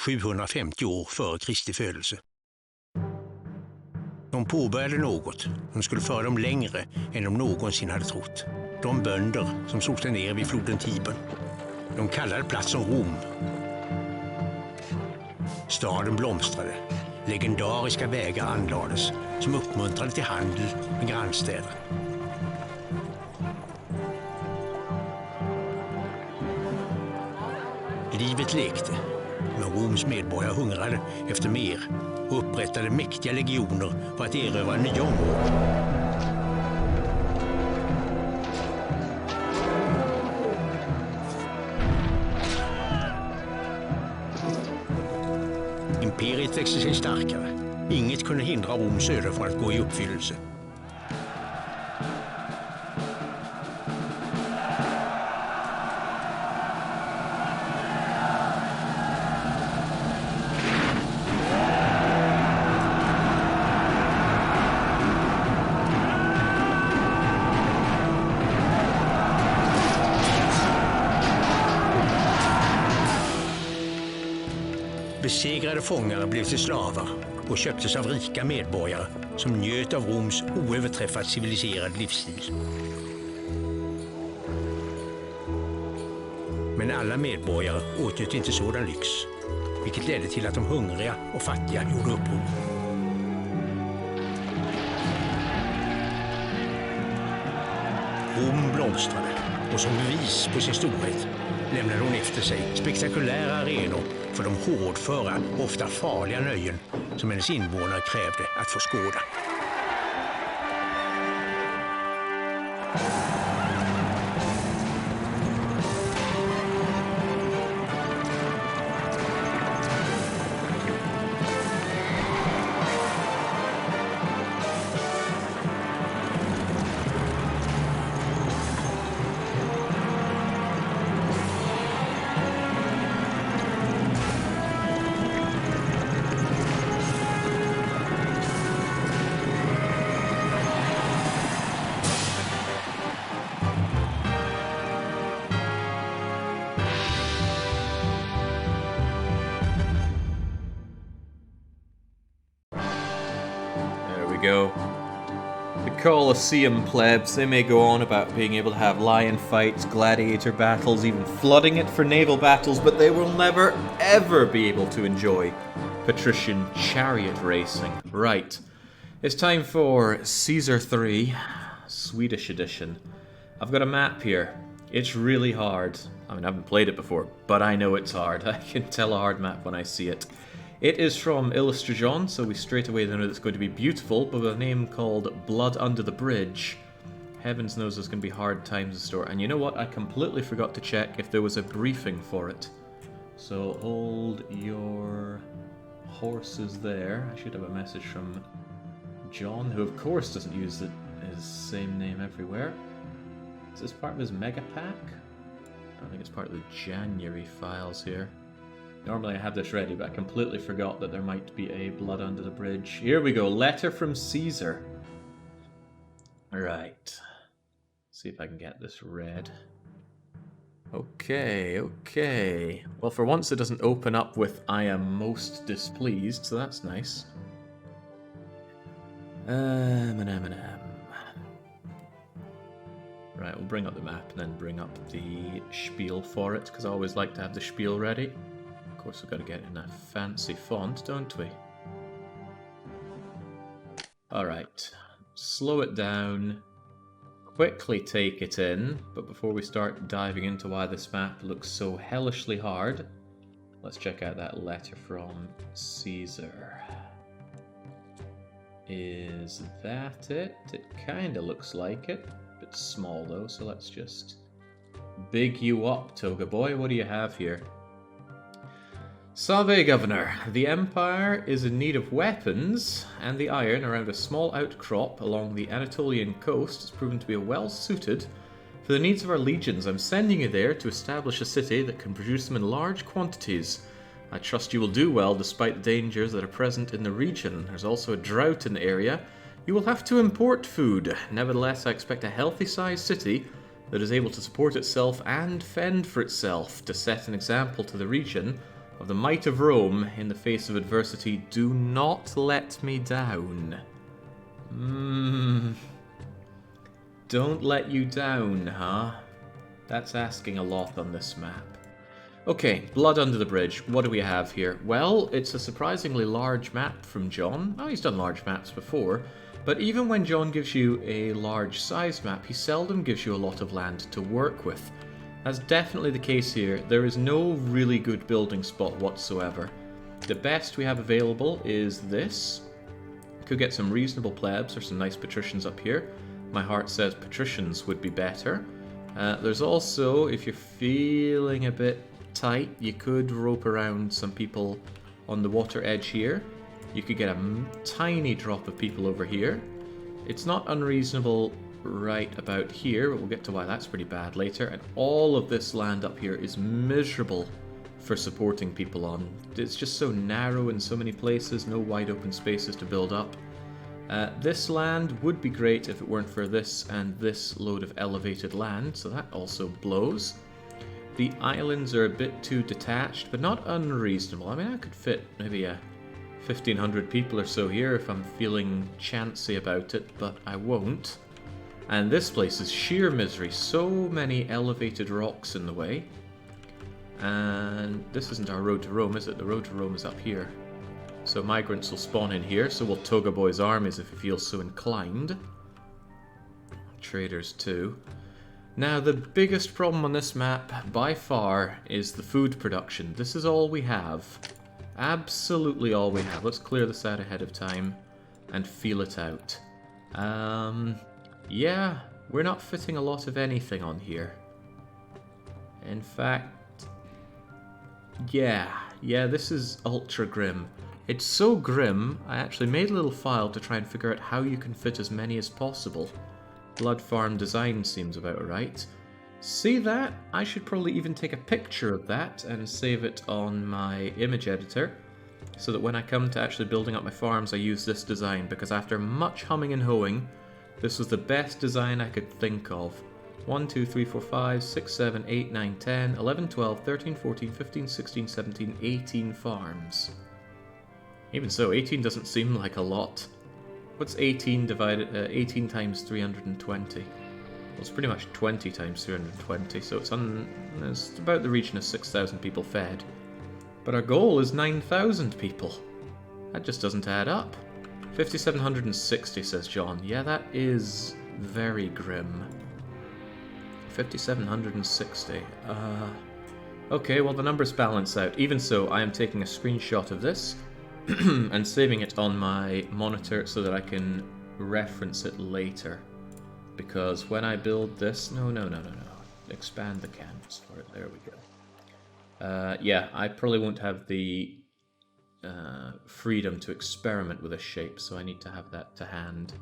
750 år före Kristi födelse. De påbörjade något som skulle föra dem längre än de någonsin hade trott. De bönder som slog sig ner vid floden Tibern. De kallade platsen Rom. Staden blomstrade. Legendariska vägar anlades som uppmuntrade till handel med grannstäder. Livet lekte, men Roms medborgare hungrade efter mer och upprättade mäktiga legioner för att erövra nya områden. Imperiet växte sig starkare. Inget kunde hindra Roms öde från att gå i uppfyllelse. Besegrade fångar blev till slavar och köptes av rika medborgare som njöt av Roms oöverträffat civiliserad livsstil. Men alla medborgare åtnjöt inte sådan lyx, vilket ledde till att de hungriga och fattiga gjorde uppror. Rom blomstrade och som bevis på sin storhet lämnade hon efter sig spektakulära arenor för de hårdföra, ofta farliga nöjen som hennes invånare krävde att få skåda. Go. The Colosseum plebs, they may go on about being able to have lion fights, gladiator battles, even flooding it for naval battles, but they will never, ever be able to enjoy Patrician chariot racing. Right. It's time for Caesar 3, Swedish edition. I've got a map here. It's really hard. I mean, I haven't played it before, but I know it's hard. I can tell a hard map when I see it. It is from Uppdrag, so we straight away know that it's going to be beautiful, but with a name called Blood Under the Bridge. Heavens knows there's going to be hard times in store. And you know what? I completely forgot to check if there was a briefing for it. So hold your horses there. I should have a message from John, who of course doesn't use his same name everywhere. Is this part of his mega pack? I don't think it's part of the January files here. Normally I have this ready, but I completely forgot that there might be a Blood Under the Bridge. Here we go, letter from Caesar. Alright. See if I can get this read. Okay. Well, for once it doesn't open up with I am most displeased, so that's nice. Right, we'll bring up the map and then bring up the spiel for it, because I always like to have the spiel ready. Of course, we've got to get in a fancy font, don't we? Alright, slow it down, quickly take it in, but before we start diving into why this map looks so hellishly hard, let's check out that letter from Caesar. Is that it? It kinda looks like it. Bit small though, so let's just big you up, Tåga boy. What do you have here? Salve, Governor. The Empire is in need of weapons, and the iron around a small outcrop along the Anatolian coast has proven to be well suited for the needs of our legions. I'm sending you there to establish a city that can produce them in large quantities. I trust you will do well despite the dangers that are present in the region. There's also a drought in the area. You will have to import food. Nevertheless, I expect a healthy-sized city that is able to support itself and fend for itself to set an example to the region of the might of Rome in the face of adversity. Do not let me down. Don't let you down, huh? That's asking a lot on this map. Okay, Blood Under the Bridge. What do we have here? Well, it's a surprisingly large map from John. Oh, he's done large maps before. But even when John gives you a large-sized map, he seldom gives you a lot of land to work with. That's definitely the case here. There is no really good building spot whatsoever. The best we have available is this. Could get some reasonable plebs or some nice patricians up here. My heart says patricians would be better. There's also, if you're feeling a bit tight, you could rope around some people on the water edge here. You could get a tiny drop of people over here. It's not unreasonable right about here, but we'll get to why that's pretty bad later. And all of this land up here is miserable for supporting people on. It's just so narrow in so many places, no wide open spaces to build up. This land would be great if it weren't for this and this load of elevated land, so that also blows. The islands are a bit too detached, but not unreasonable. I mean, I could fit maybe 1,500 people or so here if I'm feeling chancy about it, but I won't. And this place is sheer misery. So many elevated rocks in the way. And this isn't our road to Rome, is it? The road to Rome is up here. So migrants will spawn in here, so will Tåga boys' armies if he feels so inclined. Traders too. Now, the biggest problem on this map, by far, is the food production. This is all we have. Absolutely all we have. Let's clear this out ahead of time and feel it out. Yeah, we're not fitting a lot of anything on here. In fact, yeah, this is ultra grim. It's so grim, I actually made a little file to try and figure out how you can fit as many as possible. Blood farm design seems about right. See that? I should probably even take a picture of that and save it on my image editor, so that when I come to actually building up my farms I use this design, because after much humming and hoeing, this was the best design I could think of. 1, 2, 3, 4, 5, 6, 7, 8, 9, 10, 11, 12, 13, 14, 15, 16, 17, 18 farms. Even so, 18 doesn't seem like a lot. What's 18 divided, 18 times 320? Well, it's pretty much 20 times 320, so it's about the region of 6,000 people fed. But our goal is 9,000 people. That just doesn't add up. 5,760, says John. Yeah, that is very grim. 5,760. Okay, well the numbers balance out. Even so, I am taking a screenshot of this and saving it on my monitor so that I can reference it later. Because when I build this... No. Expand the canvas for it. There we go. Yeah, I probably won't have the freedom to experiment with a shape, so I need to have that to hand.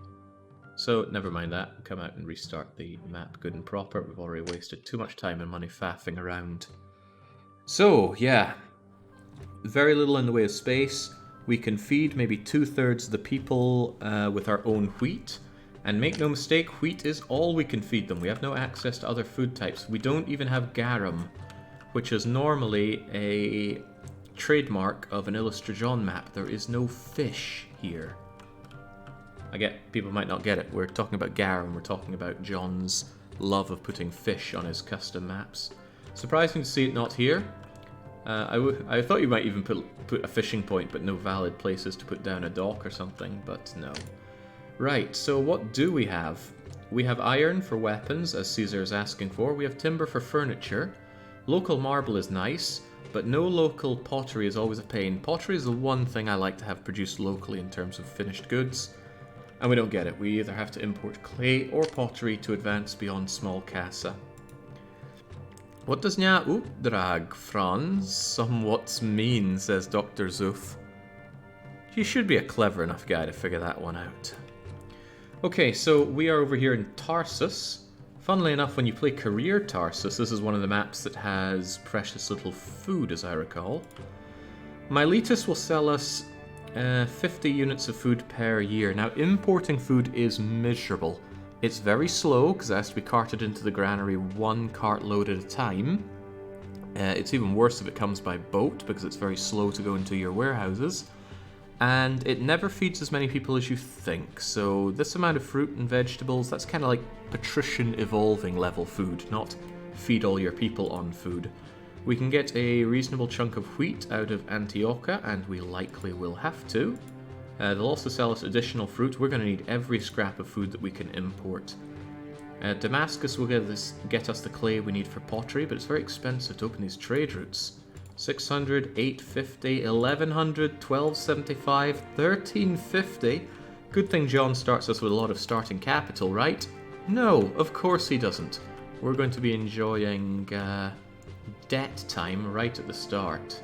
So, never mind that. Come out and restart the map good and proper. We've already wasted too much time and money faffing around. So, yeah. Very little in the way of space. We can feed maybe 2/3 of the people with our own wheat. And make no mistake, wheat is all we can feed them. We have no access to other food types. We don't even have garum, which is normally a trademark of an Illustration map. There is no fish here. I get people might not get it. We're talking about garum. We're talking about John's love of putting fish on his custom maps. Surprising to see it not here. I thought you might even put a fishing point, but no valid places to put down a dock or something, but no. Right, so what do we have? We have iron for weapons, as Caesar is asking for. We have timber for furniture. Local marble is nice, but no local pottery is always a pain. Pottery is the one thing I like to have produced locally in terms of finished goods, and we don't get it. We either have to import clay or pottery to advance beyond small casa. What does nya Uppdrag, Från somewhat mean, says Dr. Zuf. He should be a clever enough guy to figure that one out. Okay, so we are over here in Tarsus. Funnily enough, when you play Career Tarsus, this is one of the maps that has precious little food, as I recall. Miletus will sell us 50 units of food per year. Now, importing food is miserable. It's very slow, because it has to be carted into the granary one cartload at a time. It's even worse if it comes by boat, because it's very slow to go into your warehouses. And it never feeds as many people as you think. So this amount of fruit and vegetables, that's kind of like Patrician evolving level food, not feed all your people on food. We can get a reasonable chunk of wheat out of Antiocha, and we likely will have to. They'll also sell us additional fruit. We're going to need every scrap of food that we can import. Damascus will get us the clay we need for pottery, but it's very expensive to open these trade routes. 600, 850, 1100, 1275, 1350. Good thing John starts us with a lot of starting capital, right? No, of course he doesn't. We're going to be enjoying debt time right at the start.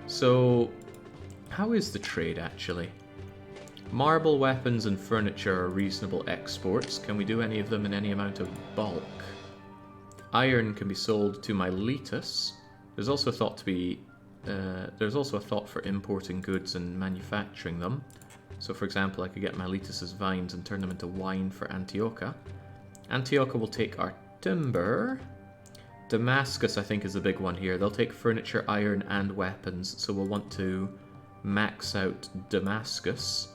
So, how is the trade actually? Marble, weapons, and furniture are reasonable exports. Can we do any of them in any amount of bulk? Iron can be sold to Miletus. There's also a thought for importing goods and manufacturing them. So, for example, I could get Miletus's vines and turn them into wine for Antiocha. Antiocha will take our timber. Damascus, I think, is the big one here. They'll take furniture, iron, and weapons. So we'll want to max out Damascus.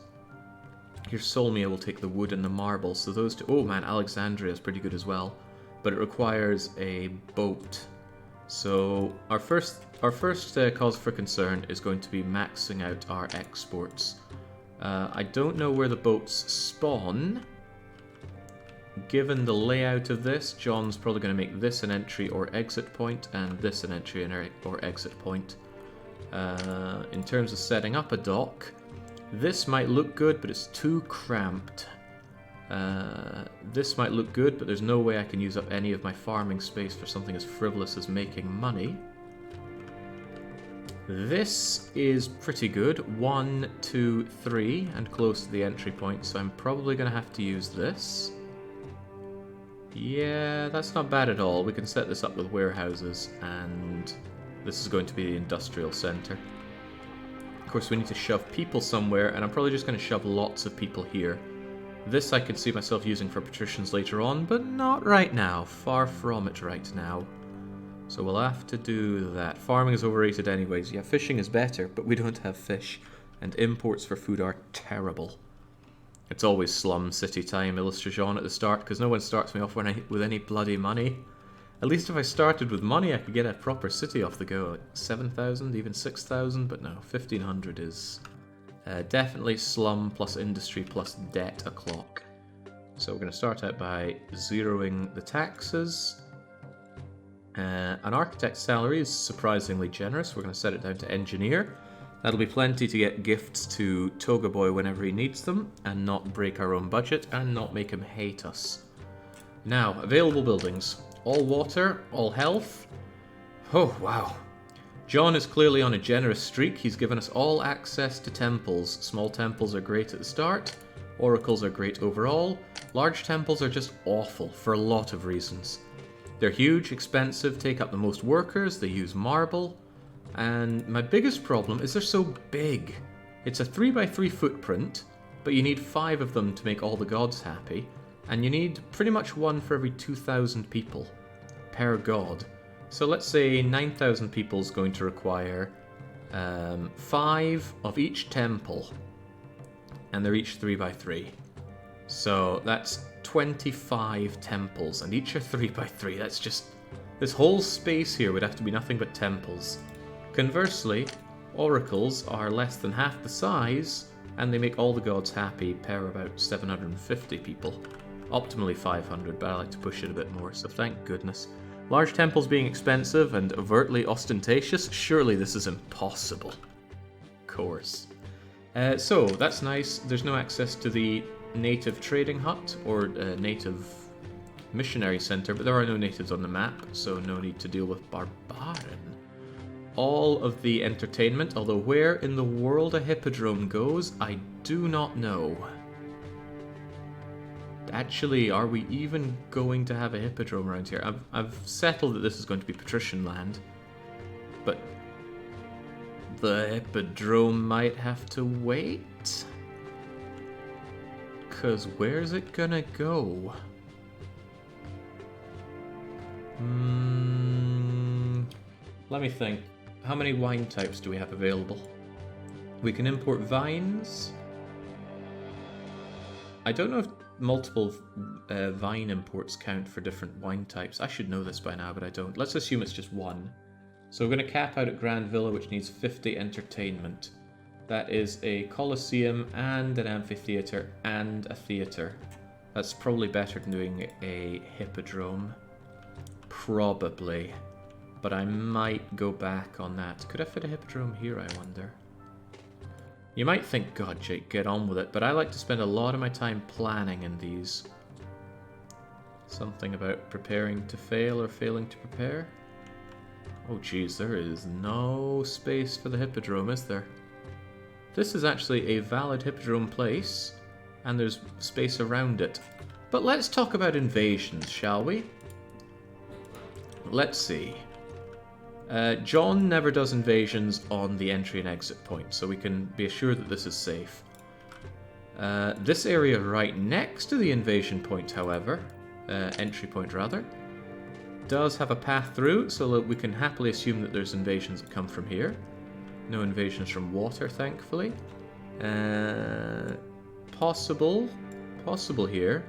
Here, Solmia will take the wood and the marble. So those two... Oh man, Alexandria is pretty good as well. But it requires a boat. So our first cause for concern is going to be maxing out our exports. I don't know where the boats spawn. Given the layout of this, John's probably going to make this an entry or exit point, and this an entry or exit point. In terms of setting up a dock, this might look good, but it's too cramped. This might look good, but there's no way I can use up any of my farming space for something as frivolous as making money. This is pretty good. 1, 2, 3, and close to the entry point, so I'm probably going to have to use this. Yeah, that's not bad at all. We can set this up with warehouses, and this is going to be the industrial center. Of course, we need to shove people somewhere, and I'm probably just going to shove lots of people here. This I could see myself using for patricians later on, but not right now. Far from it right now. So we'll have to do that. Farming is overrated anyways. Yeah, fishing is better, but we don't have fish. And imports for food are terrible. It's always slum city time, Illustrajon, at the start, because no one starts me off with any bloody money. At least if I started with money, I could get a proper city off the go. Like 7,000, even 6,000, but no, 1,500 is definitely slum plus industry plus debt o'clock. So we're going to start out by zeroing the taxes. An architect's salary is surprisingly generous. We're going to set it down to engineer. That'll be plenty to get gifts to Tåga Boy whenever he needs them, and not break our own budget, and not make him hate us. Now, available buildings. All water, all health. Oh, wow. John is clearly on a generous streak. He's given us all access to temples. Small temples are great at the start. Oracles are great overall. Large temples are just awful for a lot of reasons. They're huge, expensive, take up the most workers, they use marble. And my biggest problem is they're so big. It's a 3x3 footprint, but you need 5 of them to make all the gods happy. And you need pretty much 1 for every 2,000 people per god. So let's say 9,000 people is going to require 5 of each temple. And they're each 3x3. So that's 25 temples, and each are 3x3. That's just... this whole space here would have to be nothing but temples. Conversely, oracles are less than half the size, and they make all the gods happy per about 750 people. Optimally 500, but I like to push it a bit more, so thank goodness. Large temples being expensive and overtly ostentatious, surely this is impossible. Of course. So, that's nice. There's no access to the native trading hut or native missionary center, but there are no natives on the map, so no need to deal with barbarian. All of the entertainment, although where in the world a hippodrome goes, I do not know. Actually, are we even going to have a hippodrome around here? I've settled that this is going to be Patrician land, but the hippodrome might have to wait? Because where's it gonna go? Let me think. How many wine types do we have available? We can import vines. I don't know if multiple vine imports count for different wine types. I should know this by now, but I don't. Let's assume it's just one. So we're going to cap out at Grand Villa, which needs 50 entertainment. That is a Colosseum and an amphitheatre and a theatre. That's probably better than doing a hippodrome. Probably. But I might go back on that. Could I fit a hippodrome here, I wonder? You might think, God, Jake, get on with it, but I like to spend a lot of my time planning in these. Something about preparing to fail or failing to prepare? Oh geez, there is no space for the hippodrome, is there? This is actually a valid hippodrome place, and there's space around it. But let's talk about invasions, shall we? Let's see. John never does invasions on the entry and exit point, so we can be assured that this is safe. This area right next to the invasion point, however, entry point rather, does have a path through, so that we can happily assume that there's invasions that come from here. No invasions from water, thankfully. Possible here.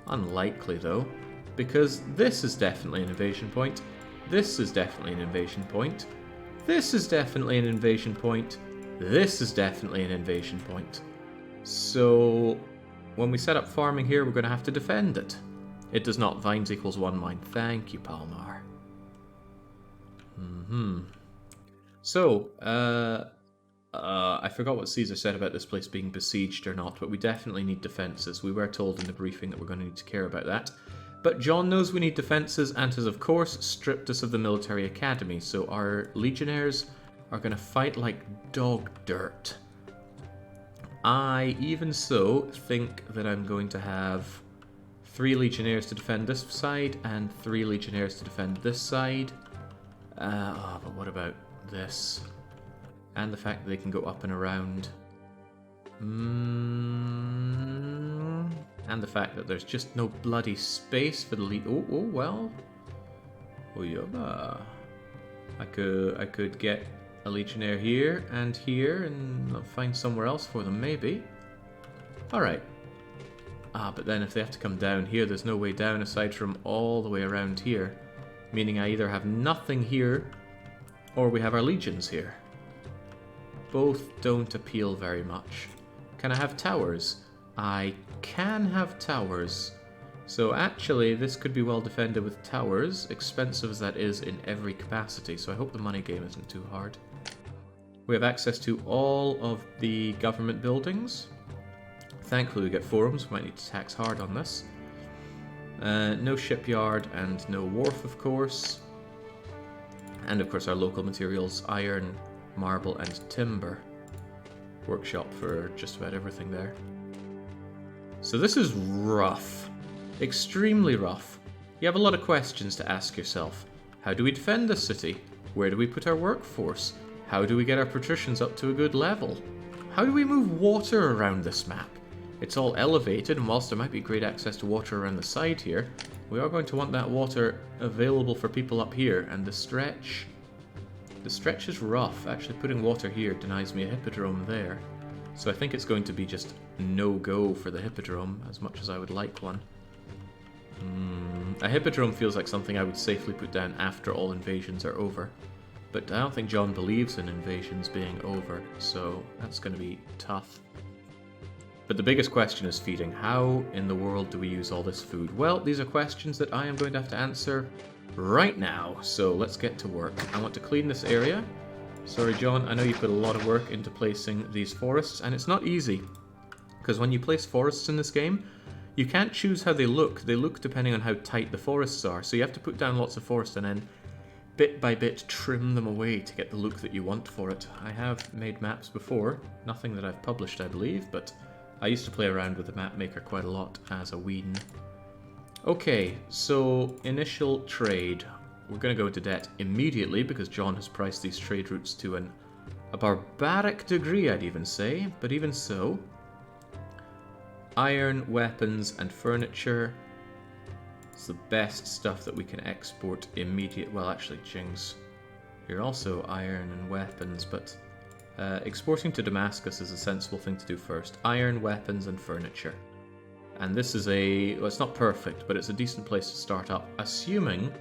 Unlikely though, because this is definitely an invasion point. This is definitely an invasion point. This is definitely an invasion point. This is definitely an invasion point. So when we set up farming here, we're going to have to defend it. It does not. Vines equals 1 mine. Thank you, Palmar. So, I forgot what Caesar said about this place being besieged or not, but we definitely need defences. We were told in the briefing that we're going to need to care about that. But John knows we need defences and has, of course, stripped us of the military academy, so our legionnaires are going to fight like dog dirt. I, even so, think that I'm going to have 3 legionnaires to defend this side and 3 legionnaires to defend this side. But what about this? And the fact that they can go up and around. And the fact that there's just no bloody space for the lead. Oh, well. Oh, yeah. I could get a legionnaire here and I'll find somewhere else for them, maybe. Alright. But then if they have to come down here, there's no way down aside from all the way around here. Meaning I either have nothing here, or we have our legions here. Both don't appeal very much. Can I have towers? I can have towers. So actually, this could be well defended with towers, expensive as that is in every capacity, so I hope the money game isn't too hard. We have access to all of the government buildings. Thankfully we get forums, we might need to tax hard on this. No shipyard and no wharf, of course. And of course our local materials, iron, marble and timber. Workshop for just about everything there. So this is rough. Extremely rough. You have a lot of questions to ask yourself. How do we defend this city? Where do we put our workforce? How do we get our patricians up to a good level? How do we move water around this map? It's all elevated, and whilst there might be great access to water around the side here, we are going to want that water available for people up here, and the stretch is rough. Actually, putting water here denies me a hippodrome there. So I think it's going to be just no-go for the hippodrome, as much as I would like one. A hippodrome feels like something I would safely put down after all invasions are over. But I don't think John believes in invasions being over, so that's going to be tough. But the biggest question is feeding. How in the world do we use all this food? Well, these are questions that I am going to have to answer right now, so let's get to work. I want to clean this area. Sorry, John, I know you put a lot of work into placing these forests, and it's not easy. Because when you place forests in this game, you can't choose how they look. They look depending on how tight the forests are. So you have to put down lots of forest and then bit by bit trim them away to get the look that you want for it. I have made maps before. Nothing that I've published, I believe, but I used to play around with the map maker quite a lot as a ween. Okay, so initial trade. We're going to go into debt immediately because John has priced these trade routes to a barbaric degree, I'd even say. But even so, iron, weapons, and furniture. It's the best stuff that we can export immediate. Well, actually, Jing's You're also iron and weapons, but exporting to Damascus is a sensible thing to do first. Iron, weapons, and furniture. And this is well, it's not perfect, but it's a decent place to start up, assuming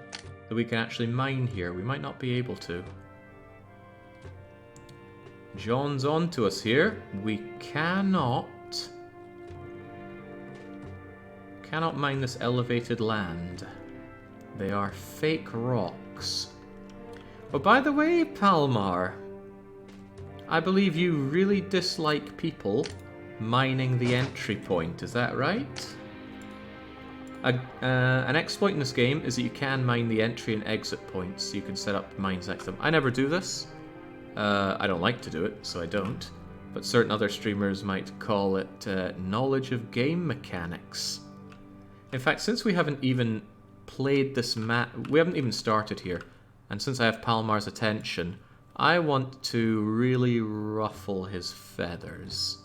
that we can actually mine here. We might not be able to. John's on to us here. We cannot mine this elevated land. They are fake rocks. Oh, by the way, Palmar, I believe you really dislike people mining the entry point, is that right? An exploit in this game is that you can mine the entry and exit points, so you can set up mines next to them. I never do this. I don't like to do it, so I don't. But certain other streamers might call it knowledge of game mechanics. In fact, since we haven't even played this map, we haven't even started here, and since I have Palmar's attention, I want to really ruffle his feathers.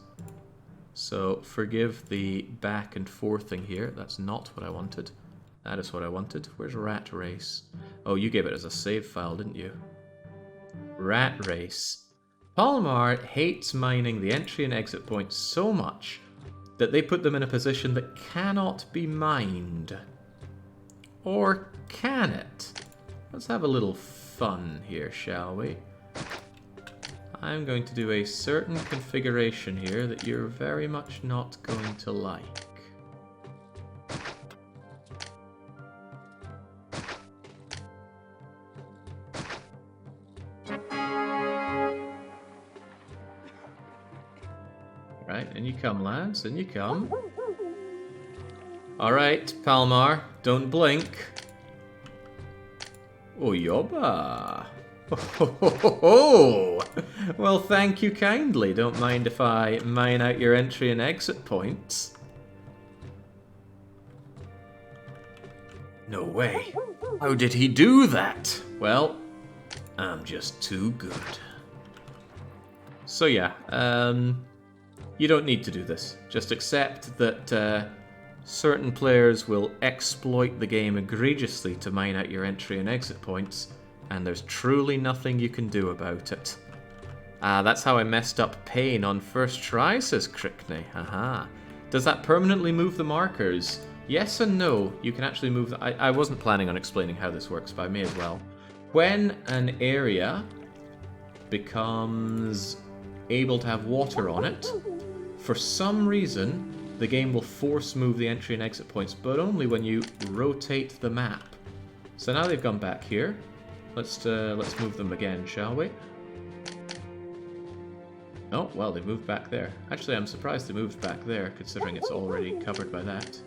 So forgive the back and forthing here. That's not what I wanted. That is what I wanted. Where's Rat Race? Oh, you gave it as a save file, didn't you? Rat Race. Palmar hates mining the entry and exit points so much that they put them in a position that cannot be mined. Or can it? Let's have a little fun here, shall we? I'm going to do a certain configuration here that you're very much not going to like. Right, in you come, lads, in you come. Alright, Palmar, don't blink. Oh, yobba. Oh, well, thank you kindly. Don't mind if I mine out your entry and exit points. No way. How did he do that? Well, I'm just too good. So yeah, you don't need to do this. Just accept that certain players will exploit the game egregiously to mine out your entry and exit points, and there's truly nothing you can do about it. That's how I messed up Pain on first try, says Crickney. Aha. Does that permanently move the markers? Yes and no. You can actually move I wasn't planning on explaining how this works, but I may as well. When an area becomes able to have water on it, for some reason, the game will force move the entry and exit points, but only when you rotate the map. So now they've gone back here. Let's move them again, shall we? Oh, well, they moved back there. Actually, I'm surprised they moved back there, considering it's already covered by that.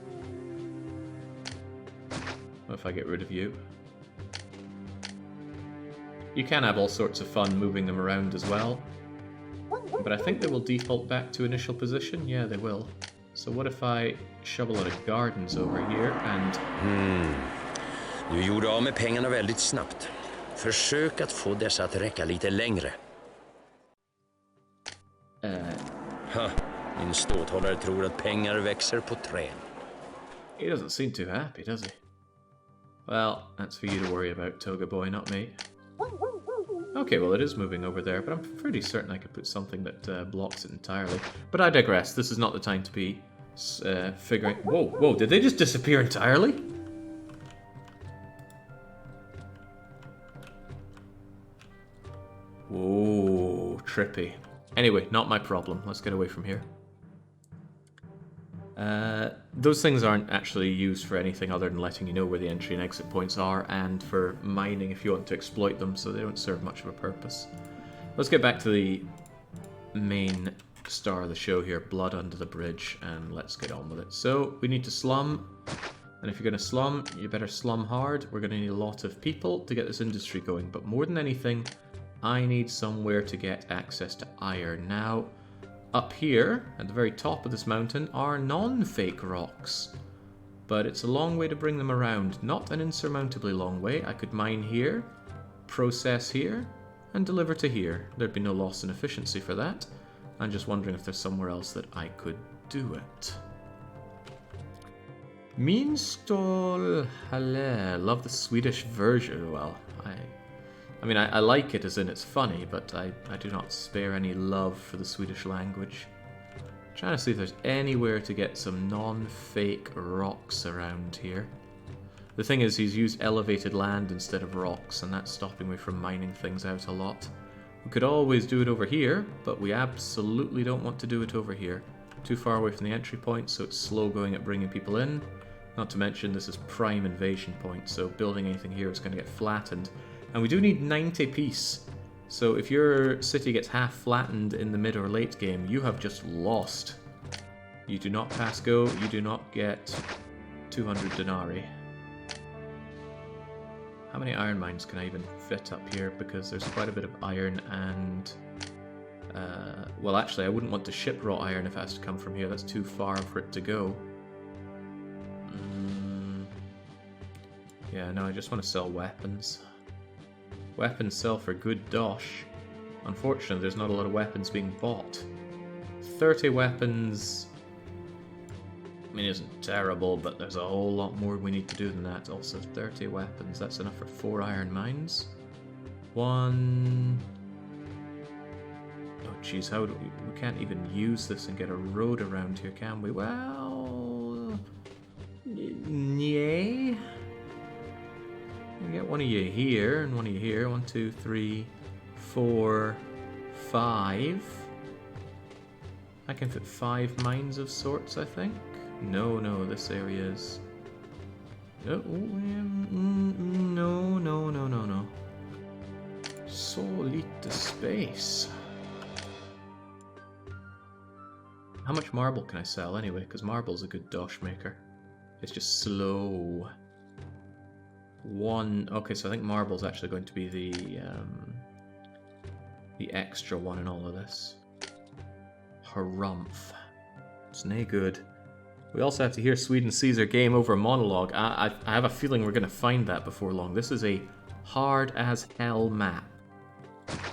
What if I get rid of you? You can have all sorts of fun moving them around as well. But I think they will default back to initial position. Yeah, they will. So what if I shove a lot of gardens over here and... Du gjorde av med pengarna väldigt snabbt. Försök att få dessa att räcka lite längre. Min ståthållare tror att pengar växer på träd. He doesn't seem too happy, does he? Well, that's for you to worry about, Toga boy, not me. Okay, well, it is moving over there, but I'm pretty certain I could put something that blocks it entirely. But I digress. This is not the time to be figuring... Whoa, did they just disappear entirely? Whoa, trippy. Anyway, not my problem. Let's get away from here. Those things aren't actually used for anything other than letting you know where the entry and exit points are, and for mining if you want to exploit them, so they don't serve much of a purpose. Let's get back to the main star of the show here, Blood Under the Bridge, and let's get on with it. So, we need to slum, and if you're going to slum, you better slum hard. We're going to need a lot of people to get this industry going, but more than anything, I need somewhere to get access to iron. Now, up here, at the very top of this mountain, are non-fake rocks. But it's a long way to bring them around. Not an insurmountably long way. I could mine here, process here, and deliver to here. There'd be no loss in efficiency for that. I'm just wondering if there's somewhere else that I could do it. Minstol Halle. Love the Swedish version. Well, I mean, I like it as in it's funny, but I do not spare any love for the Swedish language. Trying to see if there's anywhere to get some non-fake rocks around here. The thing is, he's used elevated land instead of rocks, and that's stopping me from mining things out a lot. We could always do it over here, but we absolutely don't want to do it over here. Too far away from the entry point, so it's slow going at bringing people in. Not to mention, this is prime invasion point, so building anything here is going to get flattened. And we do need 90 peace. So if your city gets half flattened in the mid or late game, you have just lost. You do not pass go, you do not get 200 denarii. How many iron mines can I even fit up here? Because there's quite a bit of iron and... well, actually, I wouldn't want to ship raw iron if it has to come from here. That's too far for it to go. Yeah, no, I just want to sell weapons. Weapons sell for good dosh. Unfortunately, there's not a lot of weapons being bought. 30 weapons... I mean, it isn't terrible, but there's a whole lot more we need to do than that. Also, 30 weapons. That's enough for 4 iron mines. 1... Oh, jeez, how do we can't even use this and get a road around here, can we? Well... Yay. Get one of you here and one of you here. 1, 2, 3, 4, 5. I can fit 5 mines of sorts, I think. No, this area is... No. So little space. How much marble can I sell anyway? Because marble's a good dosh maker. It's just slow. 1. Okay, so I think marble's actually going to be the extra one in all of this. Harumph. It's nae good. We also have to hear Sweden Caesar game over monologue. I have a feeling we're going to find that before long. This is a hard as hell map.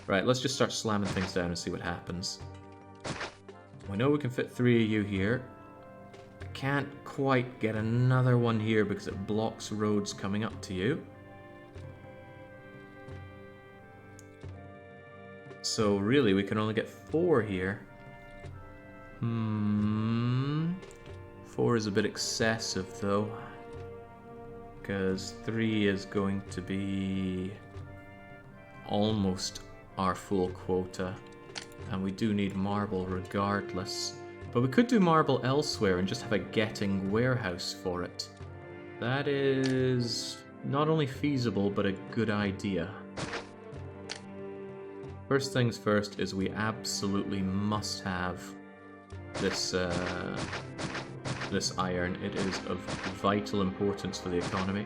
Right, let's just start slamming things down and see what happens. We know we can fit 3 of you here. I can't quite get another one here because it blocks roads coming up to you. So really, we can only get 4 here. 4 is a bit excessive though, because 3 is going to be almost our full quota, and we do need marble regardless. But we could do marble elsewhere and just have a getting warehouse for it. That is not only feasible, but a good idea. First things first is we absolutely must have this this iron. It is of vital importance for the economy.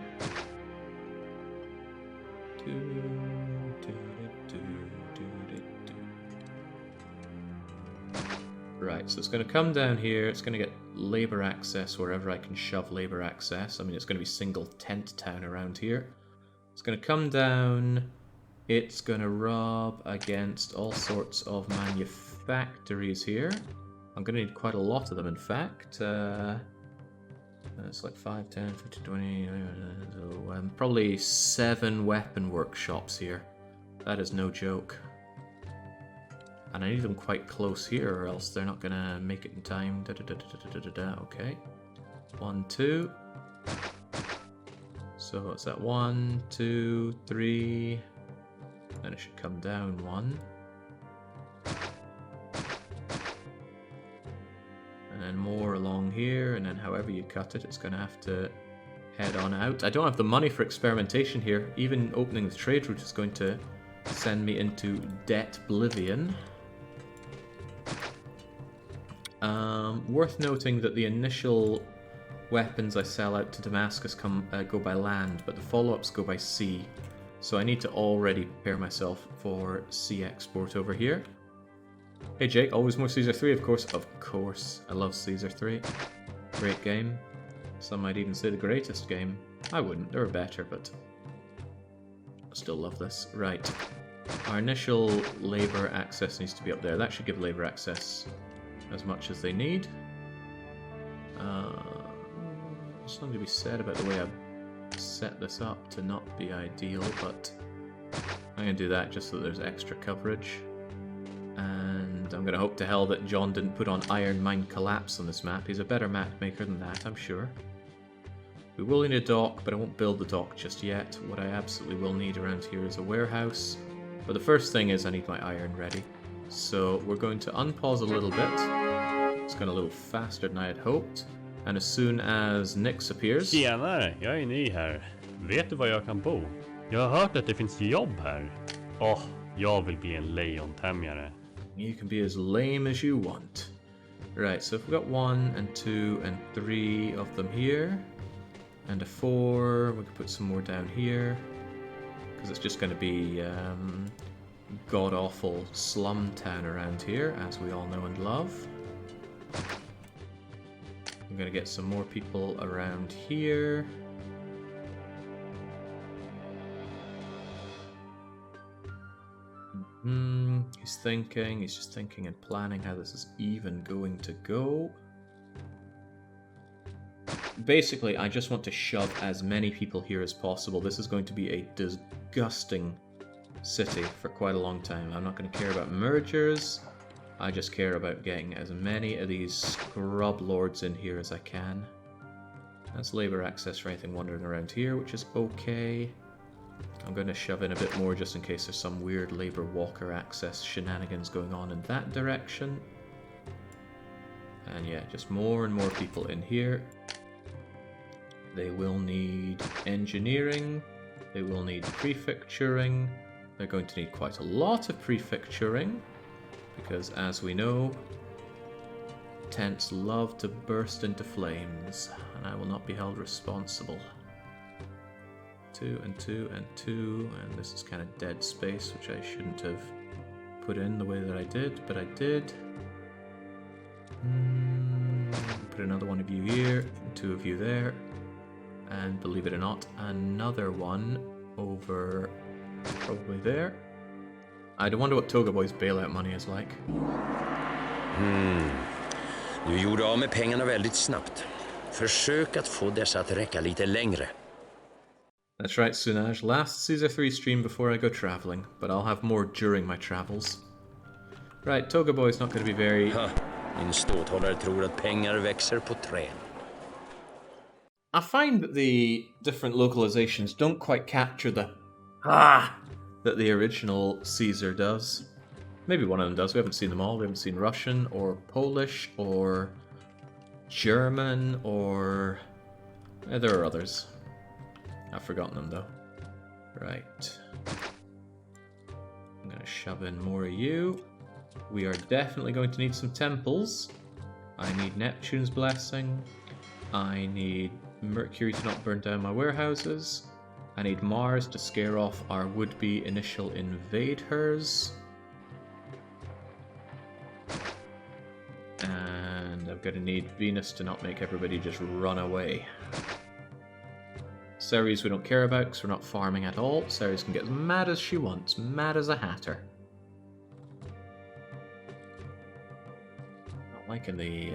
Right, so it's going to come down here. It's going to get labor access wherever I can shove labor access. I mean, it's going to be single tent town around here. It's going to come down. It's going to rub against all sorts of manufactories here. I'm going to need quite a lot of them, in fact. It's like 5, 10, 15, 20... probably 7 weapon workshops here. That is no joke. And I need them quite close here, or else they're not going to make it in time. Okay. 1, 2. So what's that? 1, 2, 3... Then it should come down 1. And then more along here, and then however you cut it, it's going to have to head on out. I don't have the money for experimentation here. Even opening the trade route is going to send me into debt oblivion. Worth noting that the initial weapons I sell out to Damascus go by land, but the follow-ups go by sea. So I need to already prepare myself for sea export over here. Hey Jake, always more Caesar 3, of course. Of course, I love Caesar 3. Great game. Some might even say the greatest game. I wouldn't, there are better, but I still love this. Right. Our initial labor access needs to be up there. That should give labor access as much as they need. There's something to be said about the way I've set this up to not be ideal, but I'm going to do that just so that there's extra coverage. And I'm going to hope to hell that John didn't put on Iron Mine Collapse on this map. He's a better map maker than that, I'm sure. We will need a dock, but I won't build the dock just yet. What I absolutely will need around here is a warehouse. But the first thing is I need my iron ready. So we're going to unpause a little bit. It's gone a little faster than I had hoped. And as soon as Nix appears... Tjenare, jag är ny här. Vet du var jag kan bo? Jag har hört att det finns jobb här. Jag vill bli en lejontämjare. You can be as lame as you want. Right, so if we've got 1 and 2 and 3 of them here. And a 4, we can put some more down here. Because it's just going to be god-awful slum town around here, as we all know and love. I'm going to get some more people around here. He's just thinking and planning how this is even going to go. Basically, I just want to shove as many people here as possible. This is going to be a disgusting city for quite a long time. I'm not going to care about mergers. I just care about getting as many of these scrub lords in here as I can. That's labor access for anything wandering around here, which is okay. I'm going to shove in a bit more just in case there's some weird labor walker access shenanigans going on in that direction. And yeah, just more and more people in here. They will need engineering. They will need prefecturing. They're going to need quite a lot of prefecturing. Because as we know, tents love to burst into flames. And I will not be held responsible. 2 and 2 and 2, and this is kind of dead space, which I shouldn't have put in the way that I did, but I did. Put another one of you here, and 2 of you there, and believe it or not, another one over probably there. I wonder what Tåga Boy's bailout money is like. Du gjorde av med pengarna väldigt snabbt. Försök att få dessa att räcka lite längre. That's right, Sunaj. Last Caesar 3 stream before I go traveling, but I'll have more during my travels. Right, Tåga Boy's not going to be very... Min ståthållare tror att pengar växer på träd. I find that the different localizations don't quite capture the that the original Caesar does. Maybe one of them does. We haven't seen them all. We haven't seen Russian or Polish or German or... there are others. I've forgotten them though. Right. I'm going to shove in more of you. We are definitely going to need some temples. I need Neptune's blessing. I need Mercury to not burn down my warehouses. I need Mars to scare off our would-be initial invaders. And I'm going to need Venus to not make everybody just run away. Ceres we don't care about because we're not farming at all. Ceres can get as mad as she wants, mad as a hatter. Not liking the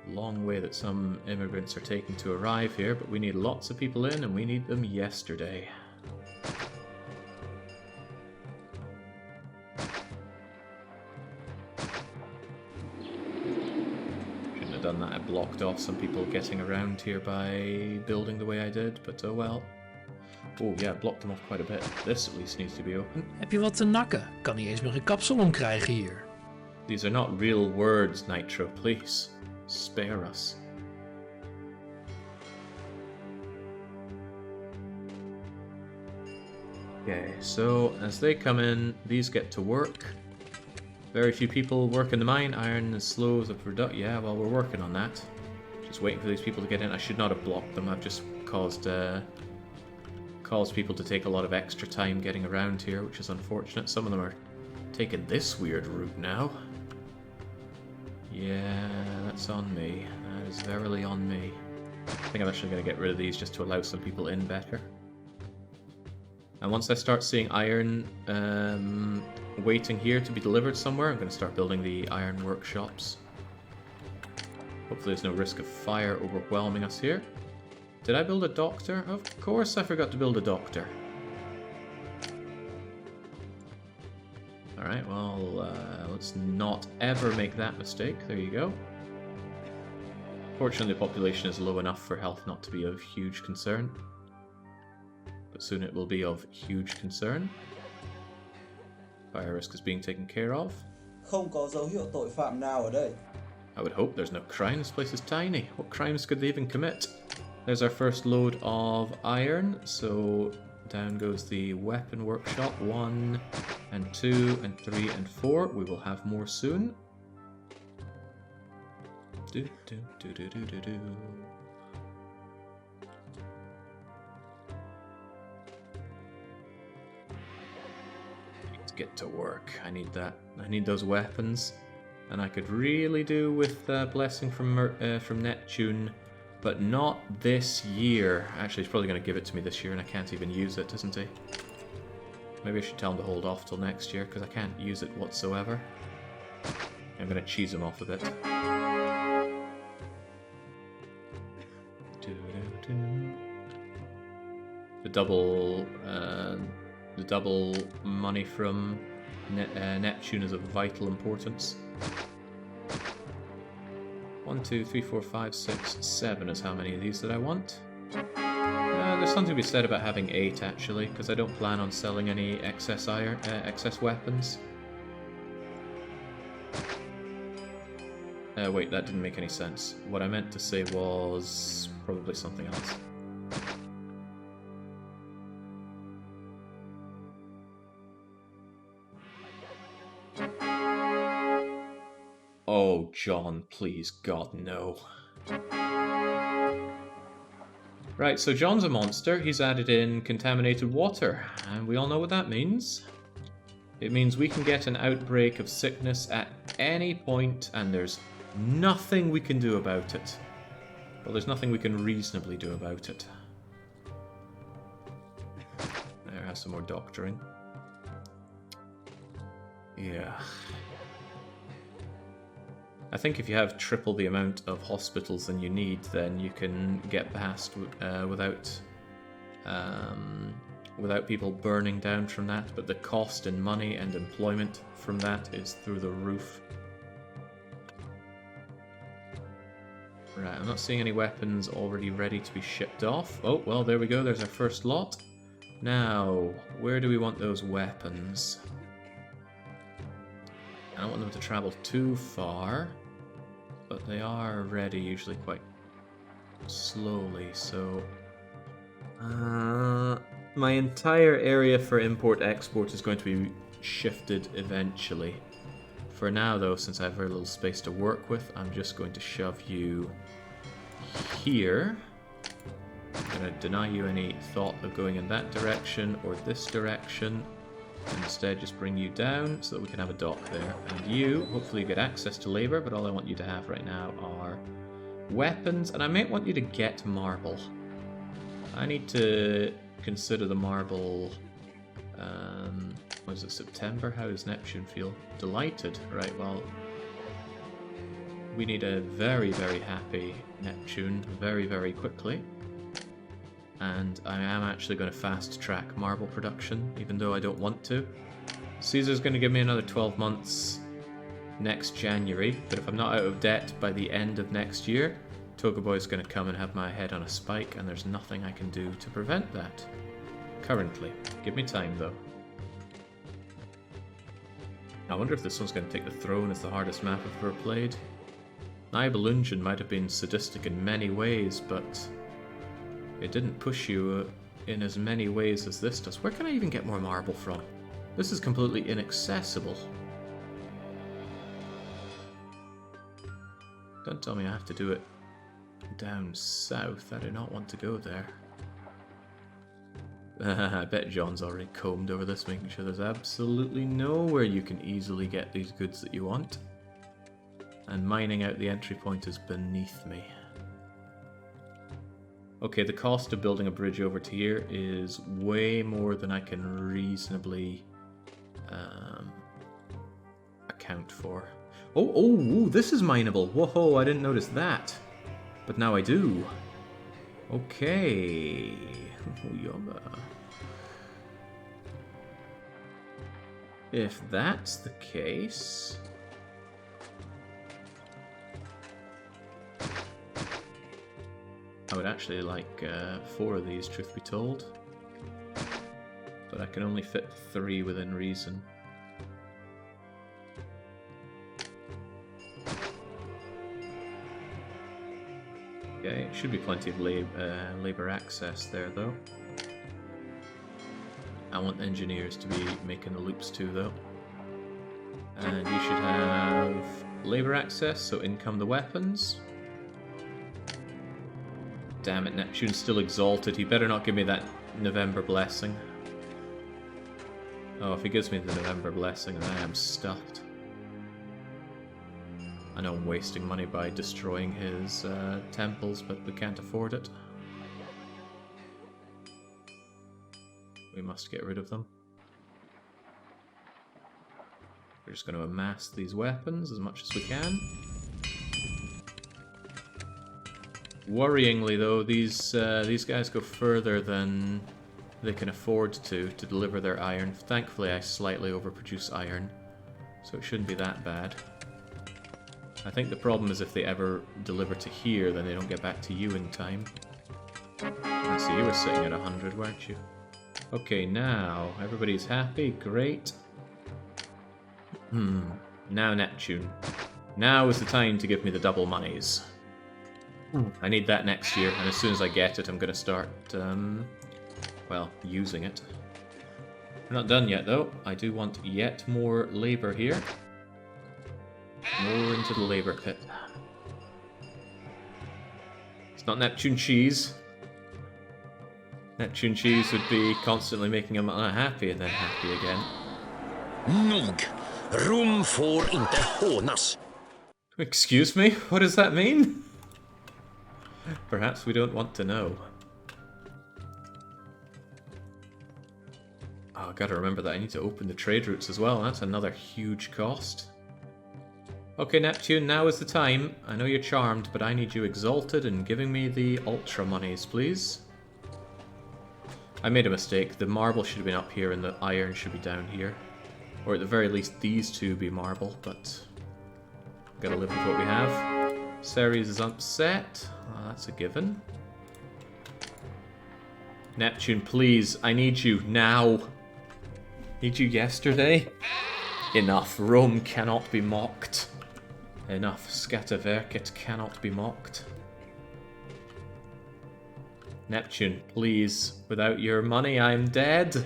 long way that some immigrants are taking to arrive here, but we need lots of people in and we need them yesterday. Done that. I blocked off some people getting around here by building the way I did, but oh well. Oh yeah, blocked them off quite a bit. This at least needs to be open. Heb je wat te nakken? Kan niet eens meer een kapsel omkrijgen hier. These are not real words, Nitro, please. Spare us. Okay, so as they come in, these get to work. Very few people work in the mine. Iron is slow as a product. Yeah, well, we're working on that. Just waiting for these people to get in. I should not have blocked them. I've just caused people to take a lot of extra time getting around here, which is unfortunate. Some of them are taking this weird route now. Yeah, that's on me. That is verily on me. I think I'm actually going to get rid of these just to allow some people in better. And once I start seeing iron waiting here to be delivered somewhere, I'm going to start building the iron workshops. Hopefully there's no risk of fire overwhelming us here. Did I build a doctor? Of course I forgot to build a doctor. Alright, well, let's not ever make that mistake. There you go. Fortunately, the population is low enough for health not to be of huge concern. But soon it will be of huge concern. Fire risk is being taken care of. Không có dấu hiệu tội phạm nào ở đây. I would hope there's no crime. This place is tiny. What crimes could they even commit? There's our first load of iron. So down goes the weapon workshop. 1 and 2 and 3 and 4. We will have more soon. Do, do, do, do, do, do, do. Let's get to work. I need that. I need those weapons. And I could really do with blessing from Neptune, but not this year. Actually, he's probably going to give it to me this year, and I can't even use it, isn't he? Maybe I should tell him to hold off till next year, because I can't use it whatsoever. I'm going to cheese him off a bit. The double money from Neptune is of vital importance. 1, 2, 3, 4, 5, 6, 7 is how many of these that I want. There's something to be said about having 8 actually, because I don't plan on selling any excess weapons. Wait, that didn't make any sense. What I meant to say was probably something else. Oh, John, please, God, no. Right, so John's a monster. He's added in contaminated water, and we all know what that means. It means we can get an outbreak of sickness at any point, and there's nothing we can do about it. Well, there's nothing we can reasonably do about it. There, has some more doctoring. Yeah. I think if you have triple the amount of hospitals than you need, then you can get past without people burning down from that, but the cost in money and employment from that is through the roof. Right, I'm not seeing any weapons already ready to be shipped off. Oh, well, there we go, there's our first lot. Now, where do we want those weapons? I don't want them to travel too far, but they are ready usually quite slowly, so... my entire area for import-export is going to be shifted eventually. For now, though, since I have very little space to work with, I'm just going to shove you here. I'm going to deny you any thought of going in that direction or this direction. Instead, just bring you down so that we can have a dock there. And you, hopefully you get access to labor, but all I want you to have right now are weapons, and I might want you to get marble. I need to consider the marble, was it September? How does Neptune feel? Delighted. Right, well, we need a very, very happy Neptune very, very quickly. And I am actually going to fast-track marble production, even though I don't want to. Caesar's going to give me another 12 months next January, but if I'm not out of debt by the end of next year, Tåga Boy's going to come and have my head on a spike, and there's nothing I can do to prevent that. Currently. Give me time, though. I wonder if this one's going to take the throne as the hardest map I've ever played. Nibelungen might have been sadistic in many ways, but it didn't push you in as many ways as this does. Where can I even get more marble from? This is completely inaccessible. Don't tell me I have to do it down south. I do not want to go there. I bet John's already combed over this, making sure there's absolutely nowhere you can easily get these goods that you want. And mining out the entry point is beneath me. Okay, the cost of building a bridge over to here is way more than I can reasonably account for. Oh, this is mineable. Whoa, I didn't notice that. But now I do. Okay. If that's the case... I would actually like 4 of these, truth be told. But I can only fit 3 within reason. Okay, should be plenty of labour access there, though. I want engineers to be making the loops too, though. And you should have labour access, so in come the weapons. Damn it, Neptune's still exalted. He better not give me that November blessing. Oh, if he gives me the November blessing, then I am stuffed. I know I'm wasting money by destroying his temples, but we can't afford it. We must get rid of them. We're just going to amass these weapons as much as we can. Worryingly, though, these guys go further than they can afford to deliver their iron. Thankfully, I slightly overproduce iron, so it shouldn't be that bad. I think the problem is if they ever deliver to here, then they don't get back to you in time. I see you were sitting at 100, weren't you? Okay, now everybody's happy. Great. Now Neptune. Now is the time to give me the double monies. I need that next year, and as soon as I get it, I'm going to start, well, using it. We're not done yet, though. I do want yet more labour here. More into the labour pit. It's not Neptune cheese. Neptune cheese would be constantly making him unhappy and then happy again. Nog. Rom får inte hånas. Excuse me? What does that mean? Perhaps we don't want to know. Oh, I gotta remember that I need to open the trade routes as well. That's another huge cost. Okay, Neptune, now is the time. I know you're charmed, but I need you exalted and giving me the ultra monies, please. I made a mistake. The marble should have been up here and the iron should be down here. Or at the very least, these two be marble, but gotta live with what we have. Ceres is upset. Oh, that's a given. Neptune, please, I need you now. Need you yesterday? Enough. Rome cannot be mocked. Enough. Scataverket cannot be mocked. Neptune, please. Without your money, I'm dead.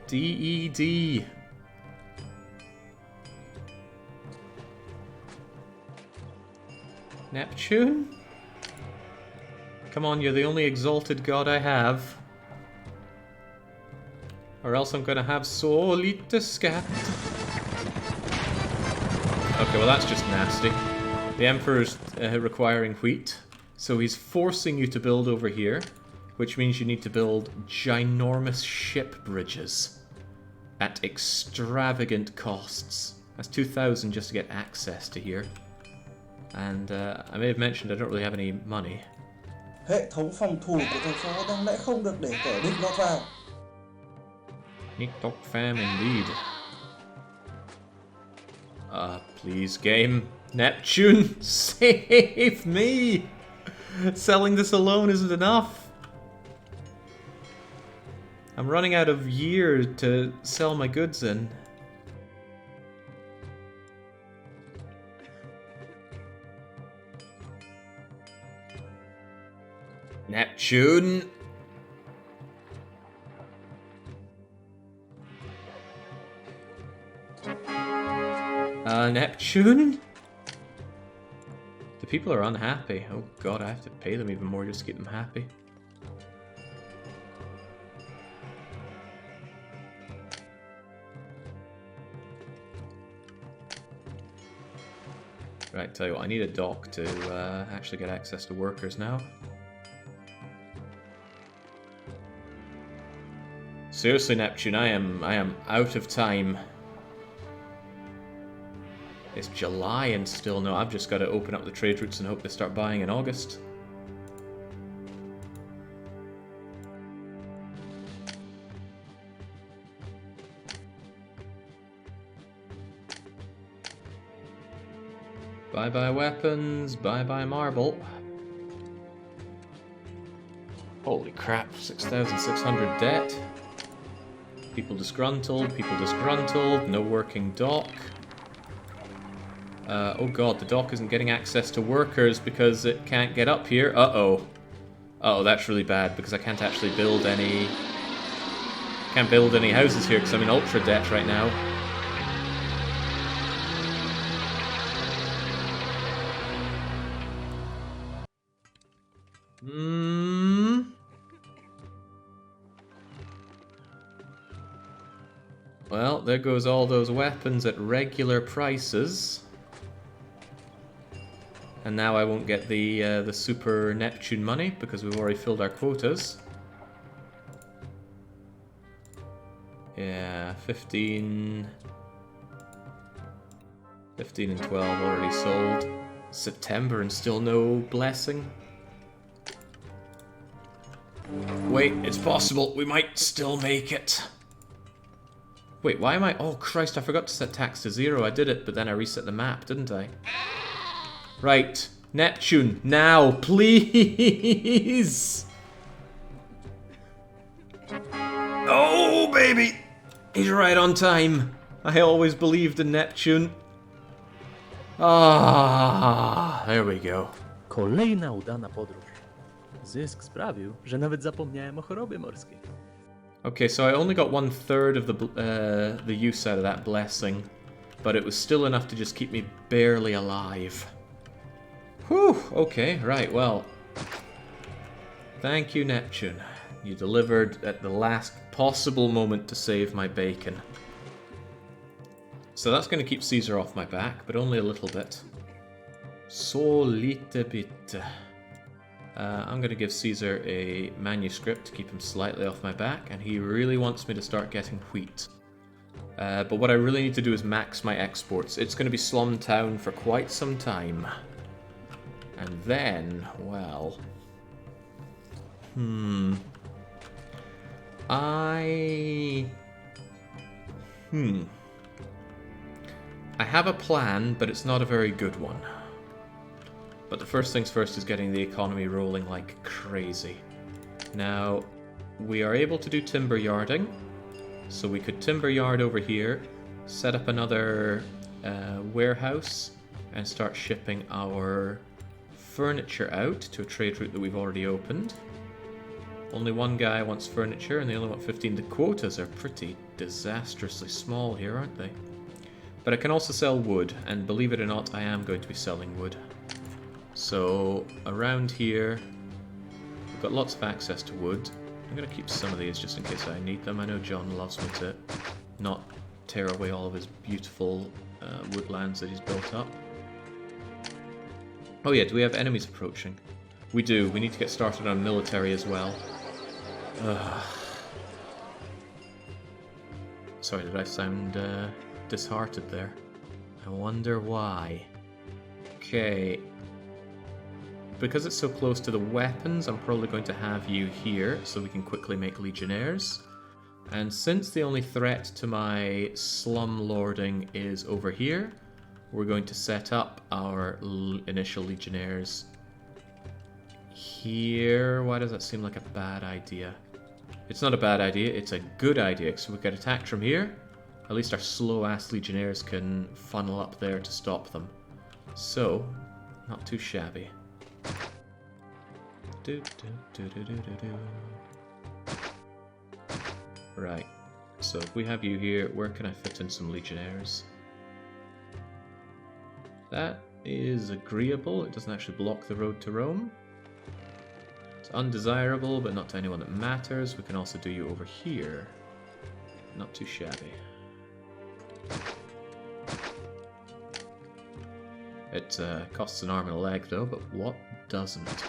D-E-D. Neptune? Come on, you're the only exalted god I have. Or else I'm gonna have so little scat. Okay, well that's just nasty. The Emperor's requiring wheat, so he's forcing you to build over here, which means you need to build ginormous ship bridges at extravagant costs. That's 2,000 just to get access to here. And I may have mentioned I don't really have any money. Hệ thống phòng thủ của thành phố đáng lẽ không được để kẻ địch lọt vào. Nick-tock fam indeed. Please game. Neptune, save me! Selling this alone isn't enough. I'm running out of year to sell my goods in. Neptune! Neptune? The people are unhappy. Oh god, I have to pay them even more just to keep them happy. Right, tell you what, I need a dock to actually get access to workers now. Seriously, Neptune, I am out of time. It's July and still no, I've just got to open up the trade routes and hope they start buying in August. Bye-bye weapons, bye-bye marble. Holy crap, 6,600 debt. People disgruntled, no working dock. Oh god, the dock isn't getting access to workers because it can't get up here. Uh-oh. Uh-oh, that's really bad because I can't actually build any... Can't build any houses here because I'm in ultra debt right now. Well, there goes all those weapons at regular prices. And now I won't get the Super Neptune money because we've already filled our quotas. Yeah, 15 and 12 already sold. September and still no blessing. Wait, it's possible. We might still make it. Wait, why am I... Oh, Christ, I forgot to set tax to 0. I did it, but then I reset the map, didn't I? Right. Neptune, now, please! Oh, baby! He's right on time. I always believed in Neptune. Ah, there we go. Kolejna udana podróż. Zysk sprawił, że nawet zapomniałem o chorobie morskiej. Okay, so I only got 1/3 of the use out of that blessing, but it was still enough to just keep me barely alive. Whew, okay, right, well. Thank you, Neptune. You delivered at the last possible moment to save my bacon. So that's going to keep Caesar off my back, but only a little bit. So little bit. I'm going to give Caesar a manuscript to keep him slightly off my back, and he really wants me to start getting wheat. But what I really need to do is max my exports. It's going to be Slum Town for quite some time. And then, well... I have a plan, but it's not a very good one. But the first things first is getting the economy rolling like crazy. Now, we are able to do timber yarding. So we could timber yard over here, set up another warehouse, and start shipping our furniture out to a trade route that we've already opened. Only one guy wants furniture, and they only want 15. The quotas are pretty disastrously small here, aren't they? But I can also sell wood, and believe it or not, I am going to be selling wood. So, around here, we've got lots of access to wood. I'm going to keep some of these just in case I need them. I know John loves me to not tear away all of his beautiful woodlands that he's built up. Oh yeah, do we have enemies approaching? We do. We need to get started on military as well. Sorry, did I sound disheartened there? I wonder why. Okay. Because it's so close to the weapons, I'm probably going to have you here so we can quickly make legionnaires. And since the only threat to my slum lording is over here, we're going to set up our initial legionnaires here. Why does that seem like a bad idea? It's not a bad idea, it's a good idea. So we get attacked from here. At least our slow-ass legionnaires can funnel up there to stop them. So, not too shabby. Right, so if we have you here, where can I fit in some legionnaires? That is agreeable. It doesn't actually block the road to Rome. It's undesirable, but not to anyone that matters. We can also do you over here. Not too shabby. It costs an arm and a leg, though, but what doesn't?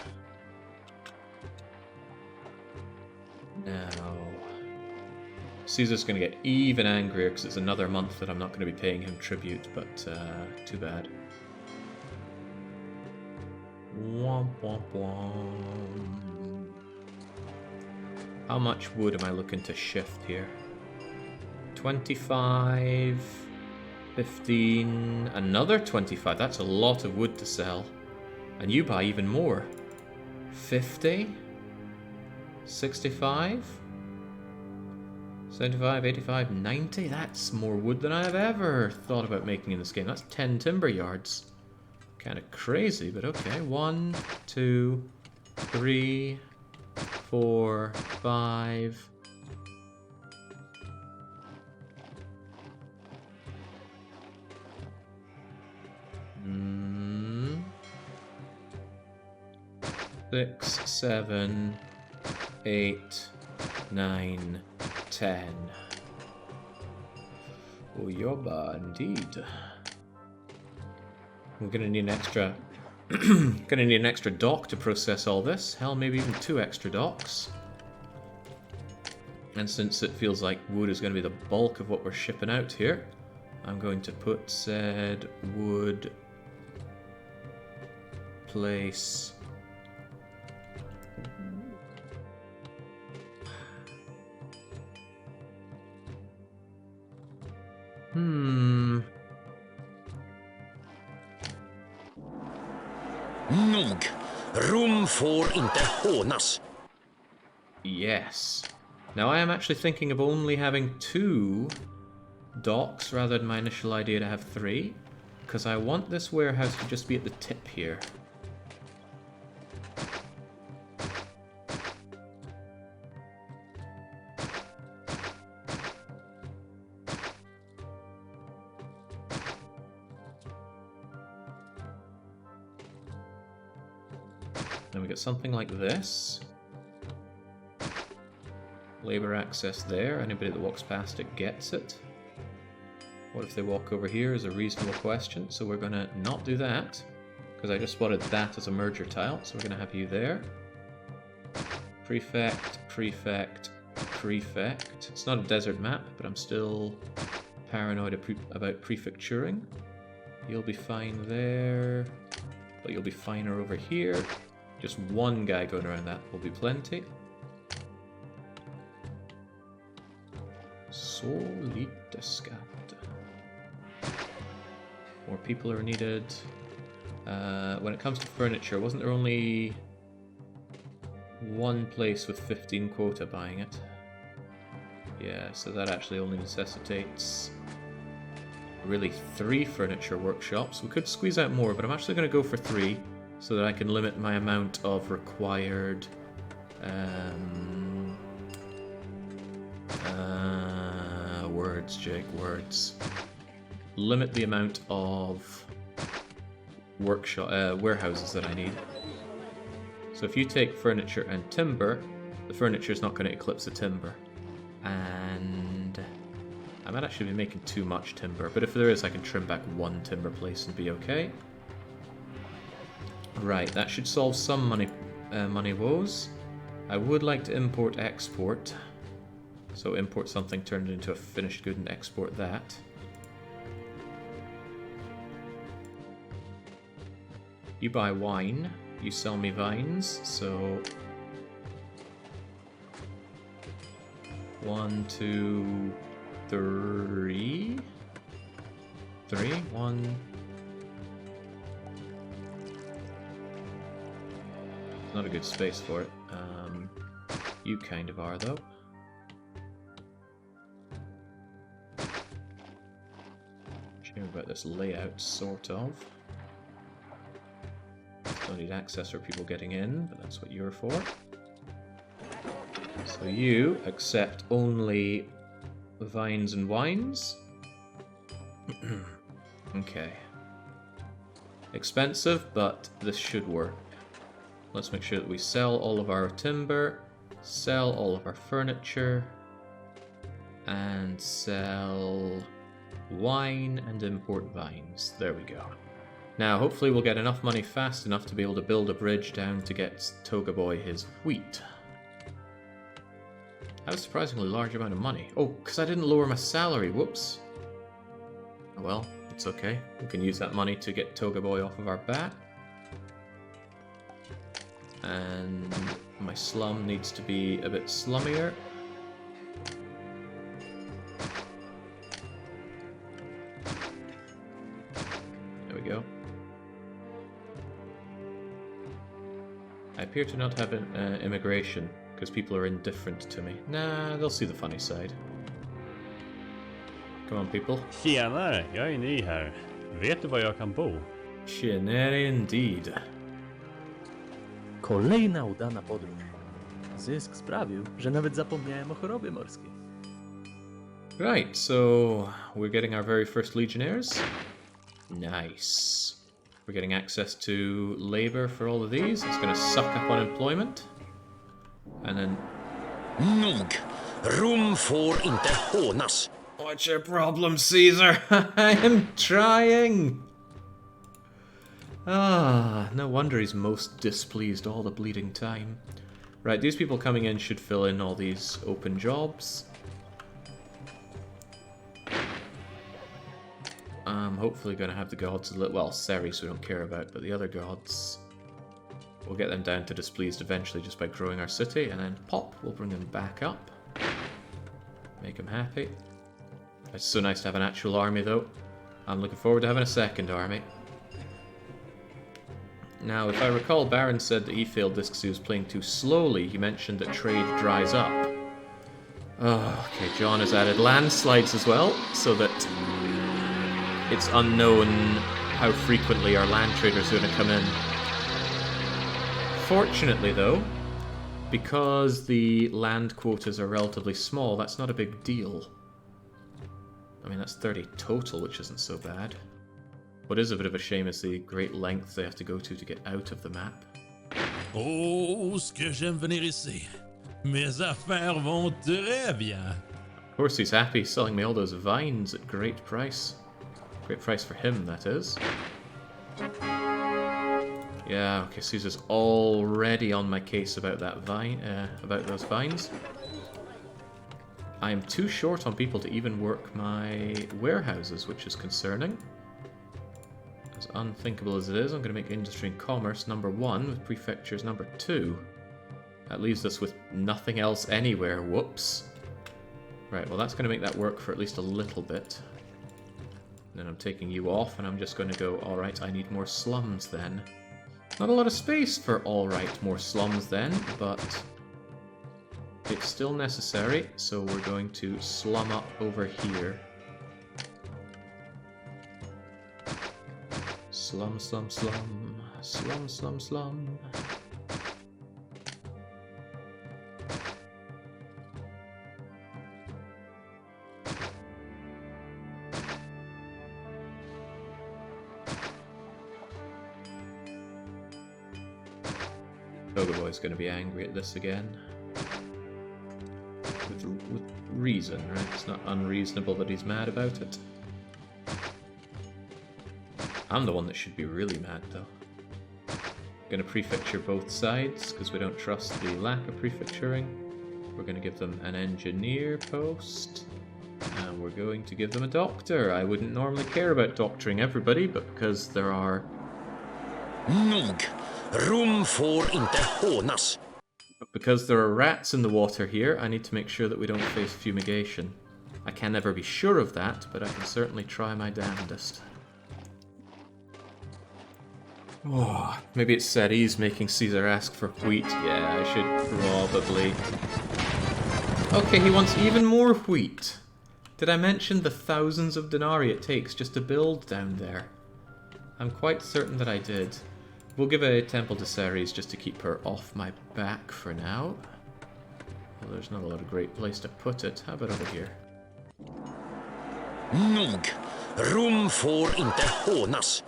Now... Caesar's going to get even angrier because it's another month that I'm not going to be paying him tribute, but too bad. Womp womp womp. How much wood am I looking to shift here? 25... 15, another 25. That's a lot of wood to sell. And you buy even more. 50, 65, 75, 85, 90. That's more wood than I've ever thought about making in this game. That's 10 timber yards. Kind of crazy, but okay. 1, 2, 3, 4, 5. Mm. 6, 7, 8, 9, 10. Oh, yobba, indeed. We're gonna need an extra gonna need an extra dock to process all this. Hell, maybe even 2 extra docks. And since it feels like wood is gonna be the bulk of what we're shipping out here, I'm going to put said wood place Nog! Rom får inte hånas. Yes. Now I am actually thinking of only having 2 docks rather than my initial idea to have 3, because I want this warehouse to just be at the tip here. Then we get something like this. Labor access there. Anybody that walks past it gets it. What if they walk over here is a reasonable question, so we're gonna not do that, because I just spotted that as a merger tile, so we're gonna have you there. Prefect, prefect, prefect. It's not a desert map, but I'm still paranoid about prefecturing. You'll be fine there, but you'll be finer over here. Just one guy going around that will be plenty. Solidescat. More people are needed. When it comes to furniture, wasn't there only one place with 15 quota buying it? Yeah, so that actually only necessitates really 3 furniture workshops. We could squeeze out more, but I'm actually going to go for 3 so that I can limit my amount of required words, Jake, words. Limit the amount of workshop warehouses that I need. So if you take furniture and timber, the furniture is not going to eclipse the timber. And I might actually be making too much timber, but if there is, I can trim back 1 timber place and be okay. Right, that should solve some money woes. I would like to import-export. So import something, turn it into a finished good and export that. You buy wine, you sell me vines, so 1, 2, 3. 1. Not a good space for it. You kind of are, though. Shame about this layout, sort of. Don't need access for people getting in, but that's what you're for. So you accept only vines and wines. Okay. Expensive, but this should work. Let's make sure that we sell all of our timber, sell all of our furniture, and sell wine and import vines. There we go. Now, hopefully we'll get enough money fast enough to be able to build a bridge down to get Tåga Boy his wheat. That was a surprisingly large amount of money. Oh, because I didn't lower my salary. Whoops. Oh well, it's okay. We can use that money to get Tåga Boy off of our back. And my slum needs to be a bit slummier. I appear to not have immigration, because people are indifferent to me. Nah, they'll see the funny side. Come on, people. Tjenare, jag är ny här. Vet du var jag kan bo? Tjenare indeed. Kolejna udana podróż. Zysk sprawił, że nawet zapomniałem o chorobie morskiej. Right, so we're getting our very first legionnaires. Nice. We're getting access to labor for all of these. It's going to suck up unemployment. And then... Nog! Rom får inte hånas. What's your problem, Caesar? I am trying! Ah, no wonder he's most displeased all the bleeding time. Right, these people coming in should fill in all these open jobs. I'm hopefully going to have the gods a little... Well, Ceres we don't care about, but the other gods... We'll get them down to displeased eventually just by growing our city, and then pop, we'll bring them back up. Make them happy. It's so nice to have an actual army, though. I'm looking forward to having a second army. Now, if I recall, Baron said that he failed this because he was playing too slowly. He mentioned that trade dries up. Oh, okay, John has added landslides as well, so that it's unknown how frequently our land traders are going to come in. Fortunately, though, because the land quotas are relatively small, that's not a big deal. I mean, that's 30 total, which isn't so bad. What is a bit of a shame is the great lengths they have to go to get out of the map. Oh, ce que j'aime venir ici. Mes affaires vont très bien. Of course he's happy, selling me all those vines at great price. Great price for him, that is. Yeah, okay, Caesar's already on my case about that vine, about those vines. I am too short on people to even work my warehouses, which is concerning. As unthinkable as it is, I'm going to make industry and commerce number 1 with prefectures number 2. That leaves us with nothing else anywhere. Whoops. Right, well that's going to make that work for at least a little bit. Then I'm taking you off and I'm just going to go, alright, I need more slums then. Not a lot of space for alright, more slums then, but it's still necessary, so we're going to slum up over here. Slum, slum, slum. Slum, slum, slum. Tåga Boy's going to be angry at this again. With reason, right? It's not unreasonable that he's mad about it. I'm the one that should be really mad, though. Going to prefecture both sides, because we don't trust the lack of prefecturing. We're going to give them an engineer post. And we're going to give them a doctor. I wouldn't normally care about doctoring everybody, but because there are... Nog! Rom får inte hånas. But because there are rats in the water here, I need to make sure that we don't face fumigation. I can never be sure of that, but I can certainly try my damnedest. Oh, maybe it's Ceres making Caesar ask for wheat. Yeah, I should probably... Okay, he wants even more wheat. Did I mention the thousands of denarii it takes just to build down there? I'm quite certain that I did. We'll give a temple to Ceres just to keep her off my back for now. Well, there's not a lot of great place to put it. How about over here? Nog! Rom får inte hånas.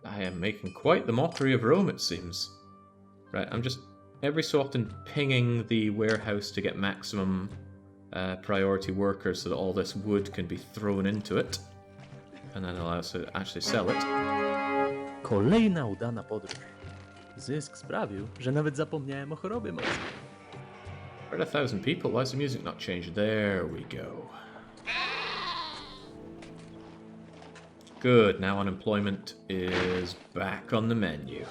I am making quite the mockery of Rome, it seems. Right, I'm just every so often pinging the warehouse to get maximum priority workers so that all this wood can be thrown into it. And then allow us to actually sell it. Kolejna udana podróż. Zysk sprawił, że nawet zapomniałem o chorobie morskiej. We're at 1,000 people. Why is the music not changed? There we go. Good. Now unemployment is back on the menu.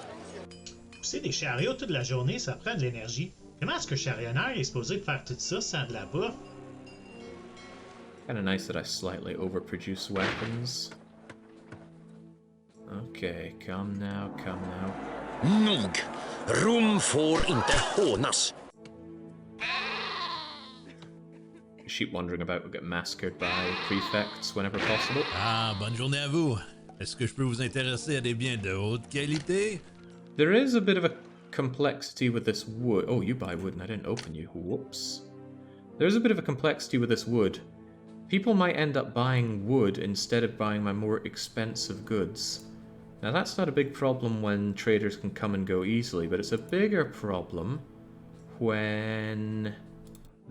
Pousser des chariots toute la journée, ça prend de l'énergie. Comment est-ce que charionneur est supposé faire tout ça sans de la bouffe? Kind of nice that I slightly overproduce weapons. Okay, come now, come now. Nog! Rom får inte hånas. Sheep wandering about will get massacred by prefects whenever possible. Ah, bonne journée à vous. Est-ce que je peux vous intéresser à des biens de haute qualité? There is a bit of a complexity with this wood. Oh, you buy wood and I didn't open you. Whoops. There's a bit of a complexity with this wood. People might end up buying wood instead of buying my more expensive goods. Now that's not a big problem when traders can come and go easily, but it's a bigger problem when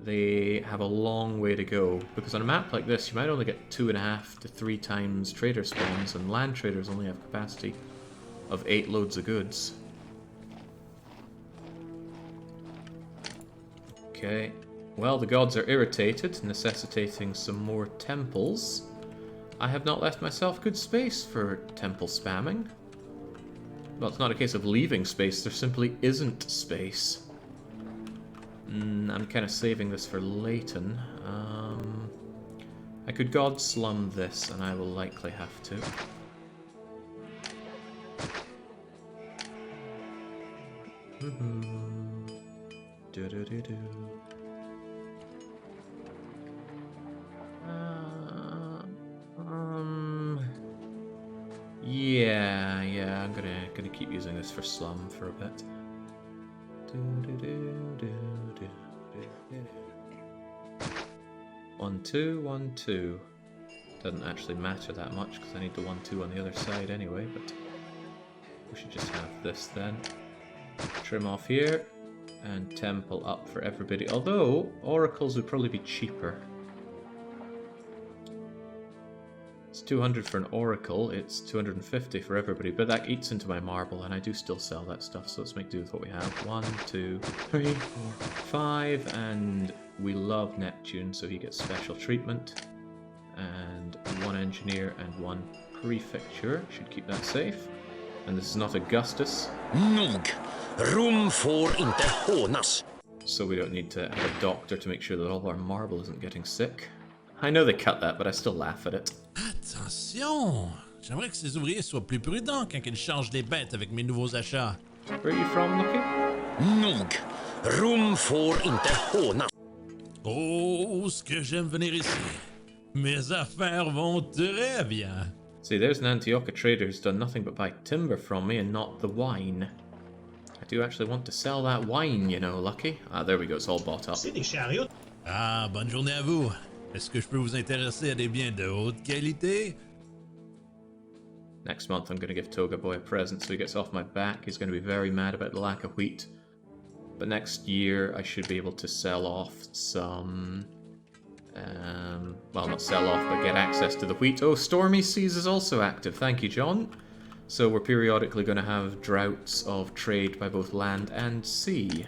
they have a long way to go. Because on a map like this, you might only get 2.5 to 3 times trader spawns, and land traders only have capacity of 8 loads of goods. Okay. Well, the gods are irritated, necessitating some more temples. I have not left myself good space for temple spamming. Well, it's not a case of leaving space, there simply isn't space. I'm kind of saving this for Leighton. I could god slum this, and I will likely have to. Yeah, I'm gonna keep using this for slum for a bit. 1, 2, 1, 2. Doesn't actually matter that much because I need the 1, 2 on the other side anyway, but we should just have this then. Trim off here, and temple up for everybody. Although, oracles would probably be cheaper. It's 200 for an oracle, it's 250 for everybody, but that eats into my marble, and I do still sell that stuff, so let's make do with what we have. 1, 2, 3, 4, 5, and we love Neptune, so he gets special treatment. And 1 engineer and 1 prefecture, should keep that safe. And this is not Augustus. Nog! Rom får inte hånas. So we don't need to have a doctor to make sure that all our marble isn't getting sick. I know they cut that, but I still laugh at it. Attention! J'aimerais que ces ouvriers soient plus prudents quand ils changent les bêtes avec mes nouveaux achats. Where are you from, Lucky? Nog! Rom får inte hånas. Oh, ce que j'aime venir ici. Mes affaires vont très bien. See, there's an Antiocha trader who's done nothing but buy timber from me and not the wine. I do actually want to sell that wine, you know, Lucky. Ah, there we go, it's all bought up. C'est des chariots. Ah, bonne journée à vous. Est-ce que je peux vous intéresser à des biens de haute qualité? Next month I'm going to give Tåga boy a present so he gets off my back. He's going to be very mad about the lack of wheat. But next year I should be able to sell off some... well, not sell off, but get access to the wheat. Oh, Stormy Seas is also active. Thank you, John. So we're periodically going to have droughts of trade by both land and sea.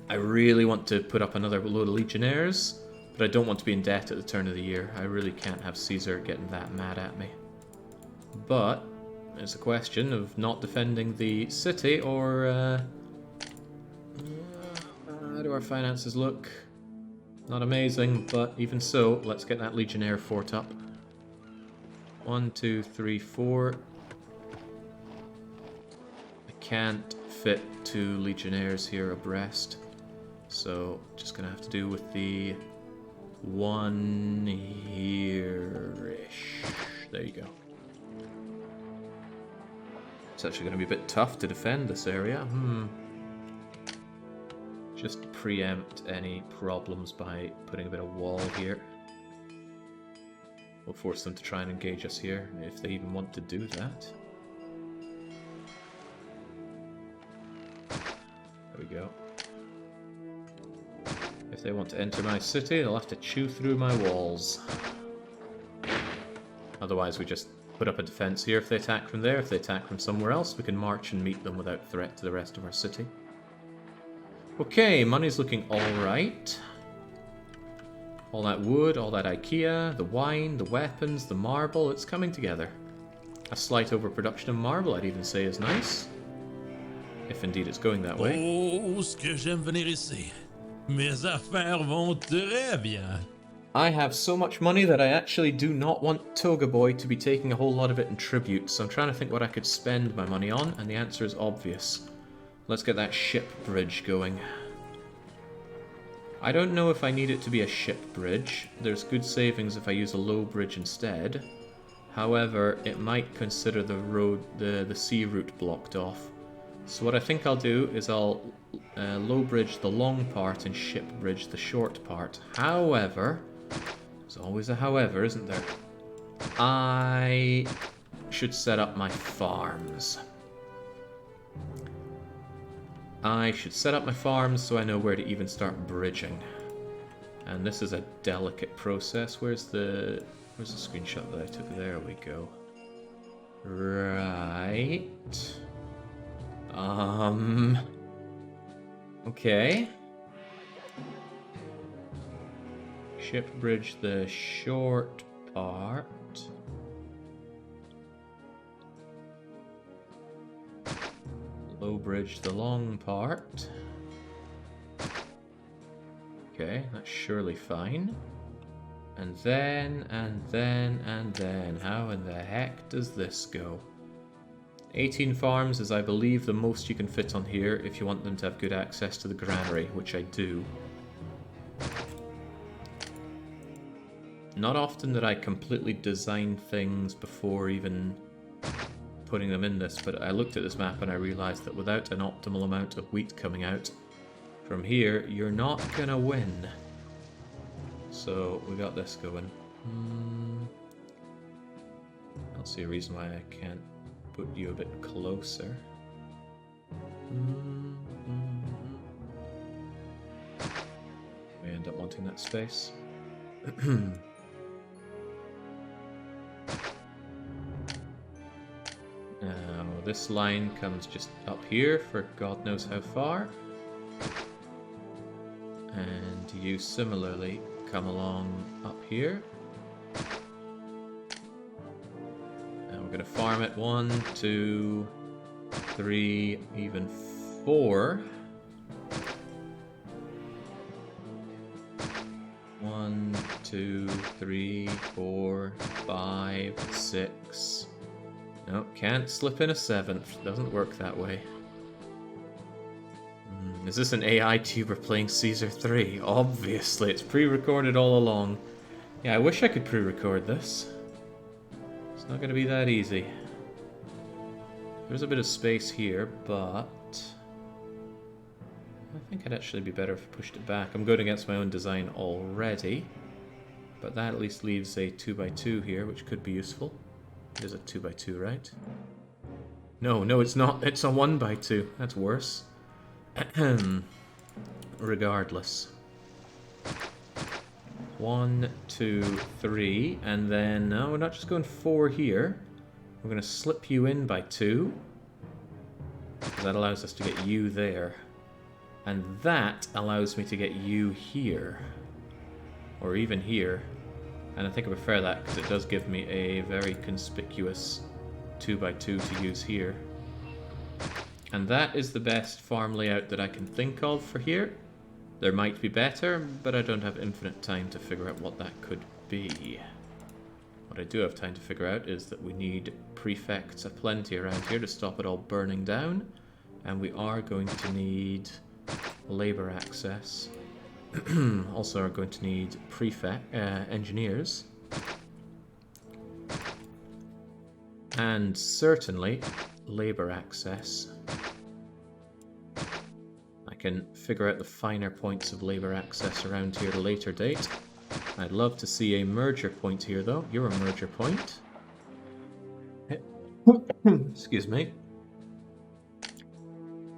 I really want to put up another load of legionnaires, but I don't want to be in debt at the turn of the year. I really can't have Caesar getting that mad at me. But it's a question of not defending the city, or how do our finances look? Not amazing, but even so, let's get that Legionnaire fort up. 1, 2, 3, 4. I can't fit 2 Legionnaires here abreast, so just gonna have to do with the 1 here-ish. There you go. It's actually gonna be a bit tough to defend this area. Just preempt any problems by putting a bit of wall here. We'll force them to try and engage us here, if they even want to do that. There we go. If they want to enter my city, they'll have to chew through my walls. Otherwise we just put up a defense here if they attack from there. If they attack from somewhere else, we can march and meet them without threat to the rest of our city. Okay, money's looking alright. All that wood, all that IKEA, the wine, the weapons, the marble, it's coming together. A slight overproduction of marble, I'd even say, is nice. If indeed it's going that way. Oh, ce que j'aime venir ici. Mes affaires vont très bien. I have so much money that I actually do not want Toga Boy to be taking a whole lot of it in tribute, so I'm trying to think what I could spend my money on, and the answer is obvious. Let's get that ship bridge going. I don't know if I need it to be a ship bridge. There's good savings if I use a low bridge instead. However, it might consider the road, the sea route blocked off. So what I think I'll do is I'll low bridge the long part and ship bridge the short part. However, there's always a however, isn't there? I should set up my farms. I should set up my farms so I know where to even start bridging. And this is a delicate process. Where's the screenshot that I took? There we go. Right. Okay. Ship bridge the short part. Low bridge the long part. Okay, that's surely fine. And then, how in the heck does this go? 18 farms is, I believe, the most you can fit on here if you want them to have good access to the granary, which I do. Not often that I completely design things before even putting them in this, but I looked at this map and I realized that without an optimal amount of wheat coming out from here, you're not gonna win. So we got this going. I don't see a reason why I can't put you a bit closer. We end up wanting that space. Now, this line comes just up here for God knows how far. And you similarly come along up here. And we're going to farm it 1, 2, 3, even 4. 1, 2, 3, 4, 5, 6. No, can't slip in a 7th. Doesn't work that way. Is this an AI tuber playing Caesar 3? Obviously, it's pre-recorded all along. Yeah, I wish I could pre-record this. It's not going to be that easy. There's a bit of space here, but I think it'd actually be better if I pushed it back. I'm going against my own design already, but that at least leaves a 2x2 here, which could be useful. It is a 2x2, right? No, it's not. It's a 1x2. That's worse. Regardless. 1, 2, 3, and then no, we're not just going 4 here. We're going to slip you in by 2. That allows us to get you there. And that allows me to get you here. Or even here. And I think I prefer that because it does give me a very conspicuous 2x2 to use here. And that is the best farm layout that I can think of for here. There might be better, but I don't have infinite time to figure out what that could be. What I do have time to figure out is that we need prefects aplenty around here to stop it all burning down. And we are going to need labor access. Also are going to need engineers. And certainly labor access. I can figure out the finer points of labor access around here at a later date. I'd love to see a merger point here though. You're a merger point. Excuse me.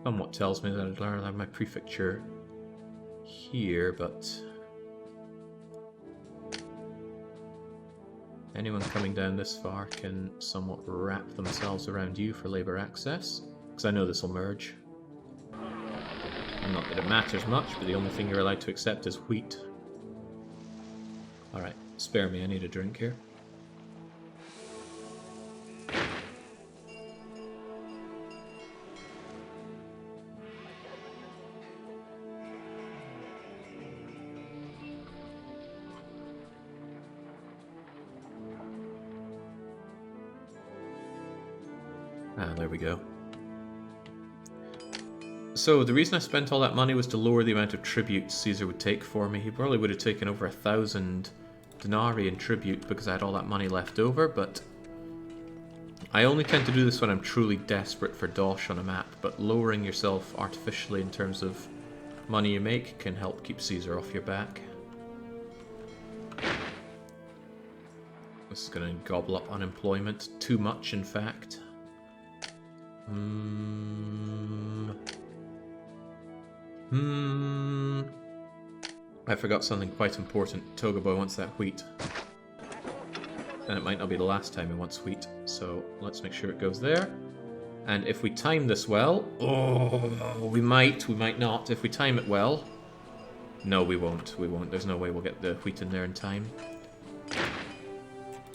Somewhat tells me that I'd rather have my prefecture here, but anyone coming down this far can somewhat wrap themselves around you for labor access, because I know this will merge. Not that it matters much, but the only thing you're allowed to accept is wheat. Alright, spare me, I need a drink here. Ah, there we go. So, the reason I spent all that money was to lower the amount of tribute Caesar would take for me. He probably would have taken over 1,000 denarii in tribute because I had all that money left over, but I only tend to do this when I'm truly desperate for dosh on a map, but lowering yourself artificially in terms of money you make can help keep Caesar off your back. This is going to gobble up unemployment. Too much, in fact. I forgot something quite important. Tåga boy wants that wheat. And it might not be the last time he wants wheat, so let's make sure it goes there. And if we time this well... Oh, we might not. If we time it well... No, we won't. There's no way we'll get the wheat in there in time.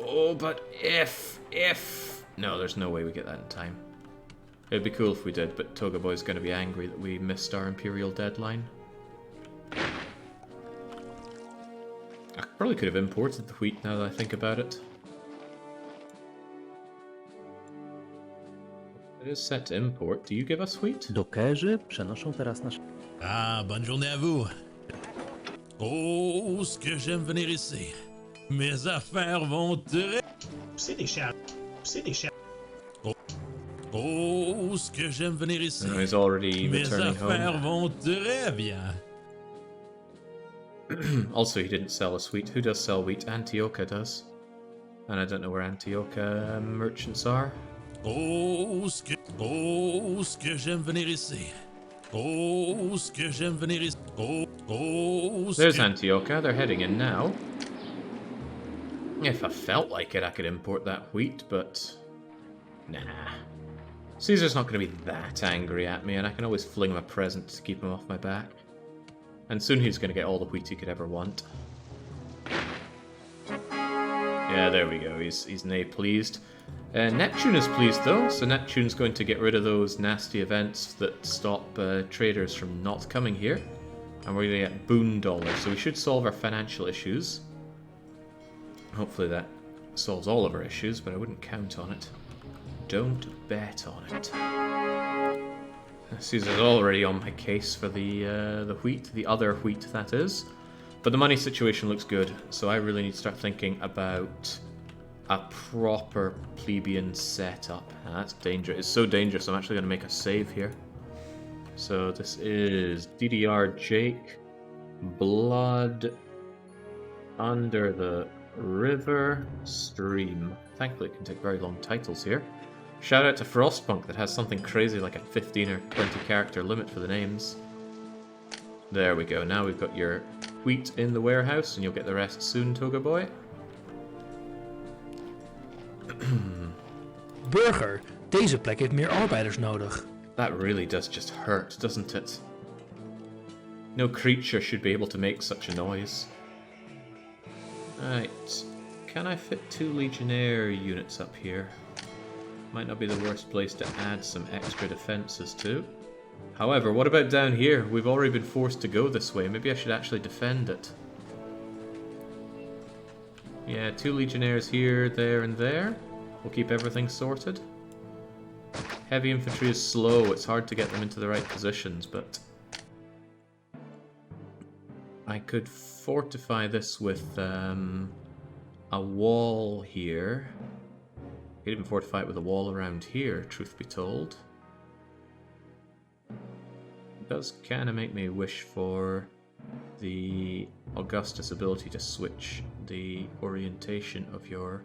Oh, but if... No, there's no way we get that in time. It'd be cool if we did, but Tåga boy's going to be angry that we missed our Imperial deadline. I probably could have imported the wheat now that I think about it. It is set to import. Do you give us wheat? Dokerzy przenoszą teraz nasz... Ah, bonne journée à vous. Oh, ce que j'aime venir ici. Mes affaires vont très... C'est des chats. Oh, ce que j'aime venir ici. No, he's already Mes returning affaires home. vont très bien. Also, he didn't sell us wheat. Who does sell wheat? Antiocha does. And I don't know where Antiocha merchants are. Oh, ce que j'aime venir ici. Oh, ce que j'aime venir ici. There's Antiocha. They're heading in now. If I felt like it, I could import that wheat, but... Nah. Caesar's not going to be that angry at me, and I can always fling him a present to keep him off my back. And soon he's going to get all the wheat he could ever want. Yeah, there we go. He's nay pleased. Neptune is pleased though, so Neptune's going to get rid of those nasty events that stop traders from not coming here. And we're going to get boon dollars, so we should solve our financial issues. Hopefully that solves all of our issues, but I wouldn't count on it. Don't bet on it. Caesar's already on my case for the wheat, the other wheat that is. But the money situation looks good, so I really need to start thinking about a proper plebeian setup. That's dangerous. It's so dangerous, I'm actually going to make a save here. So this is DDR Jake, Blood Under the River Stream. Thankfully it can take very long titles here. Shout out to Frostpunk that has something crazy like a 15 or 20 character limit for the names. There we go, now we've got your wheat in the warehouse and you'll get the rest soon, Tåga boy. Burger, deze plek heeft meer arbeiders nodig. That really does just hurt, doesn't it? No creature should be able to make such a noise. Right, can I fit 2 Legionnaire units up here? Might not be the worst place to add some extra defenses to. However, what about down here? We've already been forced to go this way. Maybe I should actually defend it. Yeah, 2 Legionnaires here, there, and there. We'll keep everything sorted. Heavy infantry is slow. It's hard to get them into the right positions, but... I could fortify this with a wall here. I could even fortify it with a wall around here, truth be told. It does kind of make me wish for the Augustus ability to switch the orientation of your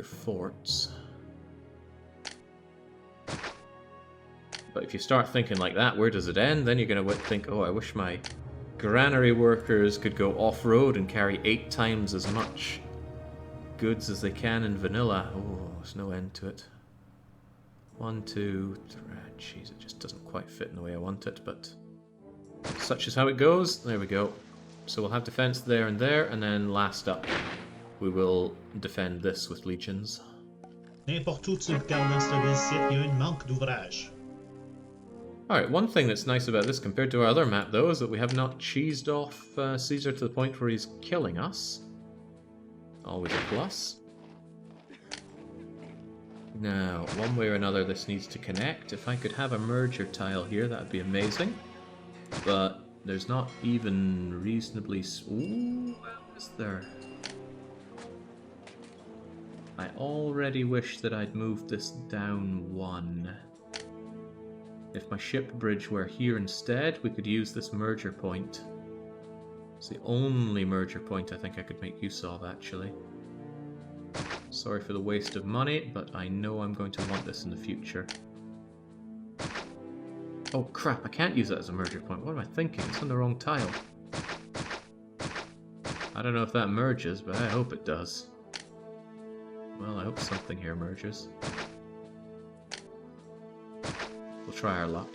forts. But if you start thinking like that, where does it end? Then you're going to think, oh, I wish my granary workers could go off-road and carry 8 times as much goods as they can in vanilla. Oh, there's no end to it. 1, 2, 3. Jeez, it just doesn't quite fit in the way I want it, but such is how it goes. There we go. So we'll have defense there, and then last up, we will defend this with legions. N'importe où tu regardes dans ce ville-ci, il y a un manque d'ouvrage. Alright, one thing that's nice about this compared to our other map, though, is that we have not cheesed off Caesar to the point where he's killing us. Always a plus. Now, one way or another this needs to connect. If I could have a merger tile here, that would be amazing. But there's not even reasonably... Ooh, what is there? I already wish that I'd moved this down one. If my ship bridge were here instead, we could use this merger point. It's the only merger point I think I could make use of, actually. Sorry for the waste of money, but I know I'm going to want this in the future. Oh crap, I can't use that as a merger point. What am I thinking? It's on the wrong tile. I don't know if that merges, but I hope it does. Well, I hope something here merges. We'll try our luck.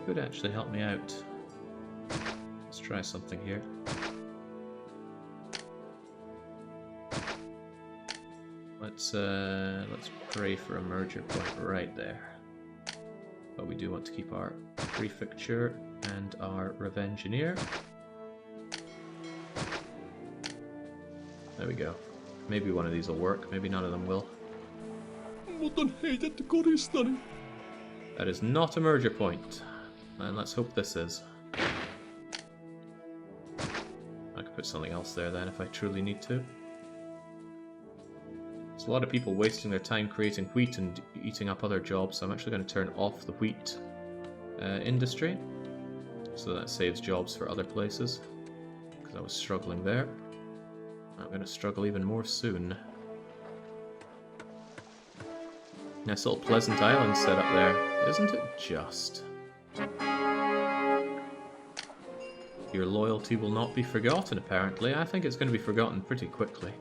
Could actually help me out. Let's try something here. Let's pray for a merger point right there. But we do want to keep our prefecture and our revengineer. There we go. Maybe one of these will work, maybe none of them will. That is not a merger point. And let's hope this is. I could put something else there then if I truly need to. There's a lot of people wasting their time creating wheat and eating up other jobs, so I'm actually going to turn off the wheat industry. So that saves jobs for other places. Because I was struggling there. I'm going to struggle even more soon. Nice little pleasant island set up there, isn't it just? Your loyalty will not be forgotten, apparently. I think it's going to be forgotten pretty quickly.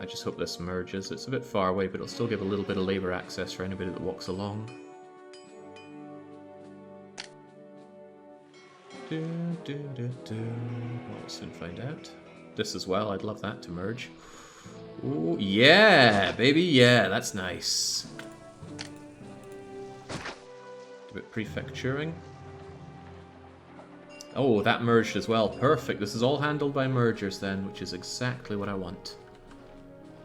I just hope this merges. It's a bit far away, but it'll still give a little bit of labour access for anybody that walks along. We'll soon find out. This as well, I'd love that to merge. Ooh, yeah, baby, yeah, that's nice. A bit prefecturing. Oh, that merged as well. Perfect. This is all handled by mergers then, which is exactly what I want.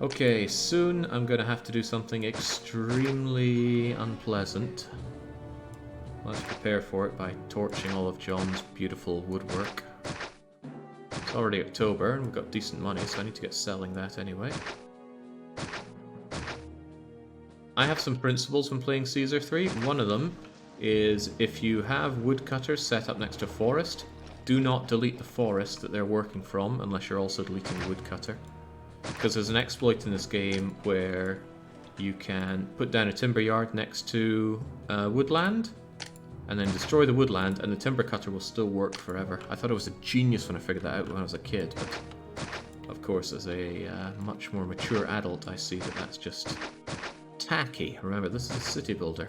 Okay, soon I'm going to have to do something extremely unpleasant. Let's prepare for it by torching all of John's beautiful woodwork. It's already October and we've got decent money, so I need to get selling that anyway. I have some principles when playing Caesar 3. One of them is if you have woodcutters set up next to a forest, do not delete the forest that they're working from unless you're also deleting the woodcutter. Because there's an exploit in this game where you can put down a timber yard next to woodland and then destroy the woodland and the timber cutter will still work forever. I thought it was a genius when I figured that out when I was a kid, but of course as a much more mature adult I see that that's just tacky. Remember, this is a city builder.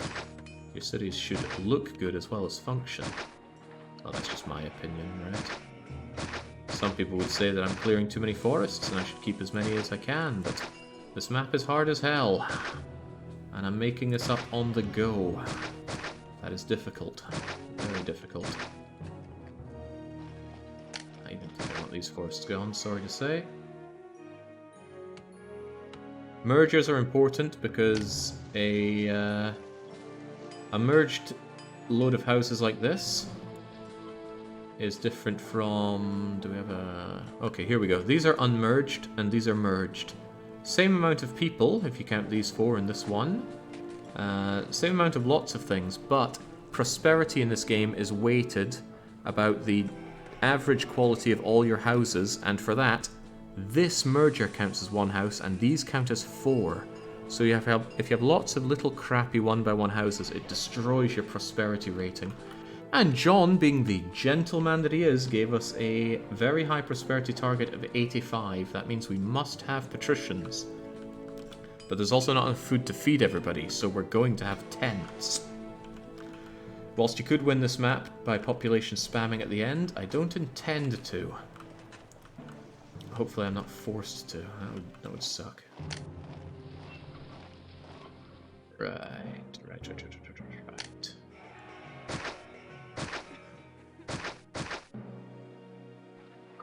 Your cities should look good as well as function. Well, that's just my opinion, right? Some people would say that I'm clearing too many forests and I should keep as many as I can, but this map is hard as hell. And I'm making this up on the go. That is difficult. Very difficult. I even think I want these forests gone, sorry to say. Mergers are important because a merged load of houses like this is different from... do we have a... okay, here we go. These are unmerged and these are merged. Same amount of people, if you count these four and this one. Same amount of lots of things, but prosperity in this game is weighted about the average quality of all your houses, and for that, this merger counts as one house and these count as four. So you have, if you have lots of little crappy one-by-one houses, it destroys your prosperity rating. And John, being the gentleman that he is, gave us a very high prosperity target of 85. That means we must have patricians. But there's also not enough food to feed everybody, so we're going to have tents. Whilst you could win this map by population spamming at the end, I don't intend to. Hopefully I'm not forced to. That would suck. Right.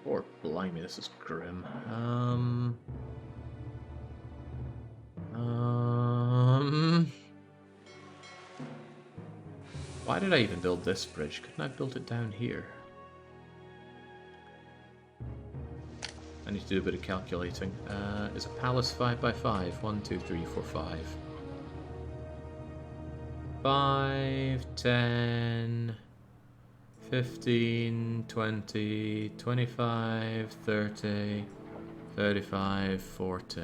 Or blimey, this is grim. Why did I even build this bridge? Couldn't I have built it down here? I need to do a bit of calculating. Is a palace 5 by 5? 1, 2, 3, 4, 5. 5, 10, 15, 20, 25, 30, 35, 40.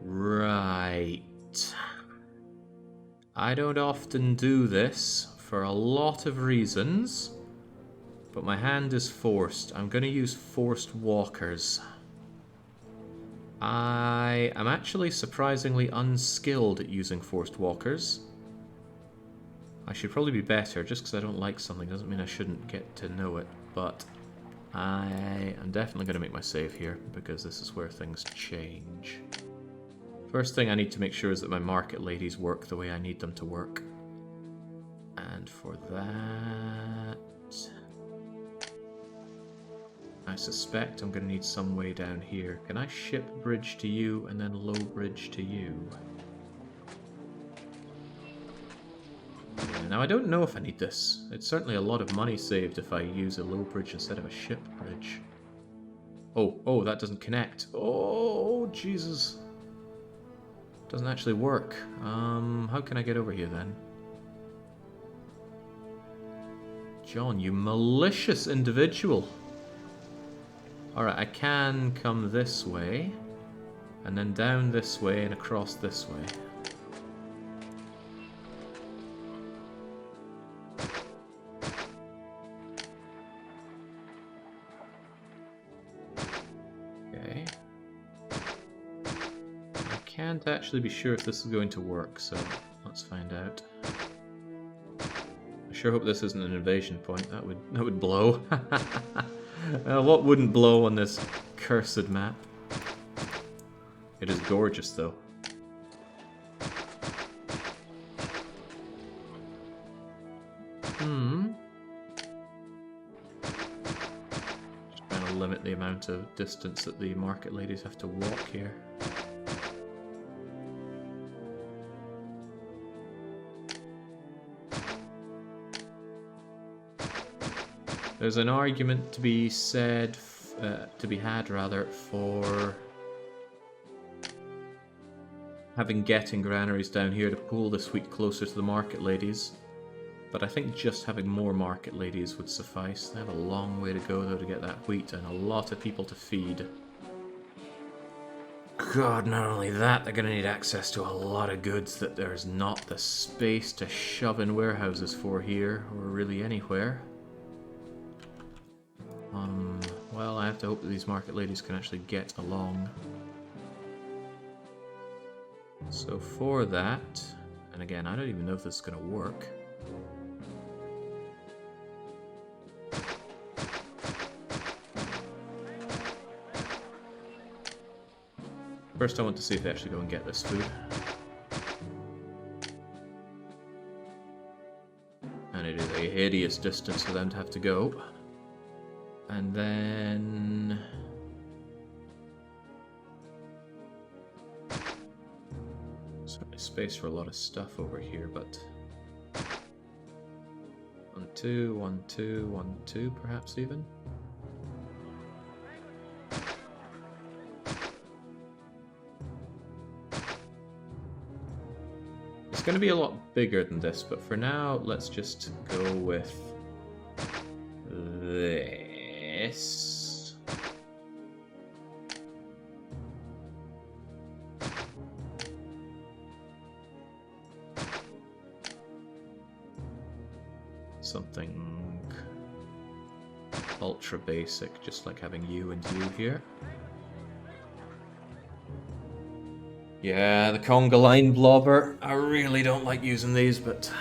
Right. I don't often do this for a lot of reasons, but my hand is forced. I'm going to use forced walkers. I am actually surprisingly unskilled at using forced walkers. I should probably be better. Just because I don't like something doesn't mean I shouldn't get to know it, but I am definitely going to make my save here because this is where things change. First thing I need to make sure is that my market ladies work the way I need them to work. And for that, I suspect I'm going to need some way down here. Can I ship bridge to you and then low bridge to you? Yeah, now I don't know if I need this. It's certainly a lot of money saved if I use a low bridge instead of a ship bridge. Oh, that doesn't connect. Oh, Jesus. Doesn't actually work. How can I get over here then? John, you malicious individual. Alright, I can come this way, and then down this way and across this way. Okay. I can't actually be sure if this is going to work, so let's find out. I sure hope this isn't an invasion point. That would blow. What wouldn't blow on this cursed map? It is gorgeous, though. Just trying to limit the amount of distance that the market ladies have to walk here. There's an argument to be said, for having getting granaries down here to pull this wheat closer to the market ladies. But I think just having more market ladies would suffice. They have a long way to go though to get that wheat and a lot of people to feed. God, not only that, they're going to need access to a lot of goods that there's not the space to shove in warehouses for here, or really anywhere. Well, I have to hope that these market ladies can actually get along. So for that, and again, I don't even know if this is going to work. First, I want to see if they actually go and get this food. And it is a hideous distance for them to have to go. And then... certainly space for a lot of stuff over here, but... 1, 2, 1, 2, 1, 2, perhaps even? It's going to be a lot bigger than this, but for now, let's just go with... this. Something ultra basic, just like having you and you here. Yeah, the conga line blobber. I really don't like using these, but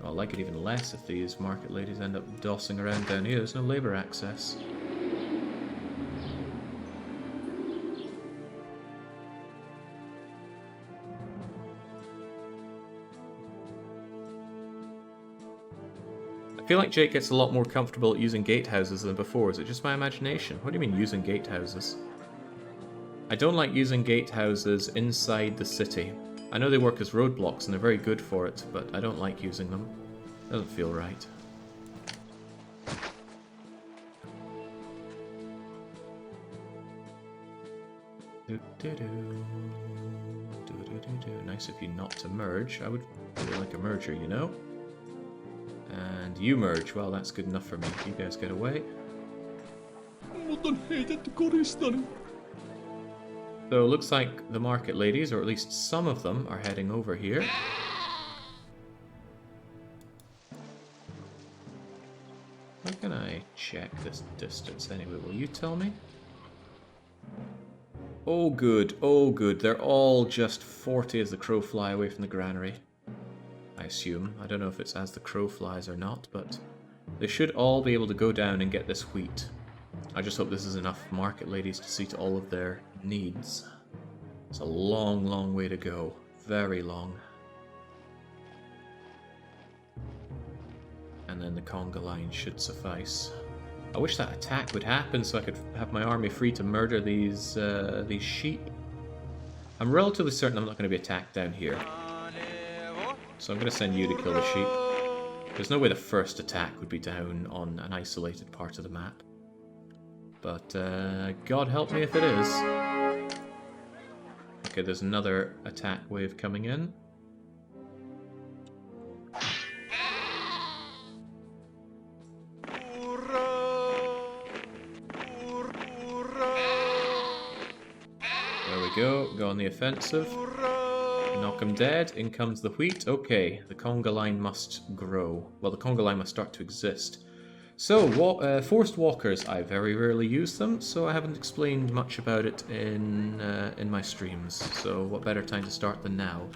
I'll like it even less if these market ladies end up dossing around down here. There's no labor access. I feel like Jake gets a lot more comfortable at using gatehouses than before. Is it just my imagination? What do you mean using gatehouses? I don't like using gatehouses inside the city. I know they work as roadblocks and they're very good for it, but I don't like using them. Doesn't feel right. Nice of you not to merge. I would really like a merger, you know? And you merge. Well, that's good enough for me. You guys get away. So it looks like the market ladies, or at least some of them, are heading over here. How can I check this distance anyway? Will you tell me? Oh good, oh good. They're all just 40 as the crow fly away from the granary. I assume. I don't know if it's as the crow flies or not, but they should all be able to go down and get this wheat. I just hope this is enough market ladies to see to all of their needs. It's a long, long way to go. Very long. And then the conga line should suffice. I wish that attack would happen so I could have my army free to murder these sheep. I'm relatively certain I'm not going to be attacked down here. So I'm going to send you to kill the sheep. There's no way the first attack would be down on an isolated part of the map. But God help me if it is. Okay, there's another attack wave coming in. There we go, go on the offensive. Knock him dead, in comes the wheat. Okay, the conga line must grow. Well, the conga line must start to exist. So, forced walkers, I very rarely use them, so I haven't explained much about it in my streams. So what better time to start than now?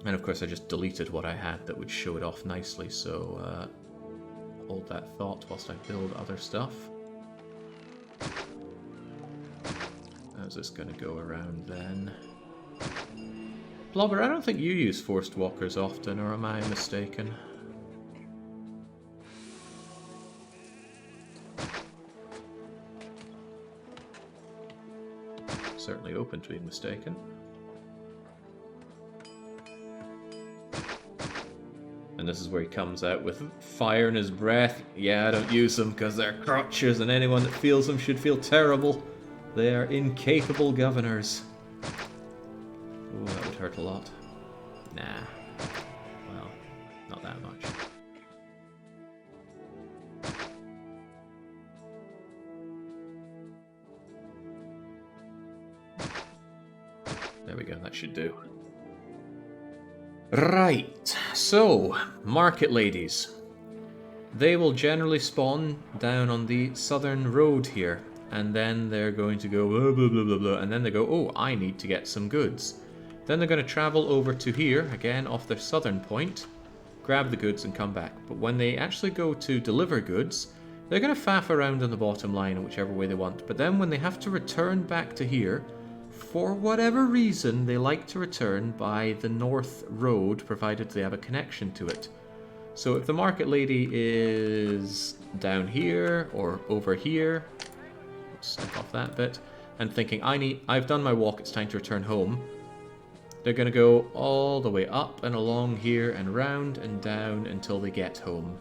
And of course I just deleted what I had that would show it off nicely, so hold that thought whilst I build other stuff. How's this going to go around then? Blobber, I don't think you use forced walkers often, or am I mistaken? Certainly open to being mistaken. And this is where he comes out with fire in his breath. Yeah, I don't use them because they're crotches, and anyone that feels them should feel terrible. They are incapable governors. Ooh, that would hurt a lot. Nah. Well, not that much. There we go, that should do. Right, so, market ladies. They will generally spawn down on the southern road here, and then they're going to go blah blah blah blah blah, and then they go, oh, I need to get some goods. Then they're going to travel over to here, again off their southern point, grab the goods and come back. But when they actually go to deliver goods, they're going to faff around on the bottom line whichever way they want. But then when they have to return back to here, for whatever reason, they like to return by the north road, provided they have a connection to it. So if the market lady is down here or over here, snip off that bit, and thinking, I've done my walk, it's time to return home, they're going to go all the way up and along here and round and down until they get home.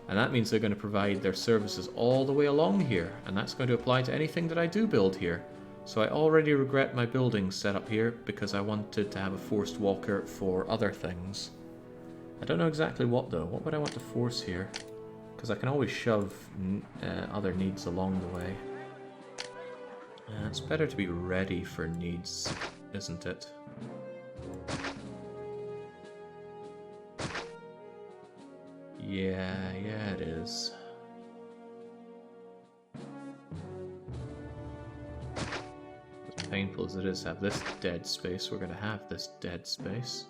And that means they're going to provide their services all the way along here, and that's going to apply to anything that I do build here. So I already regret my building set up here because I wanted to have a forced walker for other things. I don't know exactly what though. What would I want to force here? Because I can always shove other needs along the way. It's better to be ready for needs, isn't it? Yeah, it is. As painful as it is to have this dead space, we're going to have this dead space.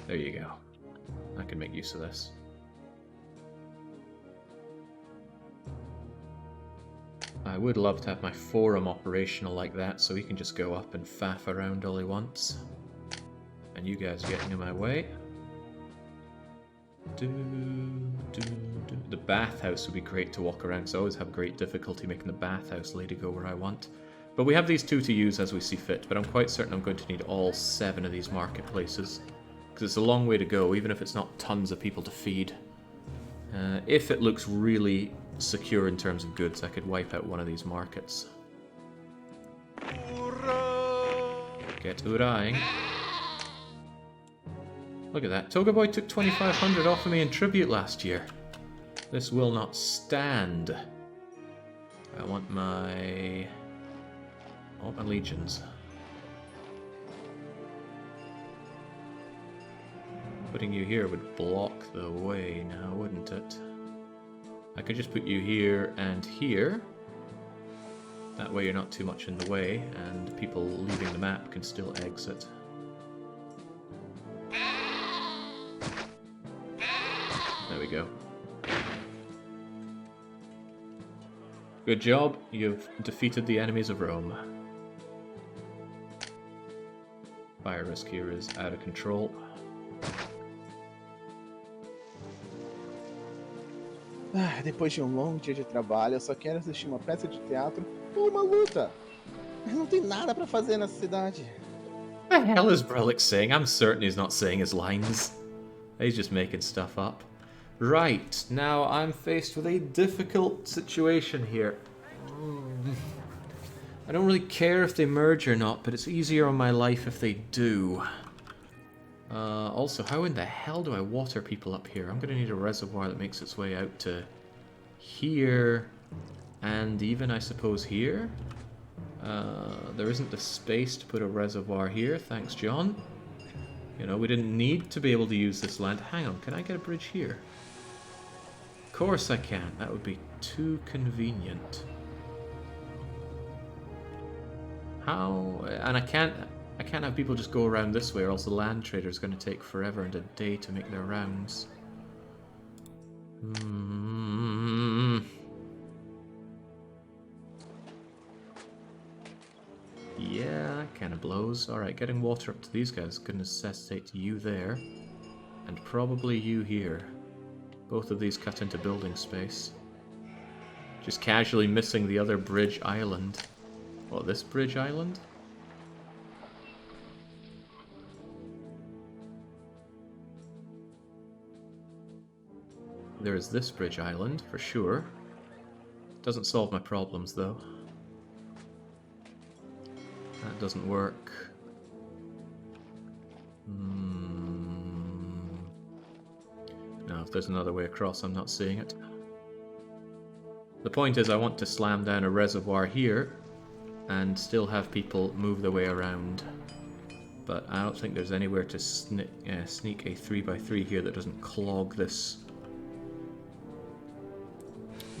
There you go. I can make use of this. I would love to have my forum operational like that, so he can just go up and faff around all he wants. And you guys are getting in my way. The bathhouse would be great to walk around, because I always have great difficulty making the bathhouse lady go where I want. But we have these two to use as we see fit, but I'm quite certain I'm going to need all 7 of these marketplaces. Because it's a long way to go, even if it's not tons of people to feed. If it looks really secure in terms of goods, I could wipe out one of these markets. Get hurrahing. Look at that. Tåga Boy took 2,500 off of me in tribute last year. This will not stand. I want my legions. Putting you here would block the way now, wouldn't it? I could just put you here and here. That way you're not too much in the way, and people leaving the map can still exit. There we go. Good job, you've defeated the enemies of Rome. Fire risk here is out of control. Depois de um longo dia de trabalho, eu só quero assistir uma peça de teatro ou uma luta. Não tem nada pra fazer nessa cidade. What the hell is Brellick saying? I'm certain he's not saying his lines. He's just making stuff up. Right, now I'm faced with a difficult situation here. I don't really care if they merge or not, but it's easier on my life if they do. Also, how in the hell do I water people up here? I'm going to need a reservoir that makes its way out to here, and even, I suppose, here. There isn't the space to put a reservoir here, thanks, John. You know, we didn't need to be able to use this land. Hang on, can I get a bridge here? Of course I can. That would be too convenient. How? And I can't have people just go around this way, or else the land trader is going to take forever and a day to make their rounds. Yeah, that kind of blows. Alright, getting water up to these guys is going to necessitate you there. And probably you here. Both of these cut into building space. Just casually missing the other bridge island. What, this bridge island? There is this bridge island, for sure. Doesn't solve my problems, though. That doesn't work. No, if there's another way across, I'm not seeing it. The point is, I want to slam down a reservoir here and still have people move their way around. But I don't think there's anywhere to sneak a 3x3 here that doesn't clog this.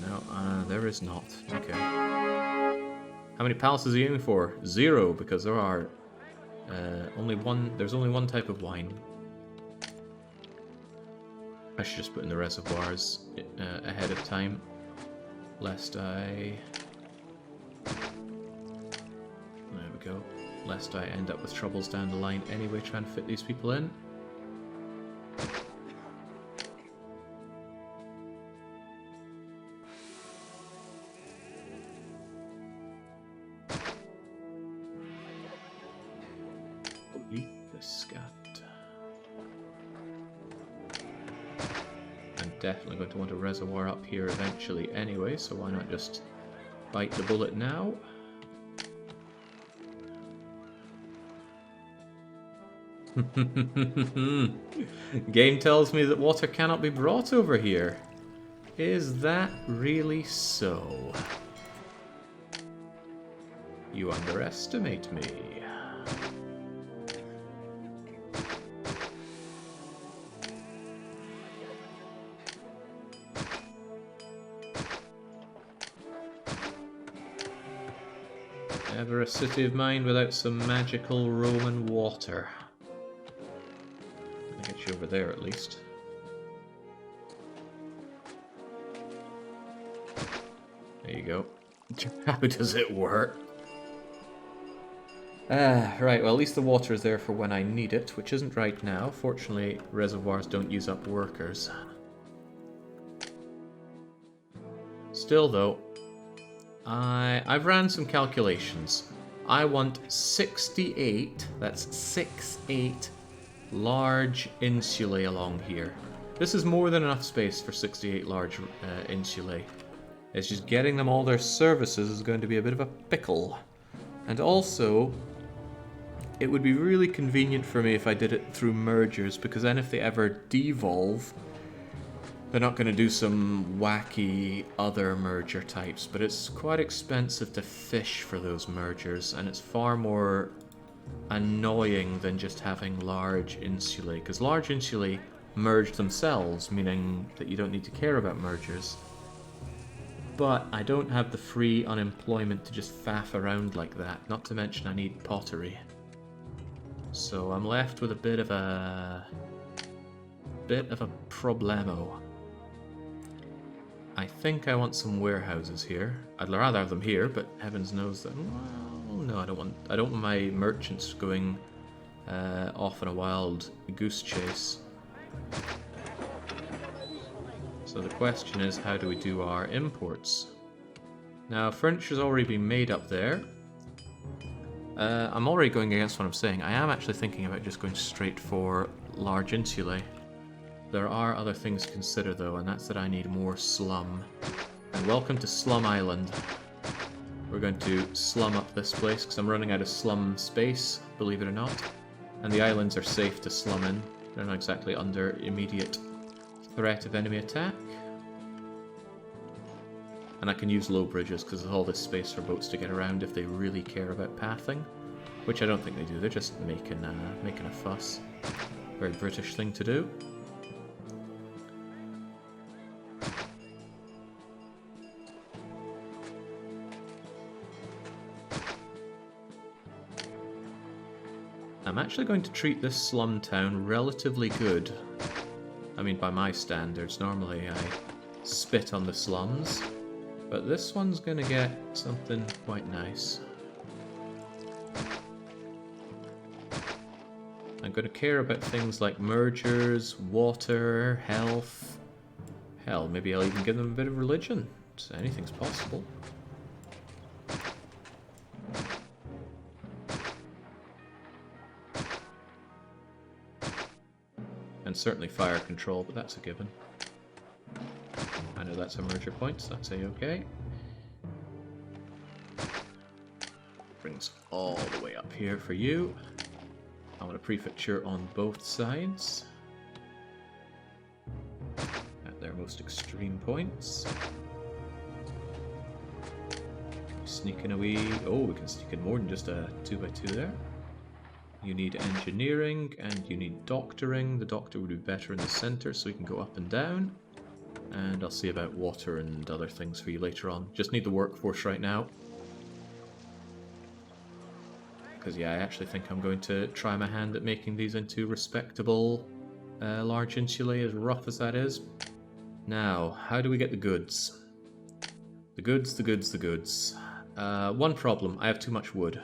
No, there is not. Okay. How many palaces are you aiming for? 0, because there are only one. There's only one type of wine. I should just put in the reservoirs ahead of time, lest I. There we go. Lest I end up with troubles down the line anyway, trying to fit these people in. Definitely going to want a reservoir up here eventually anyway, so why not just bite the bullet now? Game tells me that water cannot be brought over here. Is that really so? You underestimate me. Never a city of mine without some magical Roman water. I'll get you over there at least. There you go. How does it work? Right, well at least the water is there for when I need it, which isn't right now. Fortunately, reservoirs don't use up workers. Still though, I've ran some calculations. I want 68, that's 68 large insulae along here. This is more than enough space for 68 large insulae. It's just getting them all their services is going to be a bit of a pickle. And also, it would be really convenient for me if I did it through mergers, because then if they ever devolve, they're not going to do some wacky other merger types, but it's quite expensive to fish for those mergers, and it's far more annoying than just having large insulae, because large insulae merge themselves, meaning that you don't need to care about mergers. But I don't have the free unemployment to just faff around like that, not to mention I need pottery. So I'm left with a bit of a problemo. I think I want some warehouses here. I'd rather have them here, but heavens knows that. Well, no, I don't want my merchants going off on a wild goose chase. So the question is, how do we do our imports? Now, furniture's already been made up there. I'm already going against what I'm saying. I am actually thinking about just going straight for large insulae. There are other things to consider though, and that's that I need more slum. And welcome to Slum Island. We're going to slum up this place because I'm running out of slum space, believe it or not. And the islands are safe to slum in. They're not exactly under immediate threat of enemy attack. And I can use low bridges because there's all this space for boats to get around if they really care about pathing. Which I don't think they do, they're just making a fuss. Very British thing to do. I'm actually going to treat this slum town relatively good. I mean, by my standards, normally I spit on the slums, but this one's gonna get something quite nice. I'm gonna care about things like mergers, water, health. Hell, maybe I'll even give them a bit of religion. So anything's possible. And certainly fire control, but that's a given. I know that's a merger point, so that's a-okay. Brings all the way up here for you. I want a prefecture on both sides. At their most extreme points. Sneak in a wee... Oh, we can sneak in more than just a 2x2 there. You need engineering, and you need doctoring. The doctor would be better in the center, so we can go up and down. And I'll see about water and other things for you later on. Just need the workforce right now. Because, yeah, I actually think I'm going to try my hand at making these into respectable large insulae, as rough as that is. Now, how do we get the goods? The goods. One problem, I have too much wood.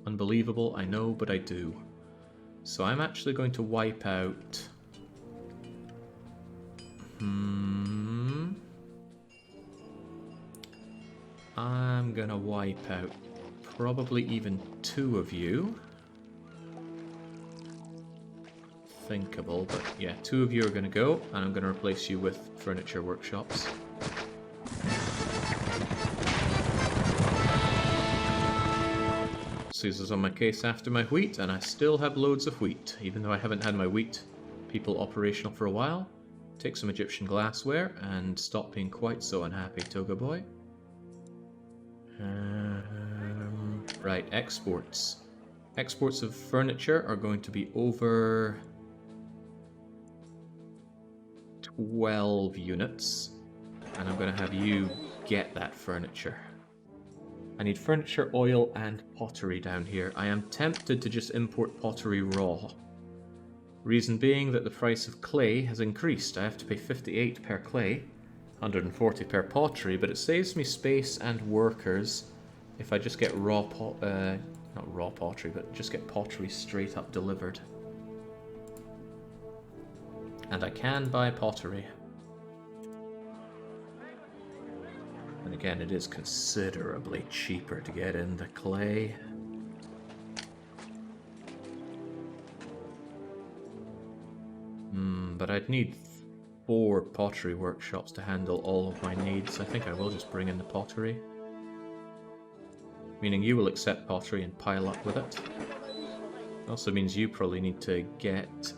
Unbelievable, I know, but I do. So I'm actually going to wipe out... I'm gonna wipe out probably even 2 of you. Thinkable, but yeah, 2 of you are gonna go, and I'm gonna replace you with furniture workshops. Caesar's on my case after my wheat, and I still have loads of wheat, even though I haven't had my wheat people operational for a while. Take some Egyptian glassware and stop being quite so unhappy, Tåga boy. Right, exports. Exports of furniture are going to be over 12 units, and I'm going to have you get that furniture. I need furniture, oil, and pottery down here. I am tempted to just import pottery raw. Reason being that the price of clay has increased. I have to pay 58 per clay, 140 per pottery, but it saves me space and workers if I just get not raw pottery, but just get pottery straight up delivered. And I can buy pottery. And again, it is considerably cheaper to get in the clay. But I'd need 4 pottery workshops to handle all of my needs. I think I will just bring in the pottery. Meaning you will accept pottery and pile up with it. Also means you probably need to get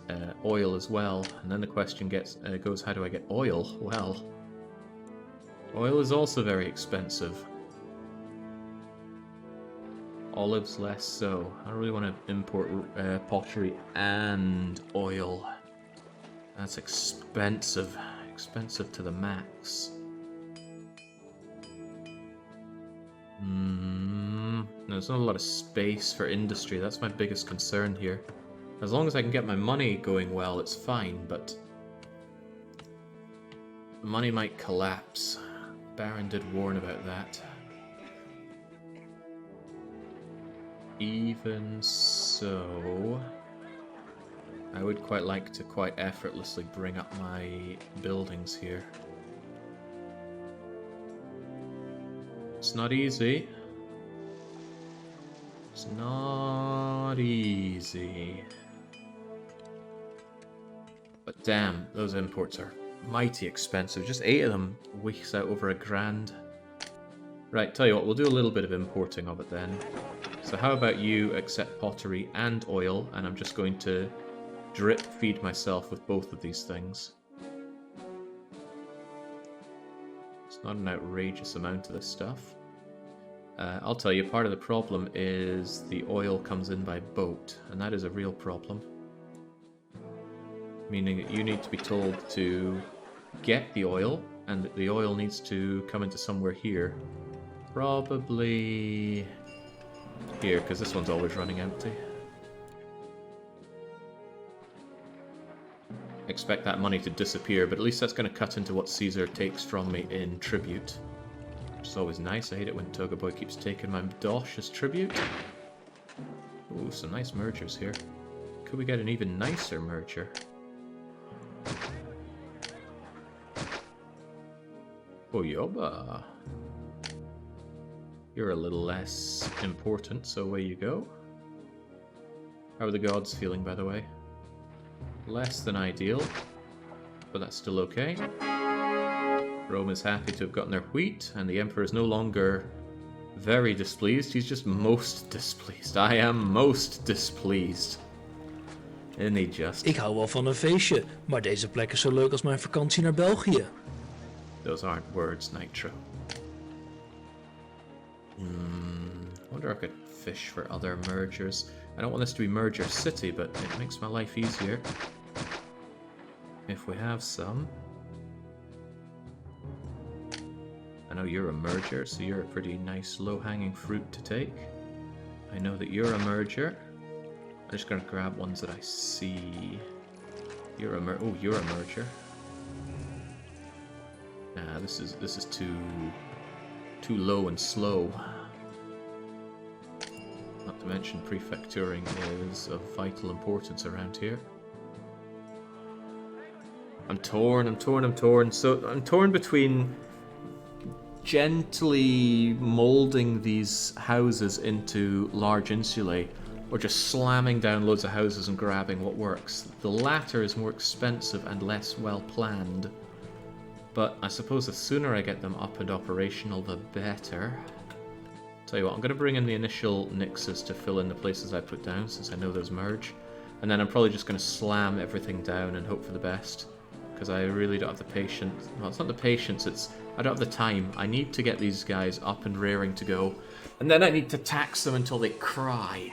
oil as well. And then the question goes, how do I get oil? Well, oil is also very expensive. Olives less so. I don't really want to import pottery and oil. That's expensive. Expensive to the max. There's not a lot of space for industry. That's my biggest concern here. As long as I can get my money going well, it's fine, but money might collapse. Baron did warn about that. Even so, I would quite like to quite effortlessly bring up my buildings here. It's not easy. It's not easy. But damn, those imports are mighty expensive. Just 8 of them weeks out over $1,000. Right, tell you what, we'll do a little bit of importing of it then. So how about you accept pottery and oil, and I'm just going to drip feed myself with both of these things. It's not an outrageous amount of this stuff. I'll tell you, part of the problem is the oil comes in by boat, and that is a real problem. Meaning that you need to be told to get the oil, and that the oil needs to come into somewhere here. Probably here, because this one's always running empty. Expect that money to disappear, but at least that's going to cut into what Caesar takes from me in tribute. Which is always nice. I hate it when Tåga Boy keeps taking my dosh as tribute. Ooh, some nice mergers here. Could we get an even nicer merger? Boyoba. You're a little less important, so away you go. How are the gods feeling, by the way? Less than ideal, but that's still okay. Rome is happy to have gotten their wheat, and the Emperor is no longer very displeased. He's just most displeased. I am most displeased. Isn't he just? Ik hou wel van een feestje, maar deze plek is zo leuk als mijn vakantie naar België. Those aren't words, Nitro. I wonder if I could fish for other mergers. I don't want this to be Merger City, but it makes my life easier if we have some. I know you're a merger, so you're a pretty nice low-hanging fruit to take. I know that you're a merger. I'm just gonna grab ones that I see. You're a you're a merger. Nah, this is too low and slow. Not to mention prefecturing is of vital importance around here. I'm torn. So I'm torn between gently molding these houses into large insulae, or just slamming down loads of houses and grabbing what works. The latter is more expensive and less well planned, but I suppose the sooner I get them up and operational, the better. Tell you what, I'm going to bring in the initial nixes to fill in the places I put down, since I know there's merge, and then I'm probably just going to slam everything down and hope for the best, because I really don't have the patience. Well, it's not the patience, it's I don't have the time. I need to get these guys up and raring to go, and then I need to tax them until they cry.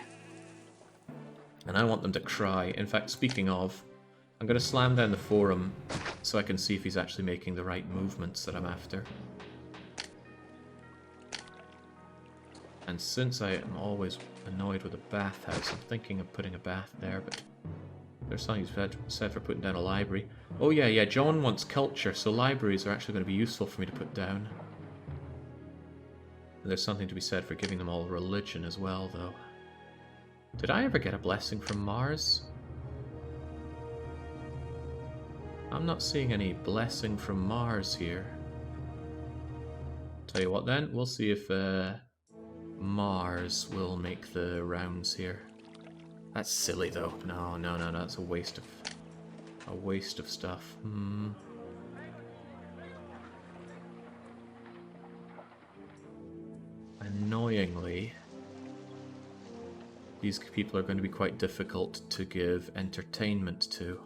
And I want them to cry. In fact, speaking of, I'm going to slam down the forum so I can see if he's actually making the right movements that I'm after. And since I am always annoyed with a bathhouse, I'm thinking of putting a bath there, but There's something said for putting down a library. Oh yeah, John wants culture, so libraries are actually going to be useful for me to put down. And there's something to be said for giving them all religion as well, though. Did I ever get a blessing from Mars? I'm not seeing any blessing from Mars here. Tell you what then, we'll see if Mars will make the rounds here. That's silly though. No, that's a waste of stuff. Annoyingly, these people are going to be quite difficult to give entertainment to.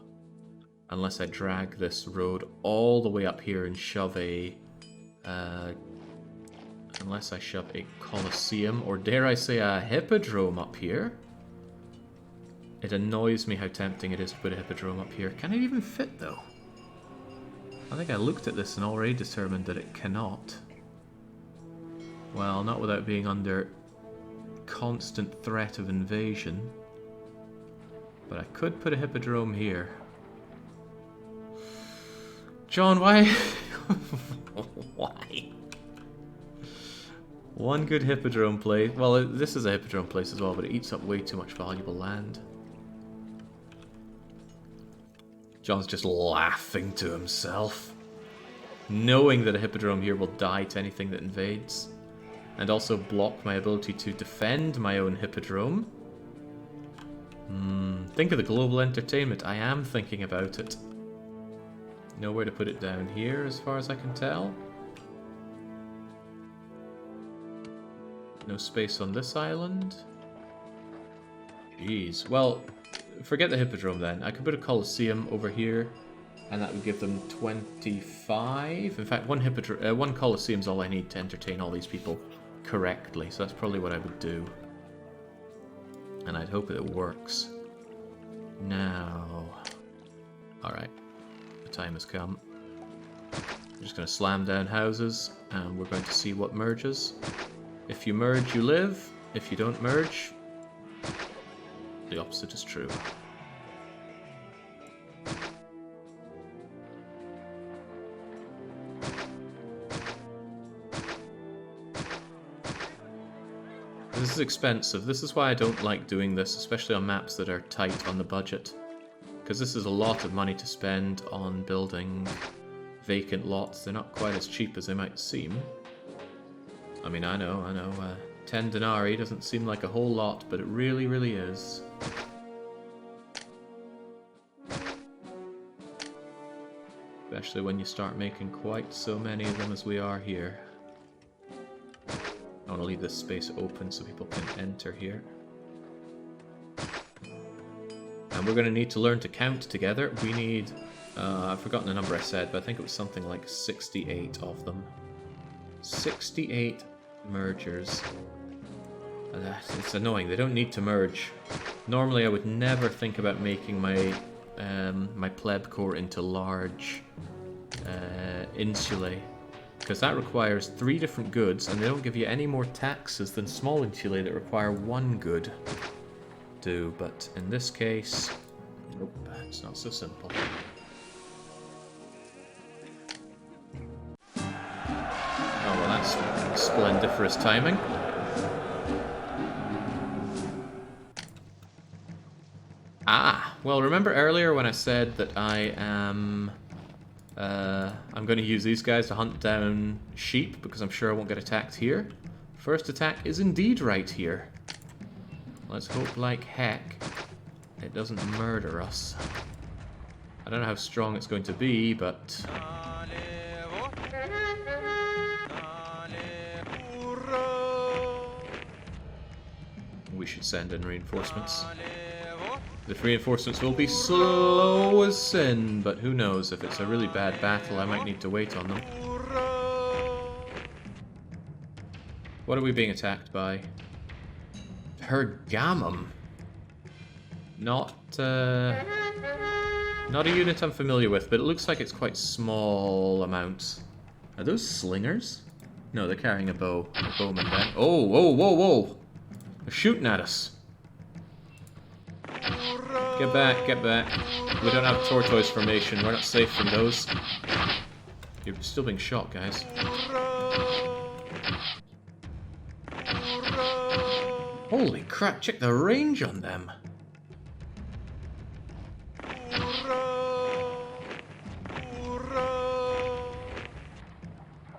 Unless I drag this road all the way up here and shove a... unless I shove a Colosseum, or dare I say a Hippodrome up here. It annoys me how tempting it is to put a Hippodrome up here. Can it even fit though? I think I looked at this and already determined that it cannot. Well, not without being under constant threat of invasion. But I could put a Hippodrome here. John, why? Why? One good Hippodrome place. Well, this is a Hippodrome place as well, but it eats up way too much valuable land. John's just laughing to himself, knowing that a Hippodrome here will die to anything that invades, and also block my ability to defend my own Hippodrome. Think of the global entertainment. I am thinking about it. Nowhere to put it down here, as far as I can tell. No space on this island. Jeez. Well, forget the Hippodrome then. I could put a Colosseum over here, and that would give them 25. In fact, one Colosseum's all I need to entertain all these people correctly, so that's probably what I would do. And I'd hope that it works. Now... Alright. The time has come. I'm just going to slam down houses, and we're going to see what merges. If you merge, you live. If you don't merge, the opposite is true. This is expensive. This is why I don't like doing this, especially on maps that are tight on the budget. Because this is a lot of money to spend on building vacant lots. They're not quite as cheap as they might seem. I mean, I know, 10 denarii doesn't seem like a whole lot, but it really, really is. Especially when you start making quite so many of them as we are here. I want to leave this space open so people can enter here. And we're going to need to learn to count together. We need, I've forgotten the number I said, but I think it was something like 68 of them. 68 mergers. And it's annoying, they don't need to merge. Normally I would never think about making my my pleb core into large insulae, because that requires 3 different goods, and they don't give you any more taxes than small insulae that require 1 good do. But in this case, nope, it's not so simple. Oh well, that's splendiferous timing. Ah, well, remember earlier when I said that I am... I'm going to use these guys to hunt down sheep, because I'm sure I won't get attacked here? First attack is indeed right here. Let's hope like heck it doesn't murder us. I don't know how strong it's going to be, but... we should send in reinforcements. The reinforcements will be slow as sin, but who knows, if it's a really bad battle I might need to wait on them. What are we being attacked by? Pergamum. Not a unit I'm familiar with, but it looks like it's quite small amounts. Are those slingers? No, they're carrying a bow. A bowman then. Oh, whoa, whoa, whoa! They're shooting at us. Get back, get back. We don't have tortoise formation. We're not safe from those. You're still being shot, guys. Holy crap, check the range on them.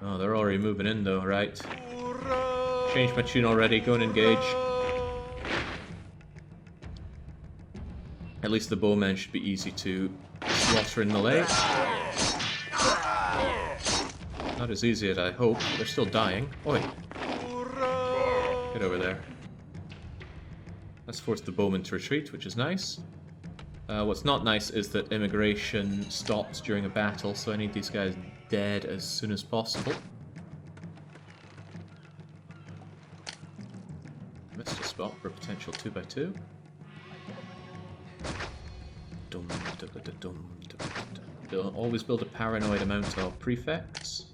Oh, they're already moving in though, right? Changed my tune already, go and engage. At least the bowmen should be easy to slaughter in melee. Not as easy as I hope, they're still dying. Oi! Get over there. Let's force the bowmen to retreat, which is nice. What's not nice is that immigration stops during a battle, so I need these guys dead as soon as possible. Missed a spot for a potential 2x2. Always build a paranoid amount of prefects.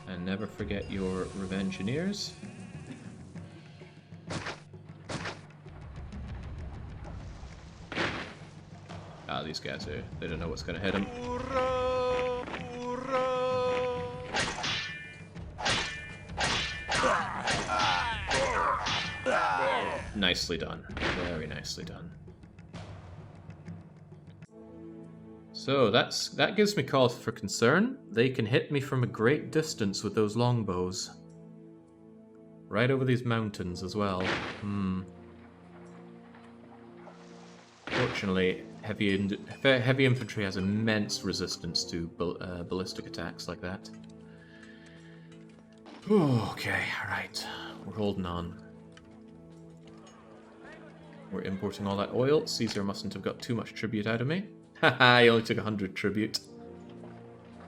And never forget your Revengineers. Ah, these guys are, they don't know what's going to hit them. Nicely done. Very nicely done. So that gives me cause for concern. They can hit me from a great distance with those longbows. Right over these mountains as well. Fortunately, heavy infantry has immense resistance to ballistic attacks like that. Okay, alright. We're holding on. We're importing all that oil. Caesar mustn't have got too much tribute out of me. Haha, he only took 100 tribute.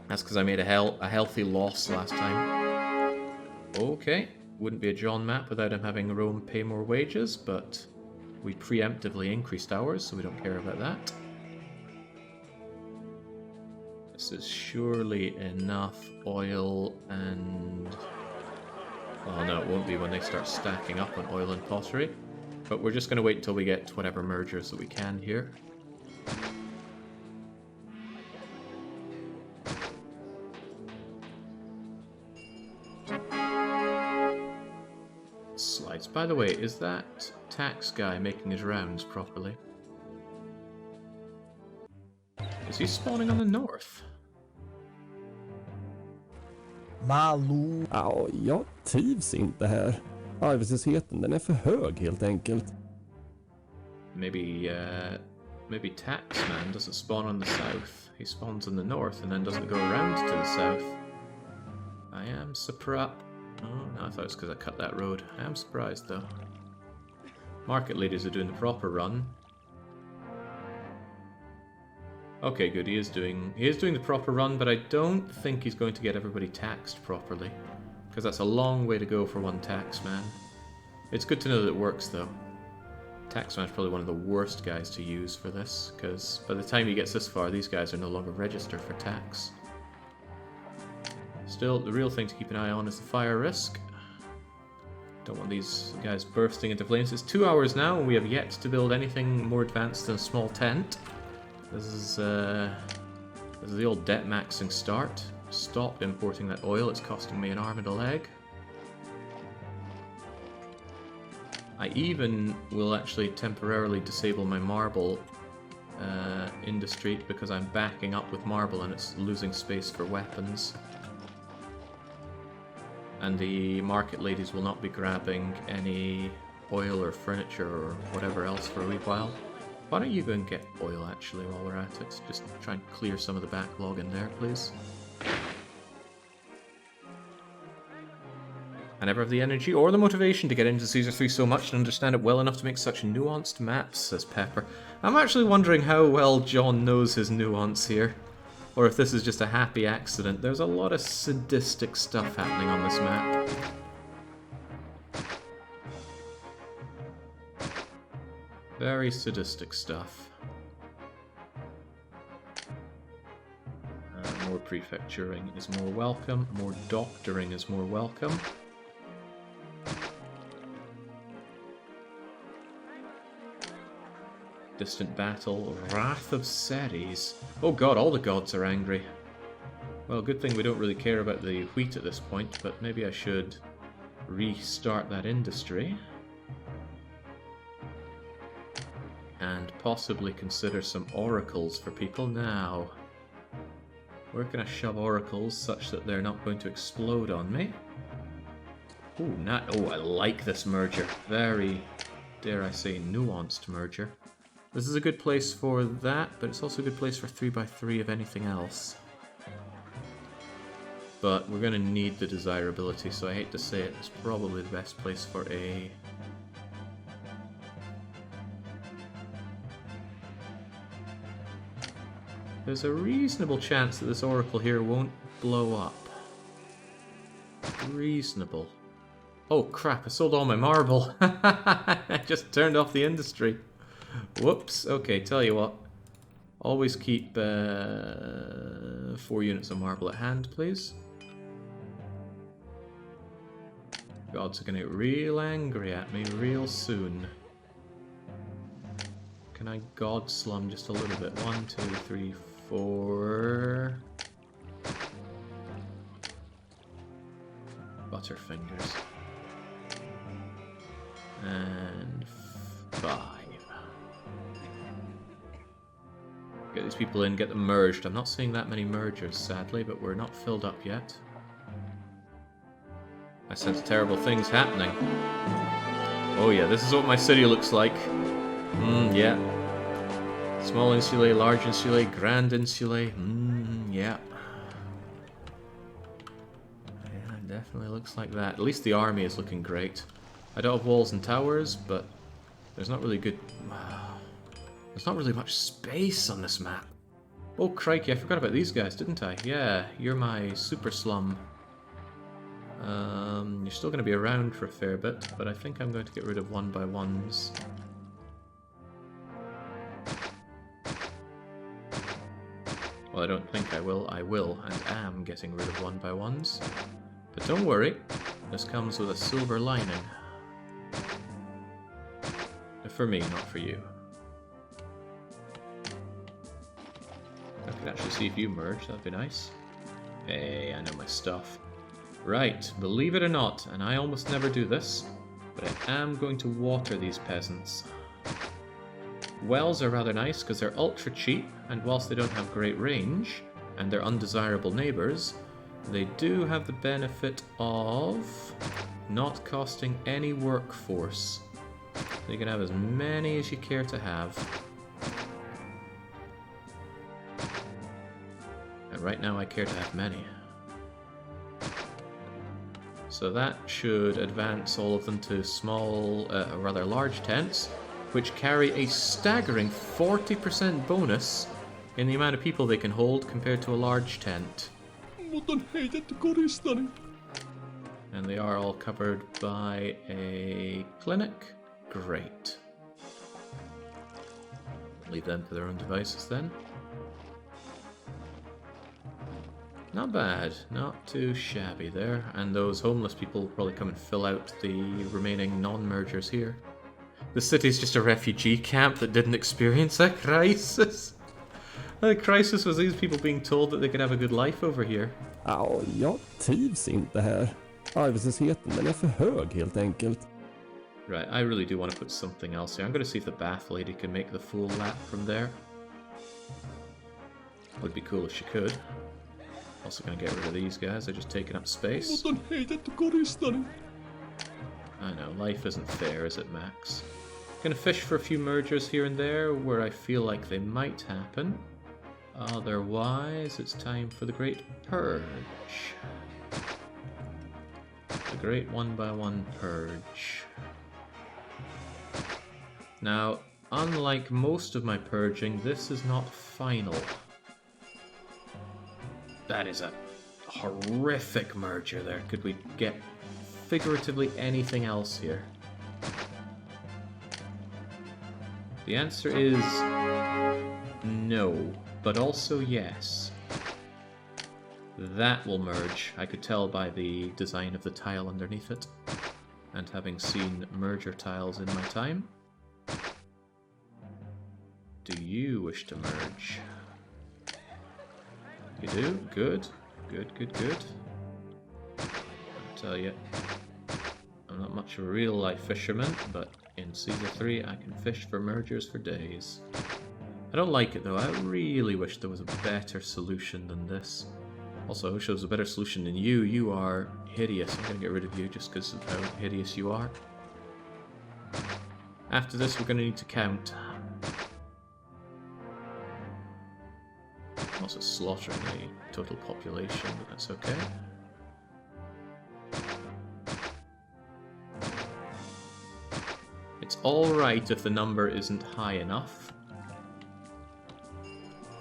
That's because I made a healthy loss last time. Okay, wouldn't be a John map without him having Rome pay more wages, but we preemptively increased ours, so we don't care about that. This is surely enough oil and... Oh no, it won't be when they start stacking up on oil and pottery. But we're just going to wait until we get whatever mergers that we can here. Slides. By the way, is that tax guy making his rounds properly? Is he spawning on the north? Malu. Ja, jag trivs inte här. Arbetslösheten, den är för hög helt enkelt. Maybe Taxman doesn't spawn on the south. He spawns in the north and then doesn't go around to the south. I am surprised. Oh, no, I thought it was because I cut that road. I am surprised though. Market leaders are doing the proper run. Okay, good. He is doing the proper run, but I don't think he's going to get everybody taxed properly. Because that's a long way to go for one taxman. It's good to know that it works, though. Taxman is probably one of the worst guys to use for this, because by the time he gets this far, these guys are no longer registered for tax. Still, the real thing to keep an eye on is the fire risk. Don't want these guys bursting into flames. It's 2 hours now, and we have yet to build anything more advanced than a small tent. This is the old debt maxing start. Stop importing that oil, it's costing me an arm and a leg. I even will actually temporarily disable my marble industry because I'm backing up with marble and it's losing space for weapons. And the market ladies will not be grabbing any oil or furniture or whatever else for a wee while. Why don't you go and get oil actually while we're at it? Just try and clear some of the backlog in there, please. I never have the energy or the motivation to get into Caesar 3 so much and understand it well enough to make such nuanced maps, says Pepper. I'm actually wondering how well John knows his nuance here. Or if this is just a happy accident. There's a lot of sadistic stuff happening on this map. Very sadistic stuff. More prefecturing is more welcome. More doctoring is more welcome. Distant battle. Wrath of Ceres. Oh god, all the gods are angry. Well, good thing we don't really care about the wheat at this point, but maybe I should restart that industry. And possibly consider some oracles for people now. Where can I shove oracles such that they're not going to explode on me? Ooh, oh, I like this merger. Very, dare I say, nuanced merger. This is a good place for that, but it's also a good place for 3x3 of anything else. But we're going to need the desirability, so I hate to say it, it's probably the best place for a... There's a reasonable chance that this oracle here won't blow up. Reasonable. Oh crap, I sold all my marble. I just turned off the industry. Whoops. Okay, tell you what. Always keep 4 units of marble at hand, please. Gods are going to get real angry at me real soon. Can I god slum just a little bit? 1, 2, 3, 4... Butterfingers. And 5. Get these people in, get them merged. I'm not seeing that many mergers, sadly, but we're not filled up yet. I sense terrible things happening. Oh yeah, this is what my city looks like. Yeah. Small insulae, large insulae, grand insulae. Yeah. Yeah, it definitely looks like that. At least the army is looking great. I don't have walls and towers, but there's not really good... There's not really much space on this map. Oh crikey, I forgot about these guys, didn't I? Yeah, you're my super slum. You're still going to be around for a fair bit, but I think I'm going to get rid of 1x1s. Well, I don't think I will. I will and am getting rid of 1x1s. But don't worry, this comes with a silver lining. For me, not for you. I could actually see if you merge, that'd be nice. Hey, I know my stuff. Right, believe it or not, and I almost never do this, but I am going to water these peasants. Wells are rather nice because they're ultra cheap, and whilst they don't have great range, and they're undesirable neighbours, they do have the benefit of not costing any workforce. So you can have as many as you care to have. And right now I care to have many. So that should advance all of them to small, rather large tents, which carry a staggering 40% bonus in the amount of people they can hold compared to a large tent. And they are all covered by a clinic. Great. Leave them to their own devices then. Not bad, not too shabby there. And those homeless people will probably come and fill out the remaining non-mergers here. The city's just a refugee camp that didn't experience a crisis. The crisis was these people being told that they could have a good life over here. Ja, jag trivs inte här. Arbetslösheten, den är för hög helt enkelt. Right, I really do want to put something else here. I'm going to see if the bath lady can make the full lap from there. Would be cool if she could. Also going to get rid of these guys, they're just taking up space. I know, life isn't fair, is it, Max? Gonna fish for a few mergers here and there where I feel like they might happen. Otherwise, it's time for the Great Purge. The Great 1x1 Purge. Now, unlike most of my purging, this is not final. That is a horrific merger there. Could we get figuratively anything else here? The answer is no, but also yes. That will merge. I could tell by the design of the tile underneath it, and having seen merger tiles in my time. Do you wish to merge? You do? Good. Good, good, good. I'll tell you, I'm not much of a real-life fisherman, but in Season 3 I can fish for mergers for days. I don't like it though. I really wish there was a better solution than this. Also, I wish there was a better solution than you. You are hideous. I'm gonna get rid of you just because of how hideous you are. After this, we're gonna need to count. Also slaughtering the total population, but that's okay. It's alright if the number isn't high enough.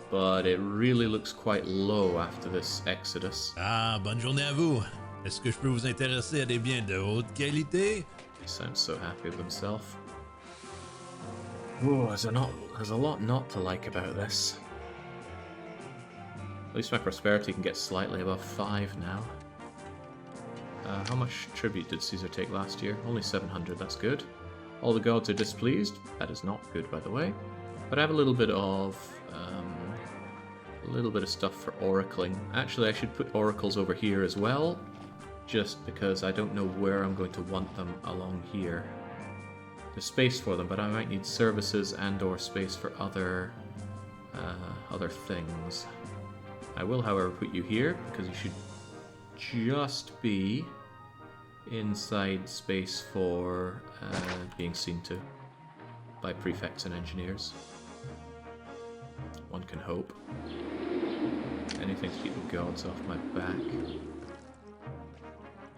But it really looks quite low after this exodus. Ah, bonne journée à vous. Est-ce que je peux vous intéresser à des biens de haute qualité? He sounds so happy with himself. Oh, there's a lot not to like about this. At least my prosperity can get slightly above 5 now. How much tribute did Caesar take last year? Only 700, that's good. All the gods are displeased. That is not good, by the way. But I have a little bit of stuff for oracling. Actually, I should put oracles over here as well, just because I don't know where I'm going to want them along here. There's space for them, but I might need services and/or space for other things. I will, however, put you here because you should just be inside space for being seen to by prefects and engineers. One can hope. Anything to keep the gods off my back.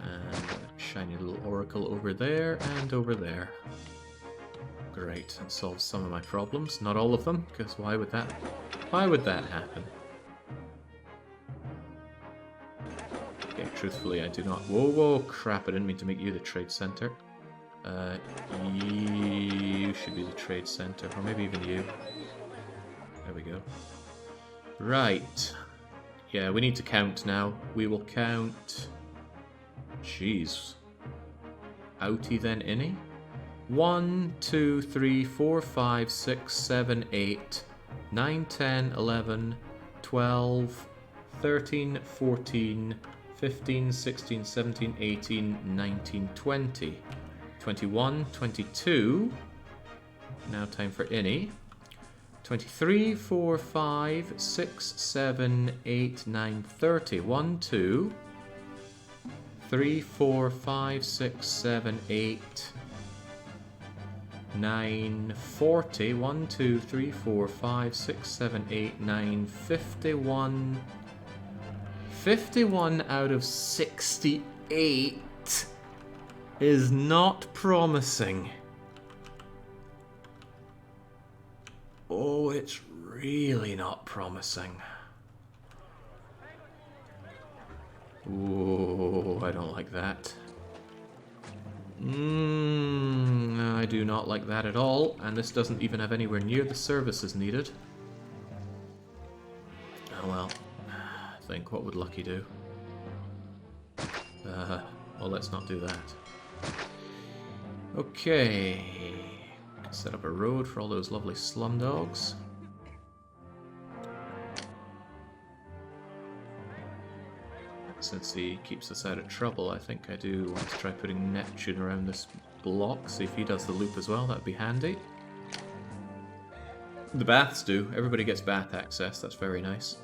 And a shiny little oracle over there and over there. Great, that solves some of my problems. Not all of them, because why would that happen? Okay, truthfully, I do not... Whoa, crap, I didn't mean to make you the trade center. You should be the trade center, or maybe even you. There we go. Right. Yeah, we need to count now. We will count... Jeez. Outie then innie? 1, 2, 3, 4, 5, 6, 7, 8, 9, 10, 11, 12, 13, 14, 15, 16, 17, 18, 19, 20. 21, 22. Now time for innie. 23, 4, 5, 6, 7, 8, 9, 30. 1, 2, 3, 4, 5, 6, 7, 8, 9, 40. 1, 2, 3, 4, 5, 6, 7, 8, 9, 51. 51 out of 68 is not promising. Oh, it's really not promising. Ooh, I don't like that. I do not like that at all, and this doesn't even have anywhere near the services needed. Oh well. Think, what would Lucky do? Well, let's not do that. Okay. Set up a road for all those lovely slum dogs. Since he keeps us out of trouble, I think I do want to try putting Neptune around this block, see if he does the loop as well, that'd be handy. The baths do, everybody gets bath access, that's very nice.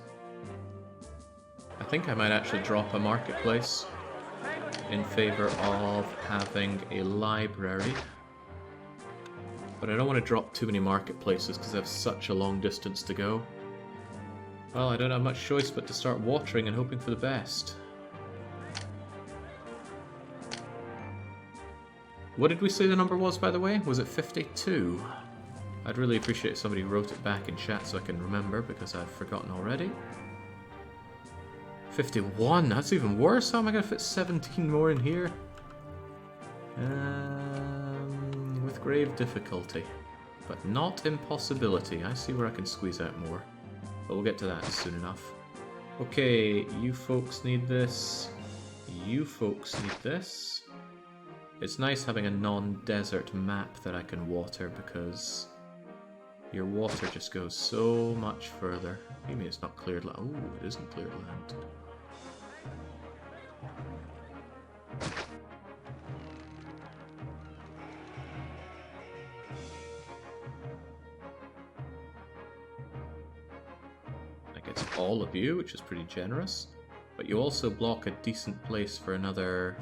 I think I might actually drop a marketplace in favor of having a library. But I don't want to drop too many marketplaces because I have such a long distance to go. Well, I don't have much choice but to start watering and hoping for the best. What did we say the number was, by the way? Was it 52? I'd really appreciate if somebody wrote it back in chat so I can remember, because I've forgotten already. 51? That's even worse. How am I going to fit 17 more in here? With grave difficulty. But not impossibility. I see where I can squeeze out more. But we'll get to that soon enough. Okay, you folks need this. You folks need this. It's nice having a non-desert map that I can water because Your water just goes so much further. You mean it's not cleared land? Oh, it isn't cleared land. That gets all of you, which is pretty generous. But you also block a decent place for another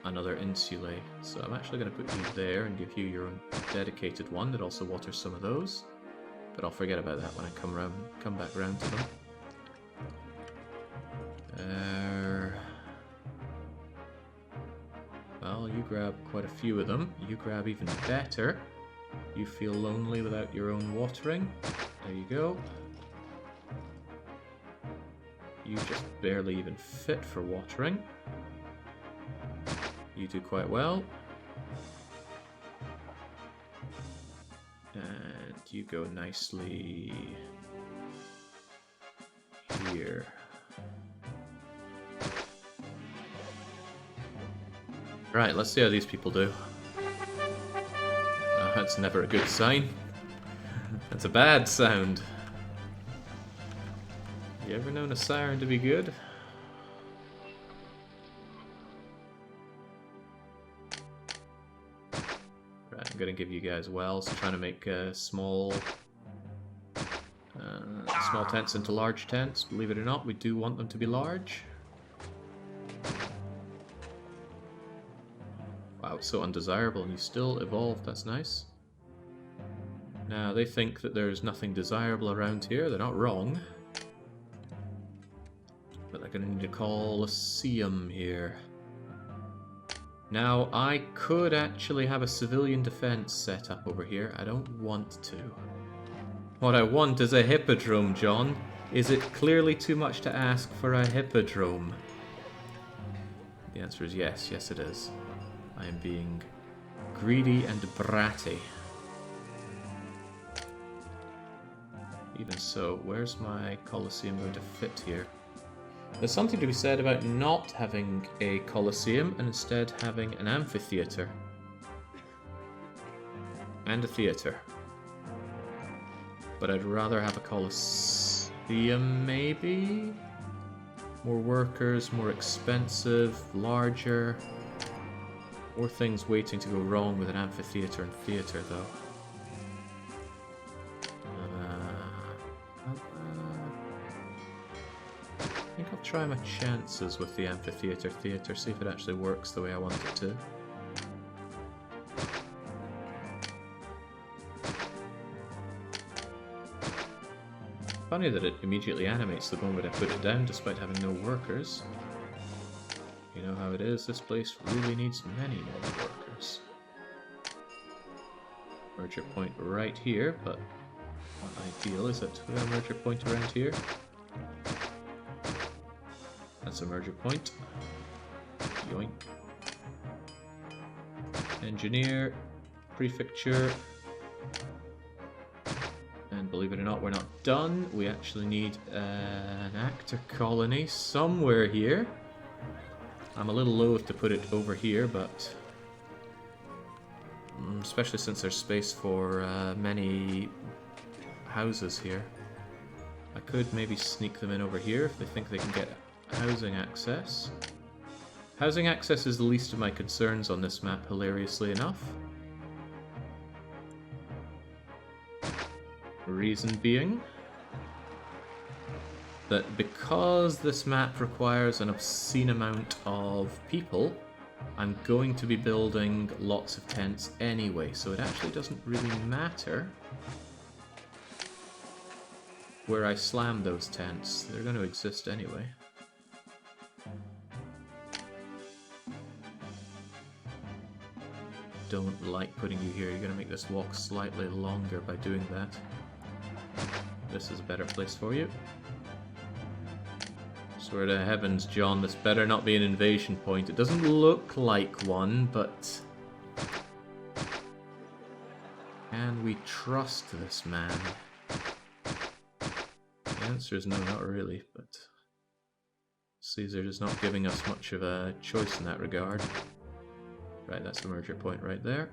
insulae. So I'm actually going to put you there and give you your own dedicated one that also waters some of those. But I'll forget about that when I come back round to them. Well, you grab quite a few of them. You grab even better. You feel lonely without your own watering. There you go. You just barely even fit for watering. You do quite well. And you go nicely here. Right, let's see how these people do. That's never a good sign. That's a bad sound. You ever known a siren to be good? Right, I'm gonna give you guys wells, trying to make small tents into large tents. Believe it or not, we do want them to be large. Wow, it's so undesirable, and you still evolved. That's nice. Now, they think that there's nothing desirable around here. They're not wrong. But they're going to need a Colosseum here. Now, I could actually have a civilian defense set up over here. I don't want to. What I want is a hippodrome, John. Is it clearly too much to ask for a hippodrome? The answer is yes. Yes, it is. I am being greedy and bratty. Even so, where's my Colosseum going to fit here? There's something to be said about not having a Colosseum and instead having an amphitheater. And a theater. But I'd rather have a Colosseum, maybe? More workers, more expensive, larger. More things waiting to go wrong with an amphitheater and theater, though. I think I'll try my chances with the amphitheater theater, see if it actually works the way I want it to. Funny that it immediately animates the moment I put it down, despite having no workers. You know how it is, this place really needs many more workers. Merger point right here, but not ideal, is it? We have a merger point around here. That's a merger point. Yoink. Engineer, prefecture. And believe it or not, we're not done. We actually need an actor colony somewhere here. I'm a little loath to put it over here, but especially since there's space for many houses here. I could maybe sneak them in over here if they think they can get housing access. Housing access is the least of my concerns on this map, hilariously enough. Reason being that because this map requires an obscene amount of people, I'm going to be building lots of tents anyway, so it actually doesn't really matter where I slam those tents. They're going to exist anyway. Don't like putting you here. You're going to make this walk slightly longer by doing that. This is a better place for you. Swear to heavens, John, this better not be an invasion point. It doesn't look like one, but... can we trust this man? The answer is no, not really, but... Caesar is not giving us much of a choice in that regard. Right, that's the merger point right there.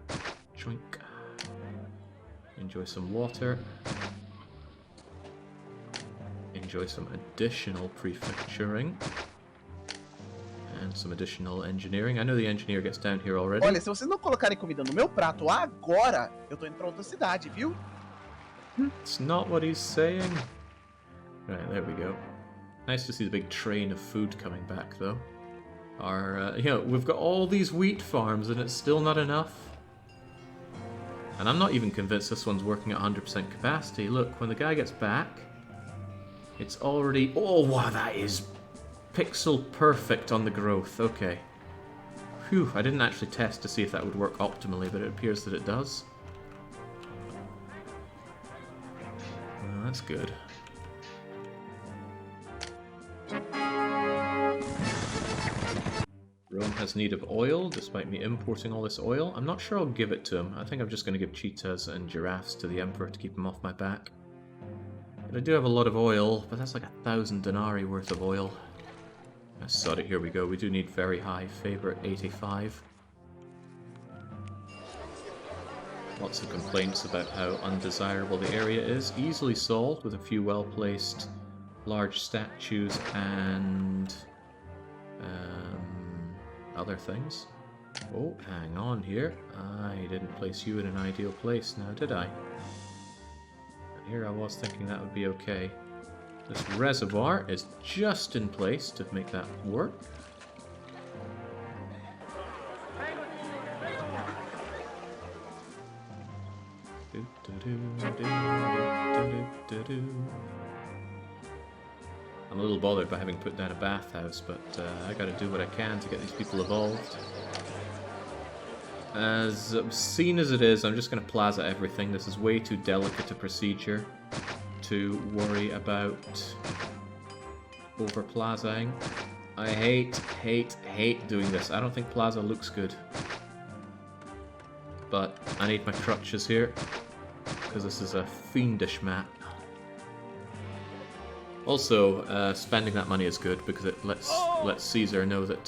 Choink. Enjoy some water. Enjoy some additional prefecturing. And some additional engineering. I know the engineer gets down here already. Olha, se vocês não colocarem comida no meu prato agora, eu tô indo pra outra cidade, viu? It's not what he's saying. Right, there we go. Nice to see the big train of food coming back, though. We've got all these wheat farms and it's still not enough. And I'm not even convinced this one's working at 100% capacity. Look, when the guy gets back, it's already... Oh, wow, that is pixel perfect on the growth. Okay. Phew, I didn't actually test to see if that would work optimally, but it appears that it does. Well, that's good. Rome has need of oil, despite me importing all this oil. I'm not sure I'll give it to him. I think I'm just going to give cheetahs and giraffes to the Emperor to keep him off my back. But I do have a lot of oil, but that's like 1,000 denarii worth of oil. I sod it, here we go. We do need very high favor at 85. Lots of complaints about how undesirable the area is. Easily solved with a few well-placed large statues and other things. Oh, hang on here. I didn't place you in an ideal place now, did I? And here I was thinking that would be okay. This reservoir is just in place to make that work. I'm a little bothered by having put down a bathhouse, but I gotta do what I can to get these people evolved. As obscene as it is, I'm just gonna plaza everything. This is way too delicate a procedure to worry about over plazaing. I hate doing this. I don't think plaza looks good. But I need my crutches here, because this is a fiendish map. Also, spending that money is good because it lets Caesar know that.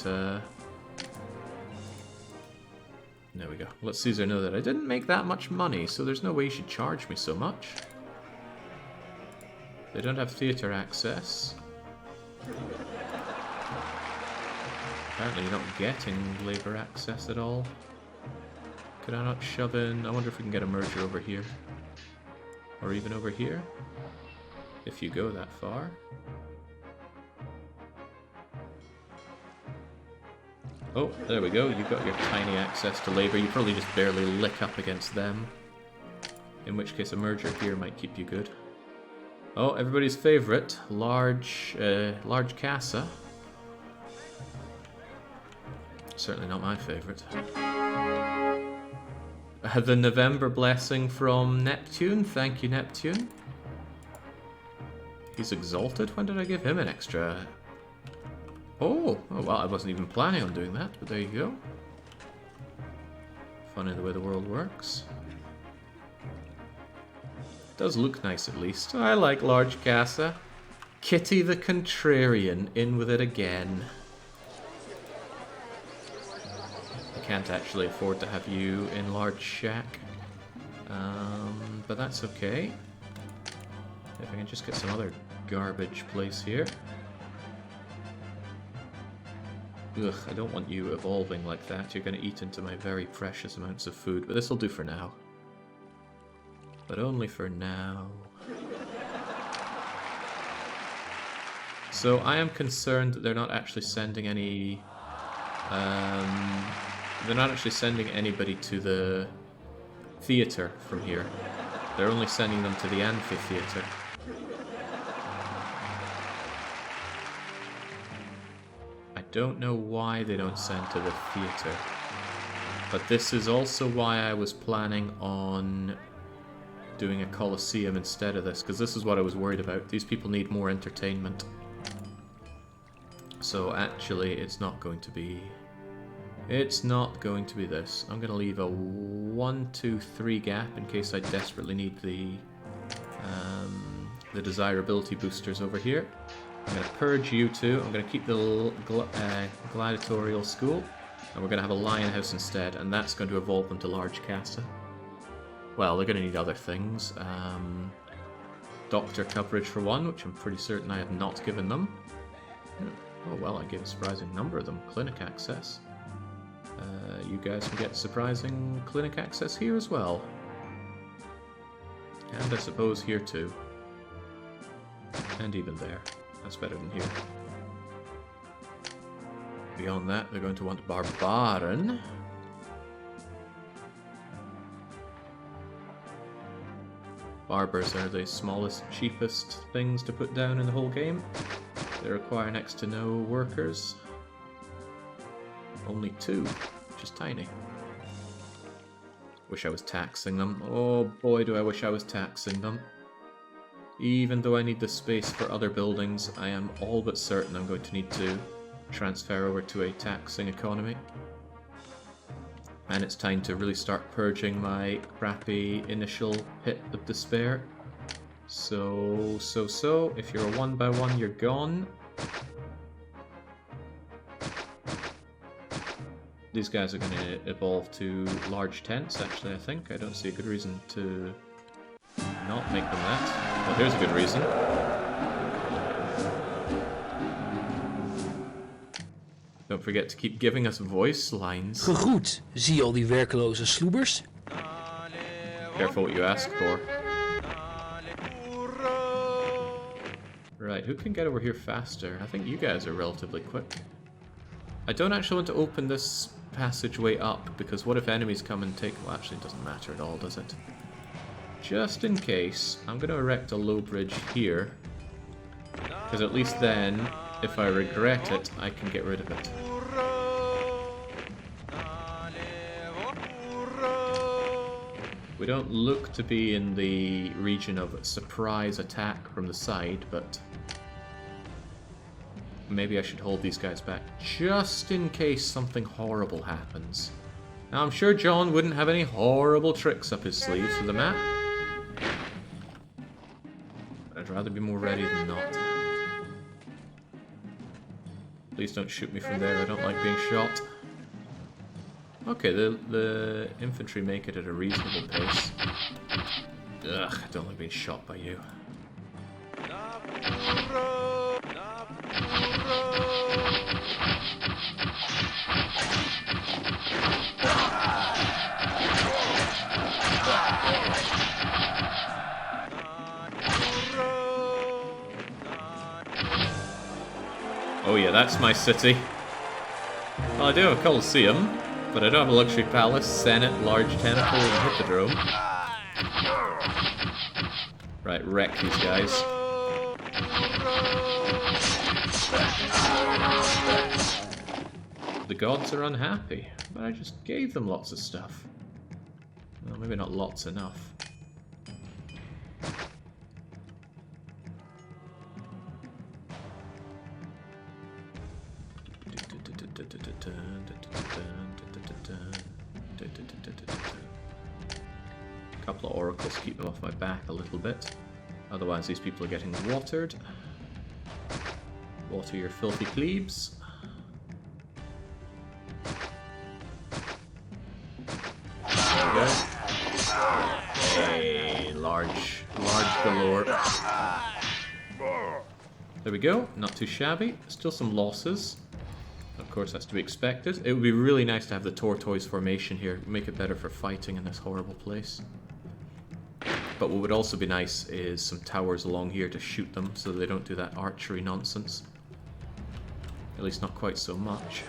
There we go. Let Caesar know that I didn't make that much money, so there's no way he should charge me so much. They don't have theatre access. Apparently, you're not getting labour access at all. Could I not shove in? I wonder if we can get a merger over here, or even over here. If you go that far. Oh, there we go. You've got your tiny access to labour. You probably just barely lick up against them. In which case a merger here might keep you good. Oh, everybody's favourite. Large casa. Certainly not my favourite. The November blessing from Neptune. Thank you, Neptune. He's exalted? When did I give him an extra? Oh, well, I wasn't even planning on doing that, but there you go. Funny the way the world works. Does look nice at least. I like large casa. Kitty the Contrarian, in with it again. I can't actually afford to have you in large shack. But that's okay. If I can just get some other garbage place here. Ugh, I don't want you evolving like that. You're going to eat into my very precious amounts of food, but this will do for now. But only for now. So I am concerned that they're not actually sending any... they're not actually sending anybody to the theatre from here. They're only sending them to the amphitheatre. I don't know why they don't send to the theatre. But this is also why I was planning on doing a Colosseum instead of this, because this is what I was worried about. These people need more entertainment. So actually, it's not going to be... It's not going to be this. I'm going to leave a 1, 2, 3 gap in case I desperately need the desirability boosters over here. I'm going to purge you two. I'm going to keep the gladiatorial school. And we're going to have a lion house instead. And that's going to evolve them to large casa. Well, they're going to need other things. Doctor coverage for one, which I'm pretty certain I have not given them. Oh well, I gave a surprising number of them. Clinic access. You guys can get surprising clinic access here as well. And I suppose here too. And even there. That's better than here. Beyond that, they're going to want Barbarian. Barbers are the smallest, cheapest things to put down in the whole game. They require next to no workers. Only 2, which is tiny. Wish I was taxing them. Oh boy, do I wish I was taxing them. Even though I need the space for other buildings, I am all but certain I'm going to need to transfer over to a taxing economy. And it's time to really start purging my crappy initial hit of despair. So, if you're a 1x1, you're gone. These guys are going to evolve to large tents, actually, I think. I don't see a good reason to not make them that. Well, here's a good reason. Don't forget to keep giving us voice lines. Gegroet, zie je al die werkeloze sloebers? Careful what you ask for. Right, who can get over here faster? I think you guys are relatively quick. I don't actually want to open this passageway up, because what if enemies come and take... Well, actually it doesn't matter at all, does it? Just in case, I'm going to erect a low bridge here. Because at least then, if I regret it, I can get rid of it. We don't look to be in the region of surprise attack from the side, but maybe I should hold these guys back just in case something horrible happens. Now, I'm sure John wouldn't have any horrible tricks up his sleeves for the map. But I'd rather be more ready than not. Please don't shoot me from there, I don't like being shot. Okay, the infantry make it at a reasonable pace. Ugh, I don't like being shot by you. Oh yeah, that's my city. Well, I do have a Colosseum, but I don't have a luxury palace, senate, large temple, and hippodrome. Right, wreck these guys. The gods are unhappy, but I just gave them lots of stuff. Well, maybe not lots enough. A couple of oracles keep them off my back a little bit. Otherwise these people are getting watered. Water your filthy cleaves. There we go. Hey, large galore. There we go, not too shabby. Still some losses. Of course, that's to be expected. It would be really nice to have the tortoise formation here. Make it better for fighting in this horrible place. But what would also be nice is some towers along here to shoot them so they don't do that archery nonsense. At least not quite so much.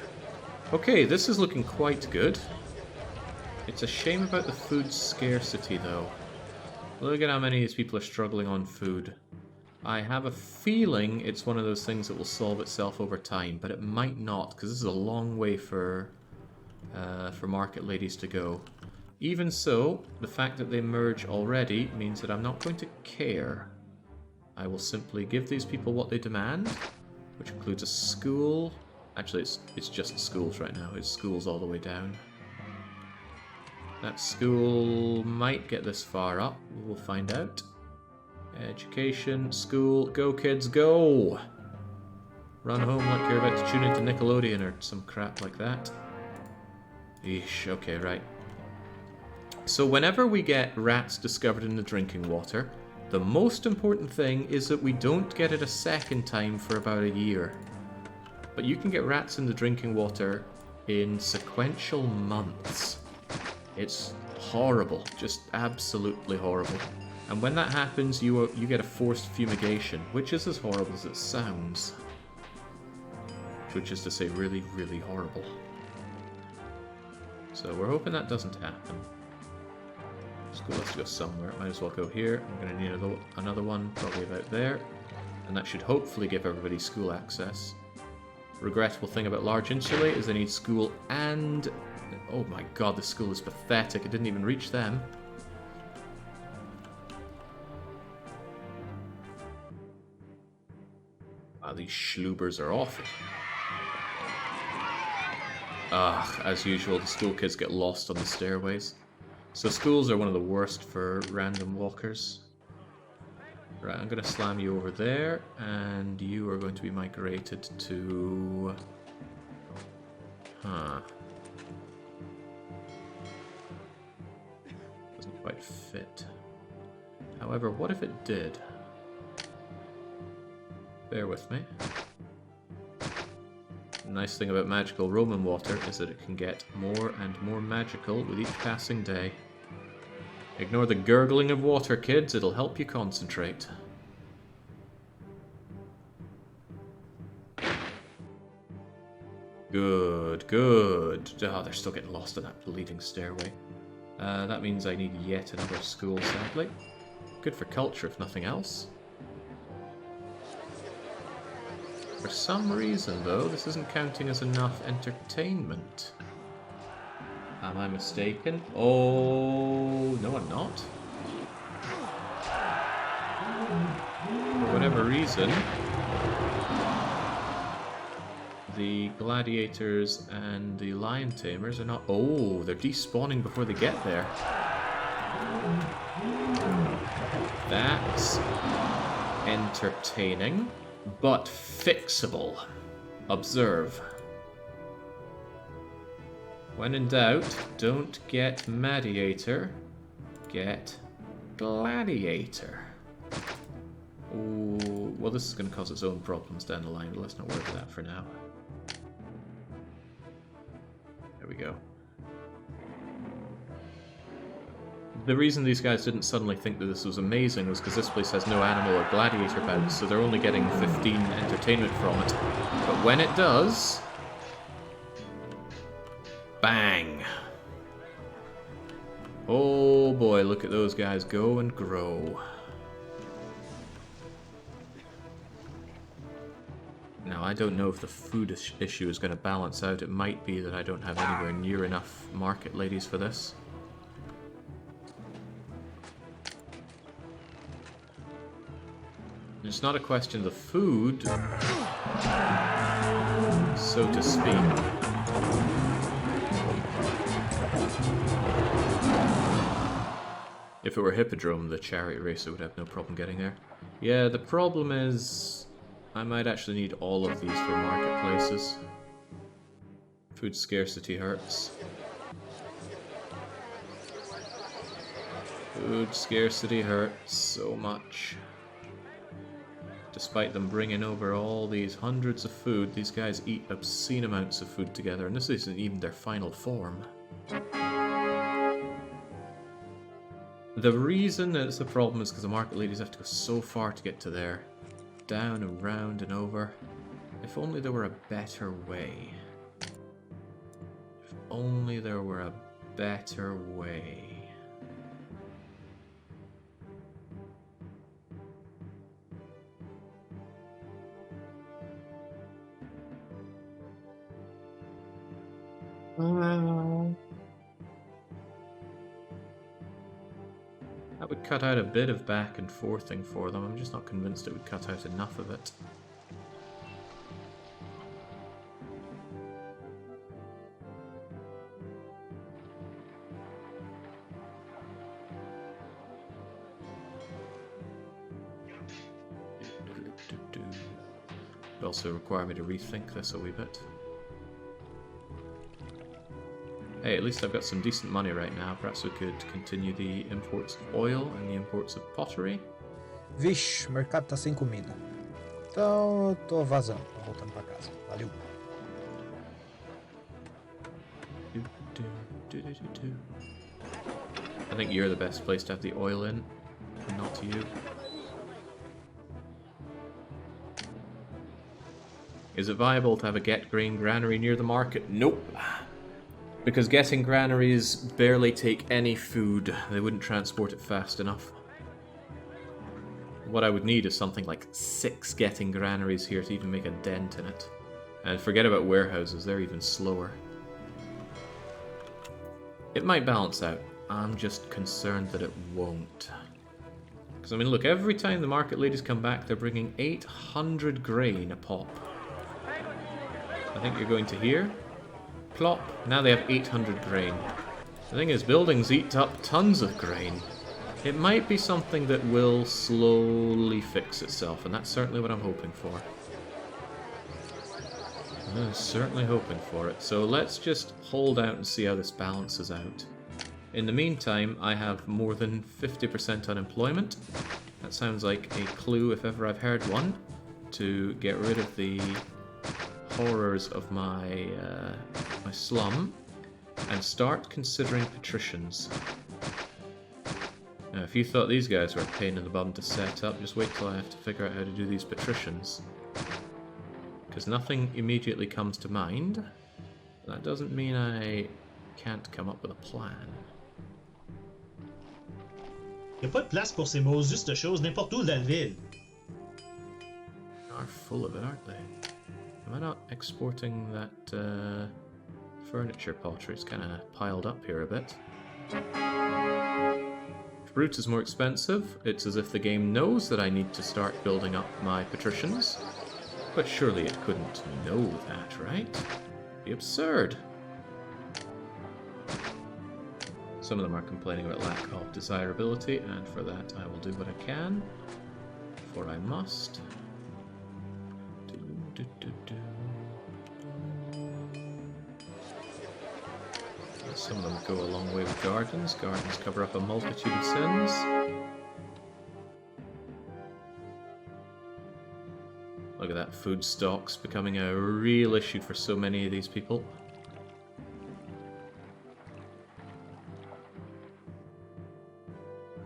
Okay, this is looking quite good. It's a shame about the food scarcity, though. Look at how many of these people are struggling on food. I have a feeling it's one of those things that will solve itself over time, but it might not, because this is a long way for market ladies to go. Even so, the fact that they merge already means that I'm not going to care. I will simply give these people what they demand, which includes a school. Actually, it's just schools right now. It's schools all the way down. That school might get this far up. We'll find out. Education, school, go kids, go! Run home like you're about to tune into Nickelodeon or some crap like that. Eesh, okay, right. So whenever we get rats discovered in the drinking water, the most important thing is that we don't get it a second time for about a year. But you can get rats in the drinking water in sequential months. It's horrible, just absolutely horrible. And when that happens, you get a forced fumigation, which is as horrible as it sounds. Which is to say, really, really horrible. So we're hoping that doesn't happen. School has to go somewhere. Might as well go here. I'm going to need another one, probably about there. And that should hopefully give everybody school access. Regrettable thing about large insulae is they need school and... Oh my god, this school is pathetic. It didn't even reach them. Wow, these schlubers are awful. Ugh, as usual, the school kids get lost on the stairways. So schools are one of the worst for random walkers. Right, I'm going to slam you over there, and you are going to be migrated to... Huh. Doesn't quite fit. However, what if it did? Bear with me. The nice thing about magical Roman water is that it can get more and more magical with each passing day. Ignore the gurgling of water, kids. It'll help you concentrate. Good, good. Oh, they're still getting lost in that bleeding stairway. That means I need yet another school, sadly. Good for culture, if nothing else. For some reason, though, this isn't counting as enough entertainment. Am I mistaken? Oh, no, I'm not. For whatever reason, the gladiators and the lion tamers are not... Oh, they're despawning before they get there. That's entertaining, but fixable. Observe. When in doubt, don't get Mediator, get Gladiator. Oh, well, this is going to cause its own problems down the line, but let's not worry about that for now. There we go. The reason these guys didn't suddenly think that this was amazing was because this place has no animal or gladiator bouts, so they're only getting 15 entertainment from it. But when it does... Bang! Oh boy, look at those guys go and grow. Now, I don't know if the food issue is going to balance out. It might be that I don't have anywhere near enough market ladies for this. It's not a question of the food, so to speak. If it were Hippodrome, the chariot racer would have no problem getting there. Yeah, the problem is I might actually need all of these for marketplaces. Food scarcity hurts. Food scarcity hurts so much. Despite them bringing over all these hundreds of food, these guys eat obscene amounts of food together, and this isn't even their final form. The reason that it's a problem is because the market ladies have to go so far to get to there. Down and round and over. If only there were a better way. If only there were a better way. That would cut out a bit of back and forthing for them. I'm just not convinced it would cut out enough of it. It also require me to rethink this a wee bit. Hey, at least I've got some decent money right now. Perhaps we could continue the imports of oil and the imports of pottery. Vixe, o mercado tá sem comida. Então eu tô vazando, tô voltando pra casa. Valeu. I think you're the best place to have the oil in, not you. Is it viable to have a get grain granary near the market? Nope. Because getting granaries barely take any food. They wouldn't transport it fast enough. What I would need is something like 6 getting granaries here to even make a dent in it. And forget about warehouses, they're even slower. It might balance out. I'm just concerned that it won't. Because, I mean, look, every time the market ladies come back, they're bringing 800 grain a pop. I think you're going to here. Plop. Now they have 800 grain. The thing is, buildings eat up tons of grain. It might be something that will slowly fix itself, and that's certainly what I'm hoping for. I'm certainly hoping for it. So let's just hold out and see how this balances out. In the meantime, I have more than 50% unemployment. That sounds like a clue, if ever I've heard one, to get rid of the horrors of my my slum and start considering patricians. Now, if you thought these guys were a pain in the bum to set up, just wait till I have to figure out how to do these patricians. Because nothing immediately comes to mind. That doesn't mean I can't come up with a plan. Y a pas de place pour ces maudites de choses n'importe où dans la ville. They are full of it, aren't they? Am I not exporting that furniture pottery? It's kind of piled up here a bit. Fruit is more expensive. It's as if the game knows that I need to start building up my patricians. But surely it couldn't know that, right? It'd be absurd. Some of them are complaining about lack of desirability, and for that I will do what I can. For I must. Some of them go a long way with gardens. Gardens cover up a multitude of sins. Look at that, food stocks becoming a real issue for so many of these people.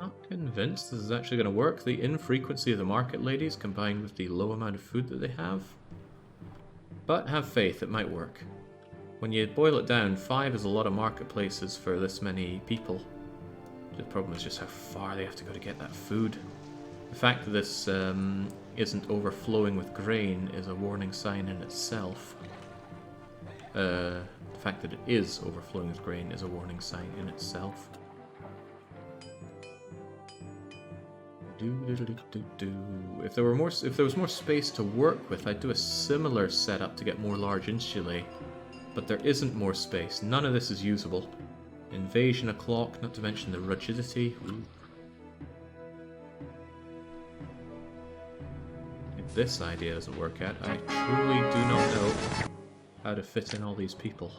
Not convinced this is actually going to work. The infrequency of the market ladies combined with the low amount of food that they have. But have faith, it might work. When you boil it down, 5 is a lot of marketplaces for this many people. The problem is just how far they have to go to get that food. The fact that this isn't overflowing with grain is a warning sign in itself. The fact that it is overflowing with grain is a warning sign in itself. If there was more space to work with, I'd do a similar setup to get more large insulae. But there isn't more space. None of this is usable. Invasion o'clock, not to mention the rigidity. Ooh. If this idea doesn't work out, I truly do not know how to fit in all these people.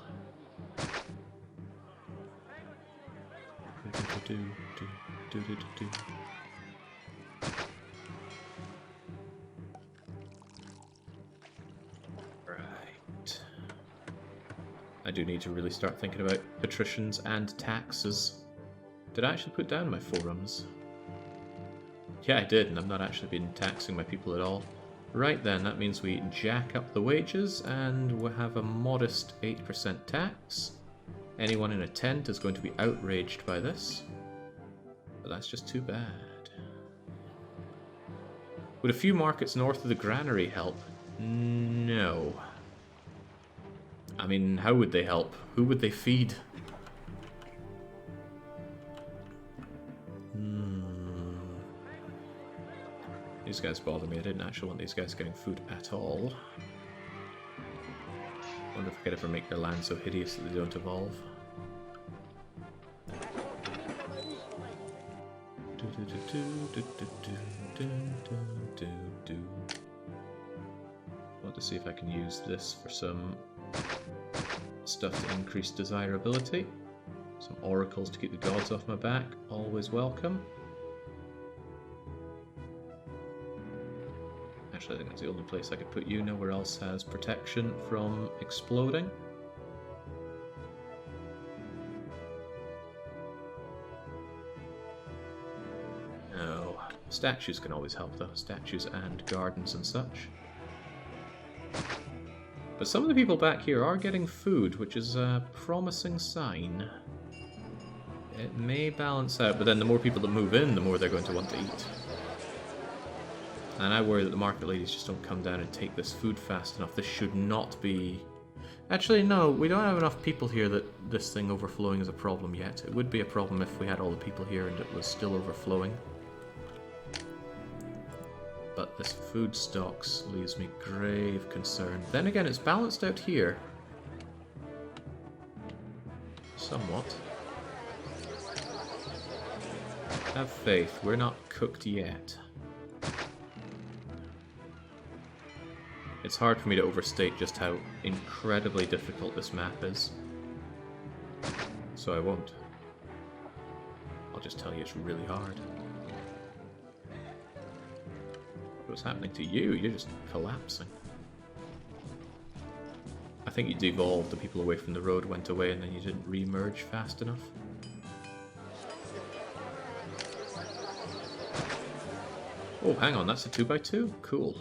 I do need to really start thinking about patricians and taxes. Did I actually put down my forums? Yeah, I did, and I've not actually been taxing my people at all. Right then, that means we jack up the wages, and we'll have a modest 8% tax. Anyone in a tent is going to be outraged by this. But that's just too bad. Would a few markets north of the granary help? No. I mean, how would they help? Who would they feed? These guys bother me. I didn't actually want these guys getting food at all. Wonder if I could ever make their land so hideous that they don't evolve. I want to see if I can use this for some stuff to increase desirability. Some oracles to keep the gods off my back, always welcome. Actually, I think that's the only place I could put you. Nowhere else has protection from exploding. No. Statues can always help though. Statues and gardens and such. But some of the people back here are getting food, which is a promising sign. It may balance out, but then the more people that move in, the more they're going to want to eat. And I worry that the market ladies just don't come down and take this food fast enough. This should not be... Actually, no, we don't have enough people here that this thing overflowing is a problem yet. It would be a problem if we had all the people here and it was still overflowing. But this food stocks leaves me grave concern. Then again, it's balanced out here. Somewhat. Have faith, we're not cooked yet. It's hard for me to overstate just how incredibly difficult this map is. So I won't. I'll just tell you it's really hard. What's happening to you? You're just collapsing. I think you devolved, the people away from the road went away and then you didn't re-merge fast enough. Oh, hang on, that's a 2x2? Cool.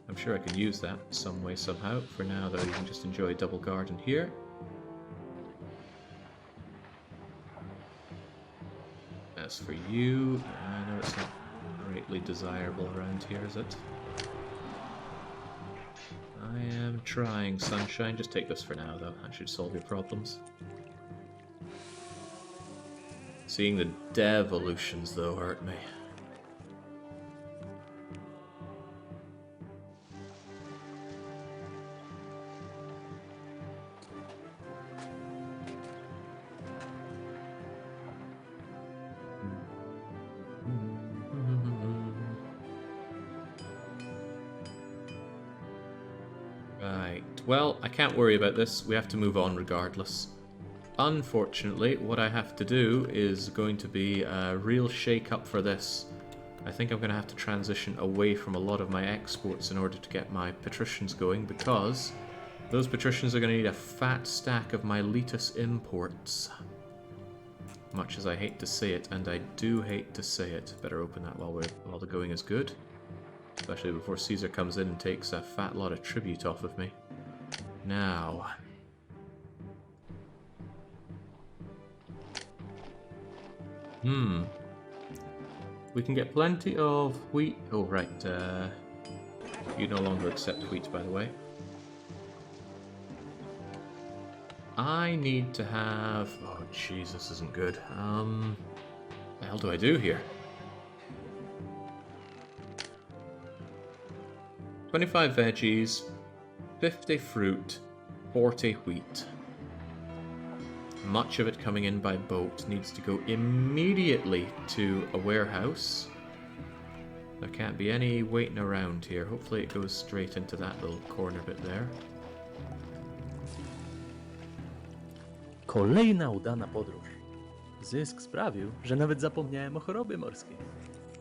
I'm sure I can use that some way, somehow. For now, though, you can just enjoy double garden here. As for you, I know it's not greatly desirable around here, is it? I am trying, sunshine. Just take this for now, though. That should solve your problems. Seeing the devolutions, though, hurt me. Well, I can't worry about this. We have to move on regardless. Unfortunately, what I have to do is going to be a real shake-up for this. I think I'm going to have to transition away from a lot of my exports in order to get my patricians going, because those patricians are going to need a fat stack of my Letus imports. Much as I hate to say it, and I do hate to say it. Better open that while the going is good. Especially before Caesar comes in and takes a fat lot of tribute off of me. Now... we can get plenty of wheat. Oh, right. You no longer accept wheat, by the way. I need to have... Oh, jeez, this isn't good. What the hell do I do here? 25 veggies, 50 fruit, 40 wheat. Much of it coming in by boat needs to go immediately to a warehouse. There can't be any waiting around here. Hopefully it goes straight into that little corner bit there. Kolejna udana podróż. Zysk sprawił, że nawet zapomniałem o chorobie morskiej.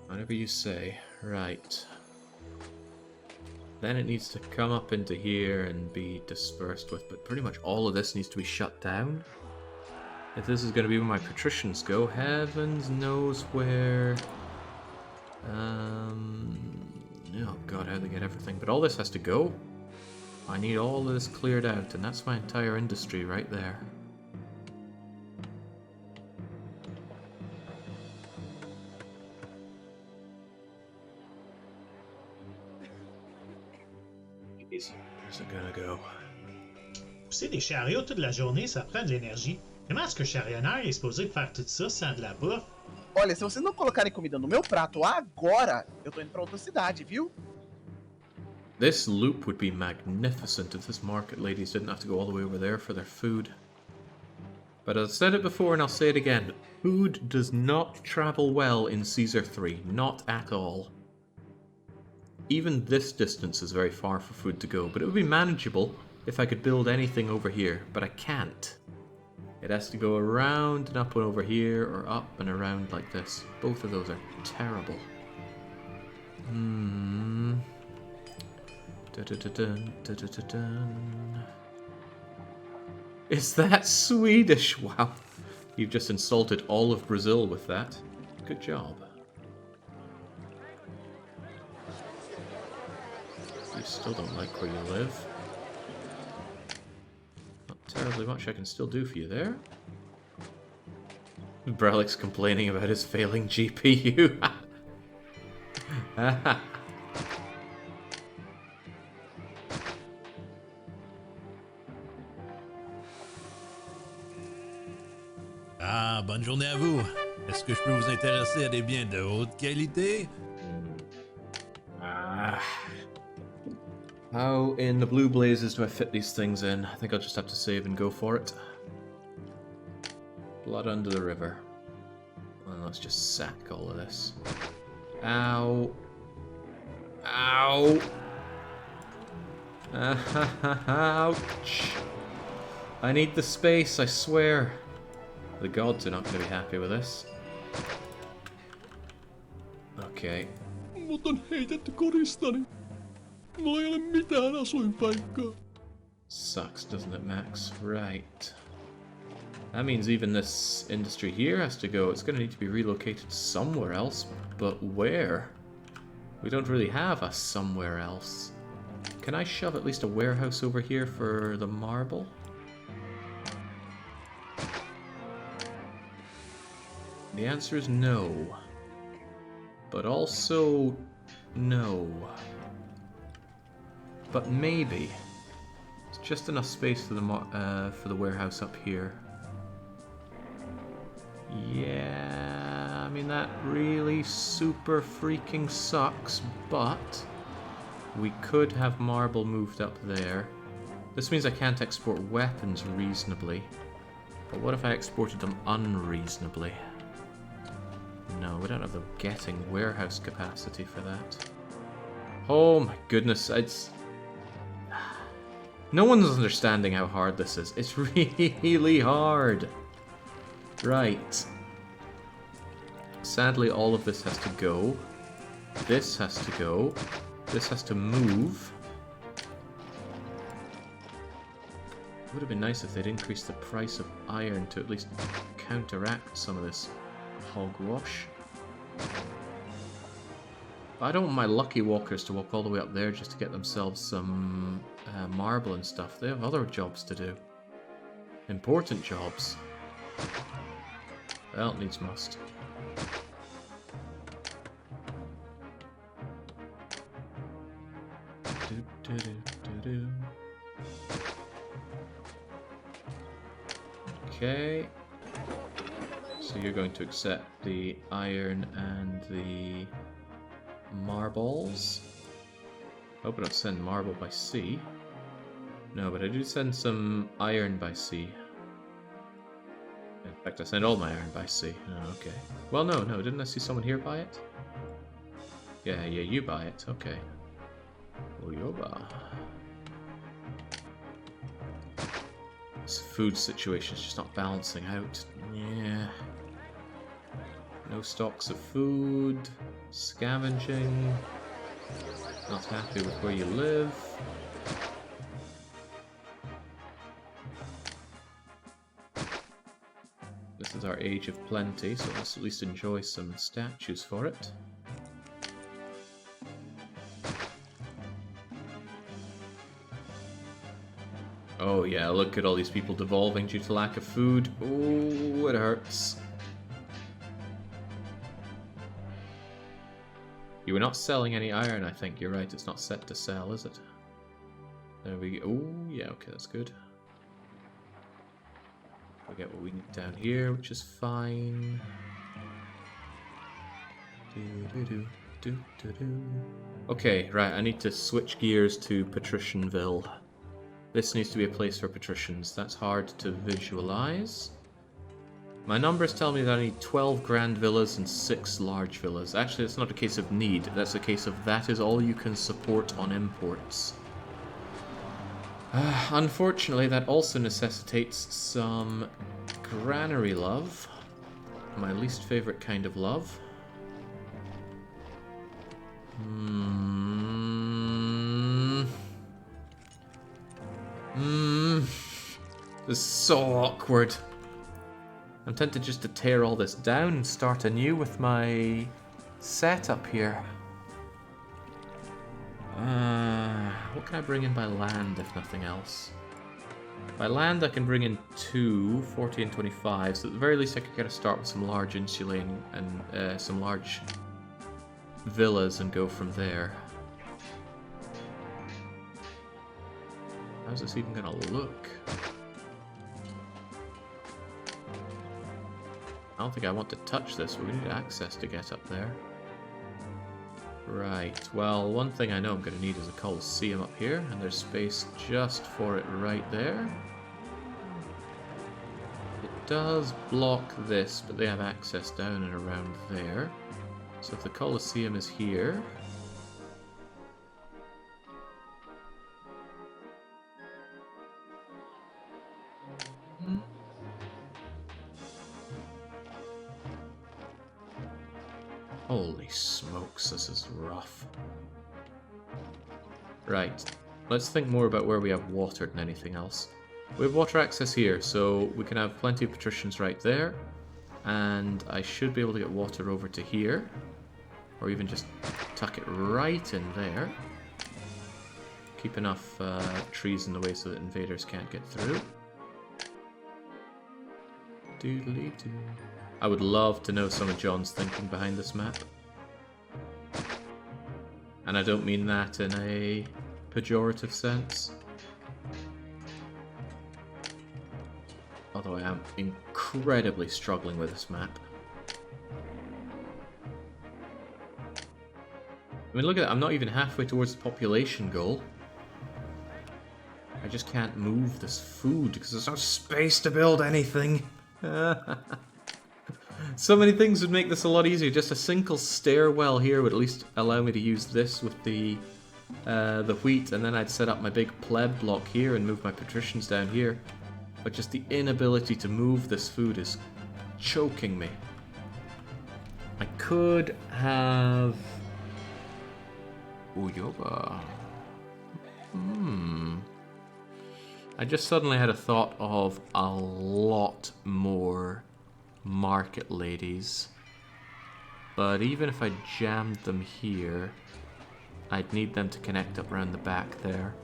Whatever you say. Right. Then it needs to come up into here and be dispersed with, but pretty much all of this needs to be shut down. If this is going to be where my patricians go, heavens knows where... Oh god, how they get everything. But all this has to go. I need all of this cleared out, and that's my entire industry right there. Where's it gonna go? Pousser des chariots toute la journée, ça prend de l'énergie. Comment est-ce que charionneur est supposé faire tout ça sans de la bouffe? Olha, se vocês não colocarem comida no meu prato agora, eu tô indo pra outra cidade, viu? This loop would be magnificent if this market ladies didn't have to go all the way over there for their food. But I've said it before and I'll say it again. Food does not travel well in Caesar 3. Not at all. even this distance is very far for food to go, but it would be manageable if I could build anything over here, but I can't. It has to go around and up and over here, or up and around like this. Both of those are terrible. Is that Swedish? Wow. You've just insulted all of Brazil with that. Good job. You still don't like where you live. Not terribly much I can still do for you there. Brelik's complaining about his failing GPU. Ah, bonne journée à vous. Est-ce que je peux vous intéresser à des biens de haute qualité? How in the blue blazes do I fit these things in? I think I'll just have to save and go for it. Blood under the river. Well, let's just sack all of this. Ow. Ow. Ouch. I need the space, I swear. The gods are not going to be happy with this. Okay. Sucks, doesn't it, Max? Right. That means even this industry here has to go. It's going to need to be relocated somewhere else, but where? We don't really have a somewhere else. Can I shove at least a warehouse over here for the marble? The answer is no. But also no. But maybe. It's just enough space for the warehouse up here. Yeah, I mean that really super freaking sucks, but we could have marble moved up there. This means I can't export weapons reasonably. But what if I exported them unreasonably? No, we don't have the getting warehouse capacity for that. Oh my goodness, it's... No one's understanding how hard this is. It's really hard. Right. Sadly, all of this has to go. This has to go. This has to move. It would have been nice if they'd increased the price of iron to at least counteract some of this hogwash. I don't want my lucky walkers to walk all the way up there just to get themselves some marble and stuff. They have other jobs to do. Important jobs. Well, needs must. Okay. So you're going to accept the iron and the marbles. Hope I don't send marble by sea. No, but I do send some iron by sea. In fact, I send all my iron by sea. Oh, okay. Well, no, didn't I see someone here buy it? Yeah, you buy it. Okay. Oyoba. This food situation is just not balancing out. Yeah. No stocks of food. Scavenging. Not happy with where you live. This is our age of plenty, so let's at least enjoy some statues for it. Oh yeah, look at all these people devolving due to lack of food. Oh, it hurts. You were not selling any iron, I think. You're right, it's not set to sell, is it? There we go. Oh, yeah, okay, that's good. We get what we need down here, which is fine. Okay, right, I need to switch gears to Patricianville. This needs to be a place for patricians. That's hard to visualize. My numbers tell me that I need 12 grand villas and 6 large villas. Actually, it's not a case of need. That's a case of that is all you can support on imports. Unfortunately, that also necessitates some granary love. My least favorite kind of love. This is so awkward. I'm tempted just to tear all this down and start anew with my setup here. What can I bring in by land, if nothing else? By land, I can bring in 2, 40 and 25, so at the very least I could get a start with some large insulae and some large villas and go from there. How's this even gonna look? I don't think I want to touch this, but we need access to get up there. Right, well, one thing I know I'm going to need is a Colosseum up here, and there's space just for it right there. It does block this, but they have access down and around there. So if the Colosseum is here... Holy smokes, this is rough. Right, let's think more about where we have water than anything else. We have water access here, so we can have plenty of patricians right there. And I should be able to get water over to here. Or even just tuck it right in there. Keep enough trees in the way so that invaders can't get through. Doodly-doo. I would love to know some of John's thinking behind this map. And I don't mean that in a pejorative sense. Although I am incredibly struggling with this map. I mean, look at that, I'm not even halfway towards the population goal. I just can't move this food because there's no space to build anything. So many things would make this a lot easier. Just a single stairwell here would at least allow me to use this with the wheat, and then I'd set up my big pleb block here and move my patricians down here. But just the inability to move this food is choking me. I could have... Uyoba. I just suddenly had a thought of a lot more market ladies. But even if I jammed them here, I'd need them to connect up around the back there.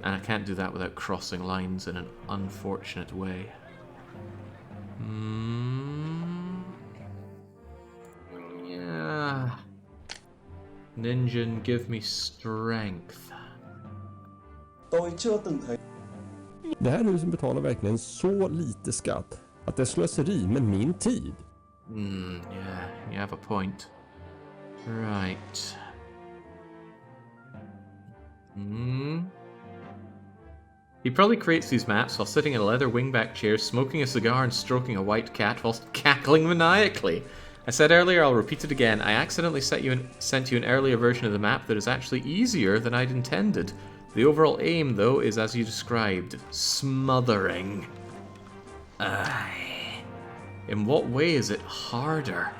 And I can't do that without crossing lines in an unfortunate way. Yeah. Ninja, give me strength. Det här huset betalar verkligen så lite skatt att det är slöseri med min tid. Yeah, you have a point. Right. He probably creates these maps while sitting in a leather wingback chair, smoking a cigar and stroking a white cat whilst cackling maniacally. I said earlier, I'll repeat it again, I accidentally sent you an earlier version of the map that is actually easier than I'd intended. The overall aim, though, is as you described, smothering. In what way is it harder?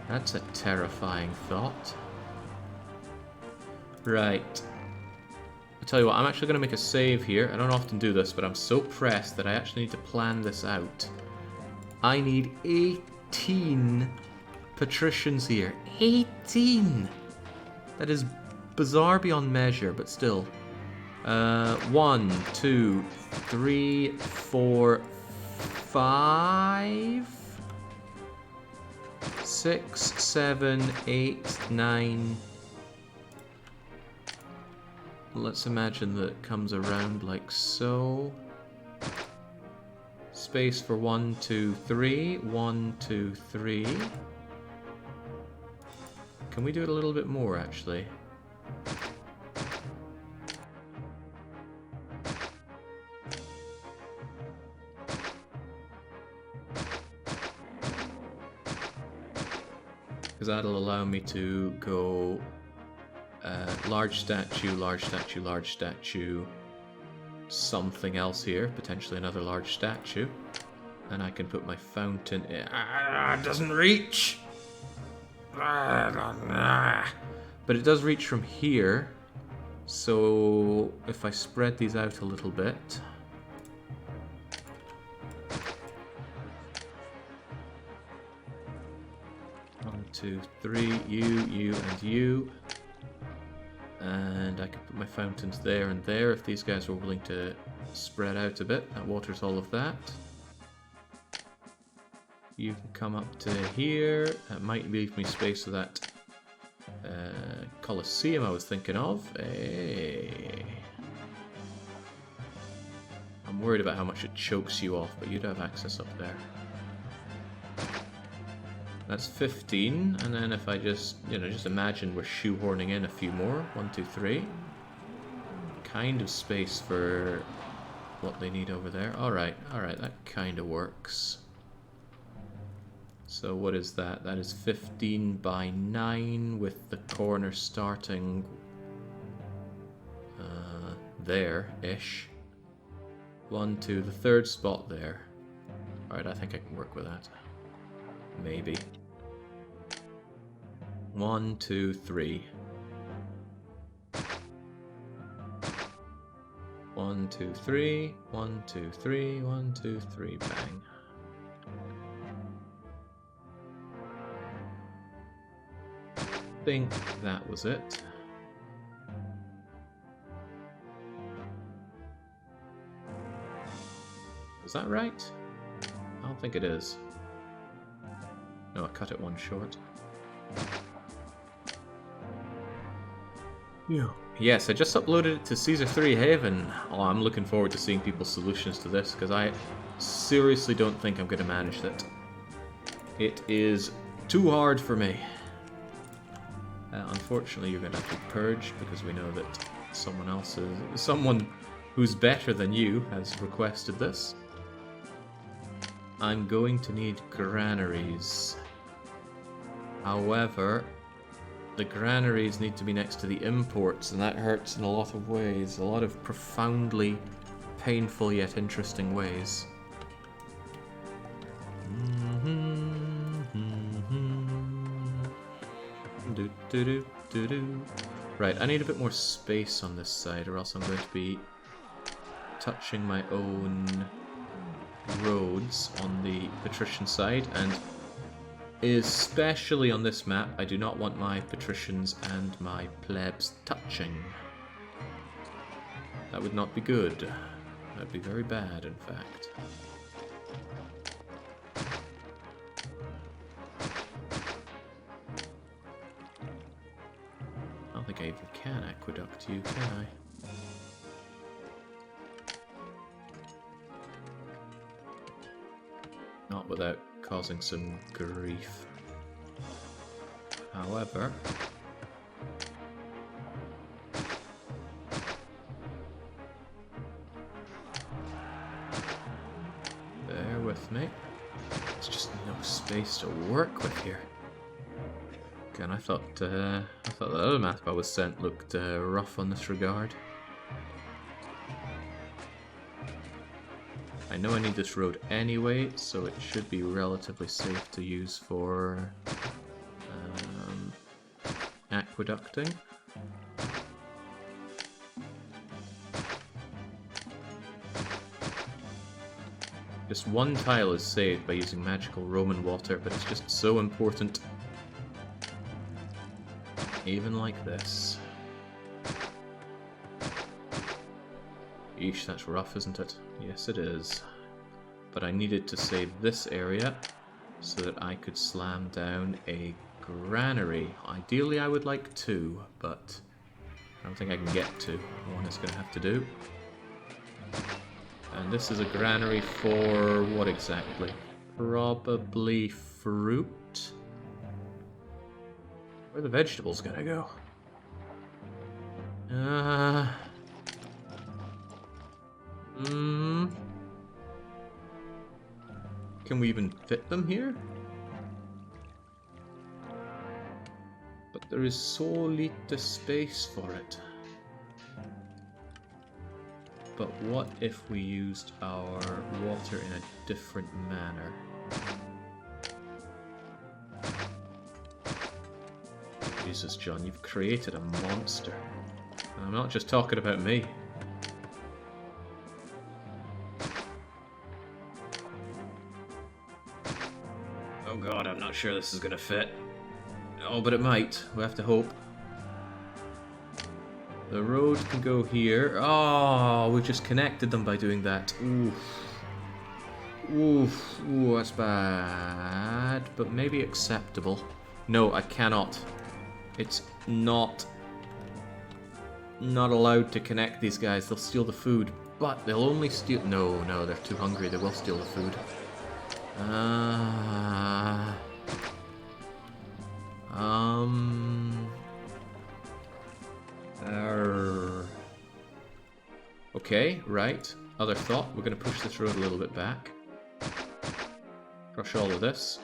That's a terrifying thought. Right. I tell you what, I'm actually going to make a save here. I don't often do this, but I'm so pressed that I actually need to plan this out. I need 18 patricians here. 18! That is bizarre beyond measure, but still. 1, 2, 3, 4, 5, 6, 7, 8, 9. Let's imagine that it comes around like so. Space for 1, 2, 3. 1, 2, 3. Can we do it a little bit more, actually? Because that'll allow me to go large statue, large statue, large statue, something else here, potentially another large statue. And I can put my fountain in. It doesn't reach! But it does reach from here. So if I spread these out a little bit. 1, 2, 3, you, and you. And I can put my fountains there and there if these guys were willing to spread out a bit. That waters all of that. You can come up to here. That might leave me space for that Colosseum I was thinking of. Hey. I'm worried about how much it chokes you off, but you'd have access up there. That's 15, and then if I just, just imagine we're shoehorning in a few more. 1, 2, 3. Kind of space for what they need over there. Alright, that kind of works. So what is that? That is 15 by 9 with the corner starting there-ish. 1, 2, the third spot there. Alright, I think I can work with that. Maybe. 1, 2, 3. 1, 2, 3. 1, 2, 3. 1, 2, 3. Bang. I think that was it. Is that right? I don't think it is. No, I cut it one short. Yeah. Yes, I just uploaded it to Caesar 3 Haven. Oh, I'm looking forward to seeing people's solutions to this, because I seriously don't think I'm going to manage that. It is too hard for me. Unfortunately, you're going to have to purge, because we know that someone who's better than you has requested this. I'm going to need granaries. However, the granaries need to be next to the imports, and that hurts in a lot of ways. A lot of profoundly painful yet interesting ways. Right, I need a bit more space on this side, or else I'm going to be touching my own roads on the Patrician side, and especially on this map, I do not want my patricians and my plebs touching. That would not be good. That would be very bad, in fact. I don't think I even can aqueduct you, can I? Not without causing some grief. However, bear with me. There's just no space to work with here. Again, I thought the other map I was sent looked rough on this regard. I know I need this road anyway, so it should be relatively safe to use for aqueducting. Just one tile is saved by using magical Roman water, but it's just so important. Even like this. Eesh, that's rough, isn't it? Yes, it is. But I needed to save this area so that I could slam down a granary. Ideally, I would like 2, but I don't think I can get 2. One is going to have to do. And this is a granary for what exactly? Probably fruit? Where are the vegetables going to go? Can we even fit them here? there is so little space for it. But what if we used our water in a different manner? Jesus, John, you've created a monster. And I'm not just talking about me. Oh god, I'm not sure this is gonna fit. Oh, but it might. We have to hope. The road can go here. Oh, we just connected them by doing that. Oof. Oof. Ooh, that's bad. But maybe acceptable. No, I cannot. It's not allowed to connect these guys. They'll steal the food. But they'll only steal... No, they're too hungry. They will steal the food. Okay, right. Other thought. We're going to push this road a little bit back. Crush all of this.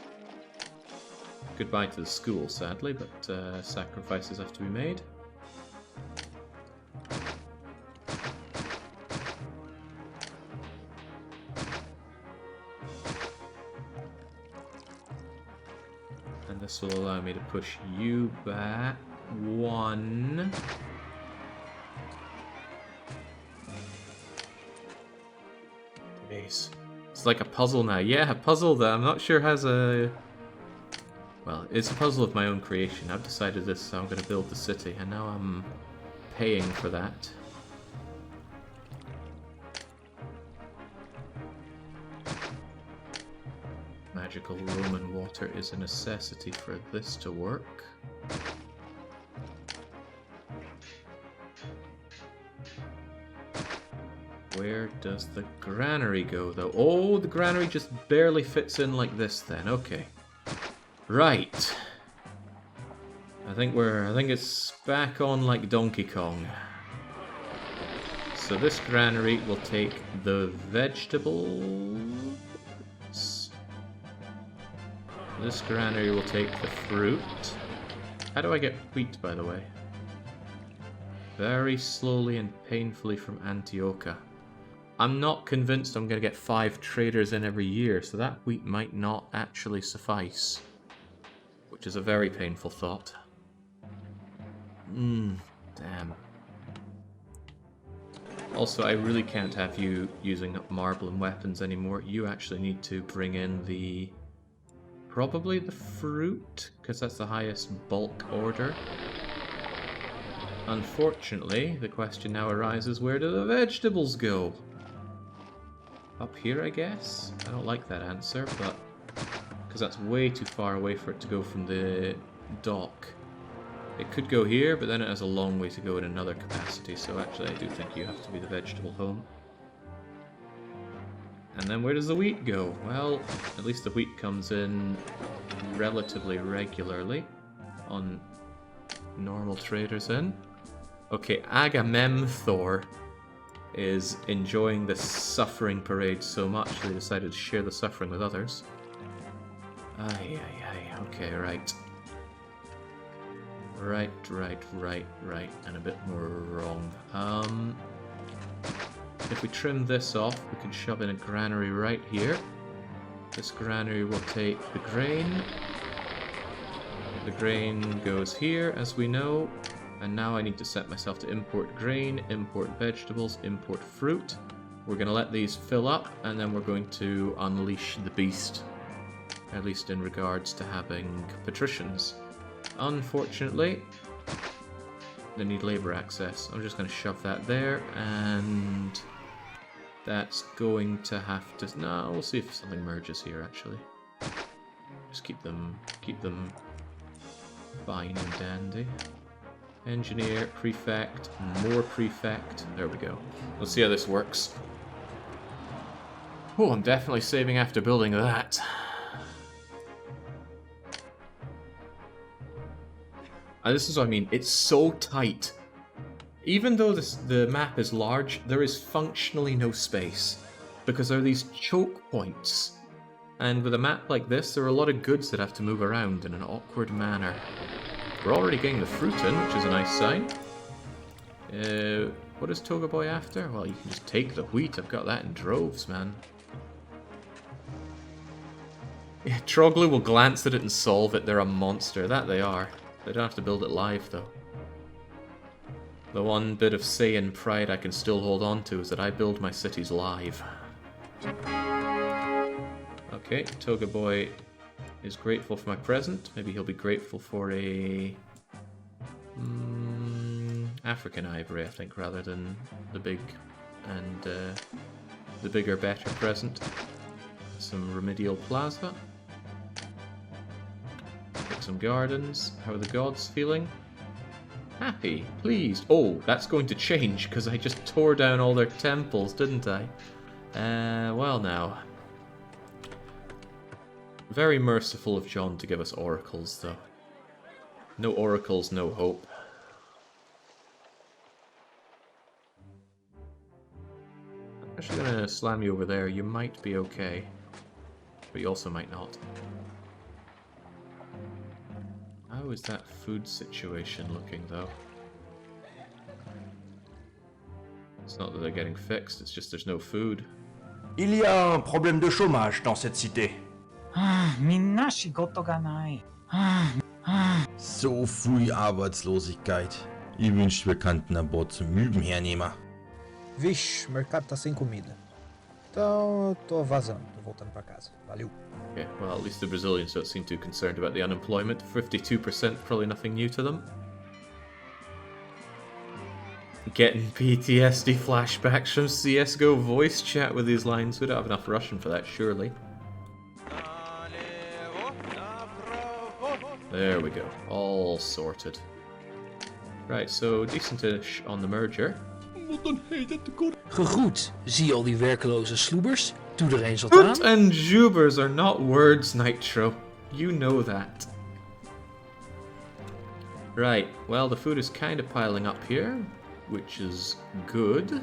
Goodbye to the school, sadly, but sacrifices have to be made. And this will allow me to push you back. One. Base. It's like a puzzle now. Yeah, a puzzle that I'm not sure has a... Well, it's a puzzle of my own creation. I've decided this is how I'm going to build the city, and now I'm paying for that. Magical Roman water is a necessity for this to work. Where does the granary go, though? Oh, the granary just barely fits in like this, then. Okay. Right. I think it's back on like Donkey Kong. So this granary will take the vegetables. This granary will take the fruit. How do I get wheat, by the way? Very slowly and painfully from Antiocha. I'm not convinced I'm going to get 5 traders in every year, so that wheat might not actually suffice. Which is a very painful thought. Damn. Also, I really can't have you using marble and weapons anymore. You actually need to bring in the... probably the fruit, because that's the highest bulk order. Unfortunately, the question now arises, where do the vegetables go? Up here, I guess? I don't like that answer, but... because that's way too far away for it to go from the dock. It could go here, but then it has a long way to go in another capacity, so actually I do think you have to be the vegetable home. And then where does the wheat go? Well, at least the wheat comes in relatively regularly on normal traders in. Okay, Agamemnon is enjoying this suffering parade so much they decided to share the suffering with others. Okay, right. Right, and a bit more wrong. If we trim this off, we can shove in a granary right here. This granary will take the grain. The grain goes here, as we know. And now I need to set myself to import grain, import vegetables, import fruit. We're going to let these fill up, and then we're going to unleash the beast. At least in regards to having patricians. Unfortunately, they need labor access. I'm just going to shove that there, and that's going to have to... No, we'll see if something merges here, actually. Just keep them fine and dandy. Engineer, prefect, more prefect. There we go. Let's see how this works. Oh, I'm definitely saving after building that. This is what I mean, it's so tight. Even though the map is large, there is functionally no space. Because there are these choke points. And with a map like this, there are a lot of goods that have to move around in an awkward manner. We're already getting the fruit in, which is a nice sign. What is Tåga Boy after? Well, you can just take the wheat. I've got that in droves, man. Yeah, Troglu will glance at it and solve it. They're a monster. That they are. They don't have to build it live, though. The one bit of Saiyan pride I can still hold on to is that I build my cities live. Okay, Tåga Boy is grateful for my present. Maybe he'll be grateful for a... African ivory, I think, rather than the big and the bigger, better present. Some remedial plaza. Get some gardens. How are the gods feeling? Happy, pleased. Oh, that's going to change because I just tore down all their temples, didn't I? Well now. Very merciful of John to give us oracles, though. No oracles, no hope. I'm actually gonna slam you over there. You might be okay. But you also might not. How is that food situation looking, though? It's not that they're getting fixed, it's just there's no food. Il y a un problème de chômage dans cette cité. So viel Arbeitslosigkeit. Ich wünschte, wir kannten an Bord zum Üben hernehmen. Vixe, o mercado tá sem comida. Então eu tô vazando, tô voltando pra casa. Valeu. Okay, well, at least the Brazilians don't seem too concerned about the unemployment. 52%, probably nothing new to them. Getting PTSD flashbacks from CSGO voice chat with these lines. We don't have enough Russian for that, surely. There we go. All sorted. Right, so decent-ish on the merger. Gegroet, zie je al die werkeloze sloebers? Doe er eens wat Hoot aan. and jubers are not words, Nitro. You know that. Right, well, the food is kind of piling up here, which is good.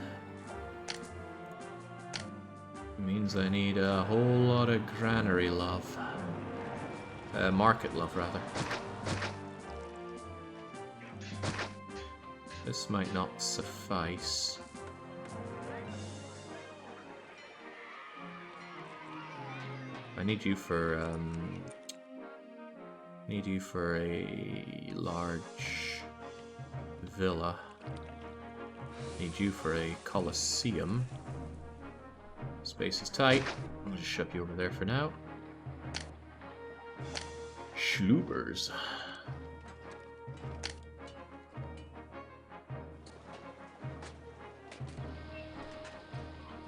Means I need a whole lot of granary love. Market love, rather. This might not suffice. I need you for a large villa. Need you for a coliseum. Space is tight. I'll just shove you over there for now. Schlubers.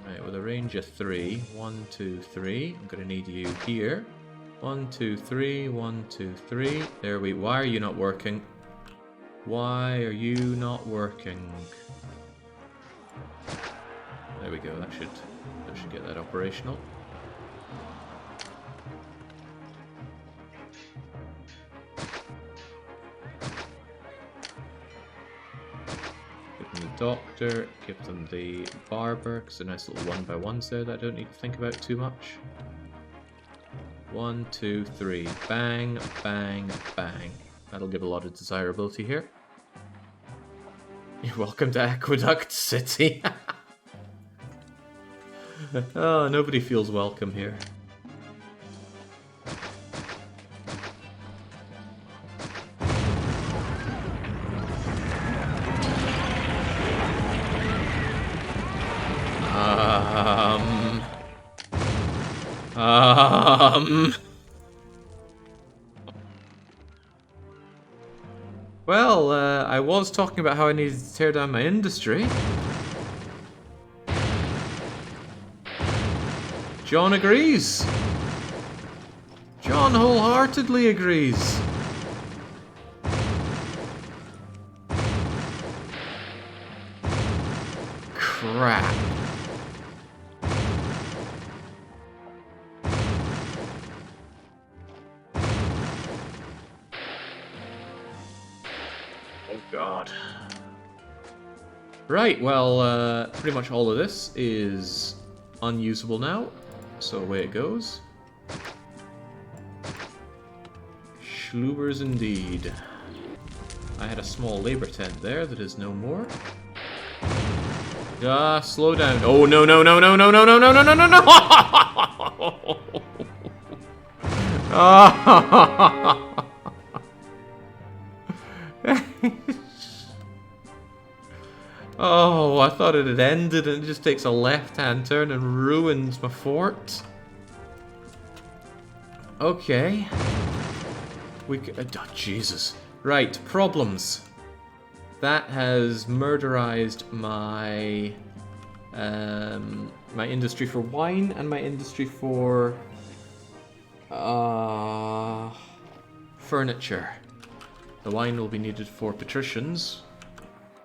Right, with a range of 3. 1, 2, 3. I'm gonna need you here. 1, 2, 3. 1, 2, 3. There we. Why are you not working? Why are you not working? There we go. That should get that operational. Doctor, give them the barber, because they're nice little 1x1s there that I don't need to think about too much. 1, 2, 3. Bang, bang, bang. That'll give a lot of desirability here. You're welcome to Aqueduct City. Oh, nobody feels welcome here. Well, I was talking about how I needed to tear down my industry. John agrees. John wholeheartedly agrees. Crap. God. Right, well, pretty much all of this is unusable now, so away it goes. Schlubers indeed. I had a small labor tent there that is no more. Slow down. Oh, no, no, no, no, no, no, no, no, no, no, no, no! Oh, I thought it had ended and it just takes a left-hand turn and ruins my fort. Okay. We could... Oh, Jesus. Right, problems. That has murderized my... my industry for wine and my industry for... furniture. The wine will be needed for patricians.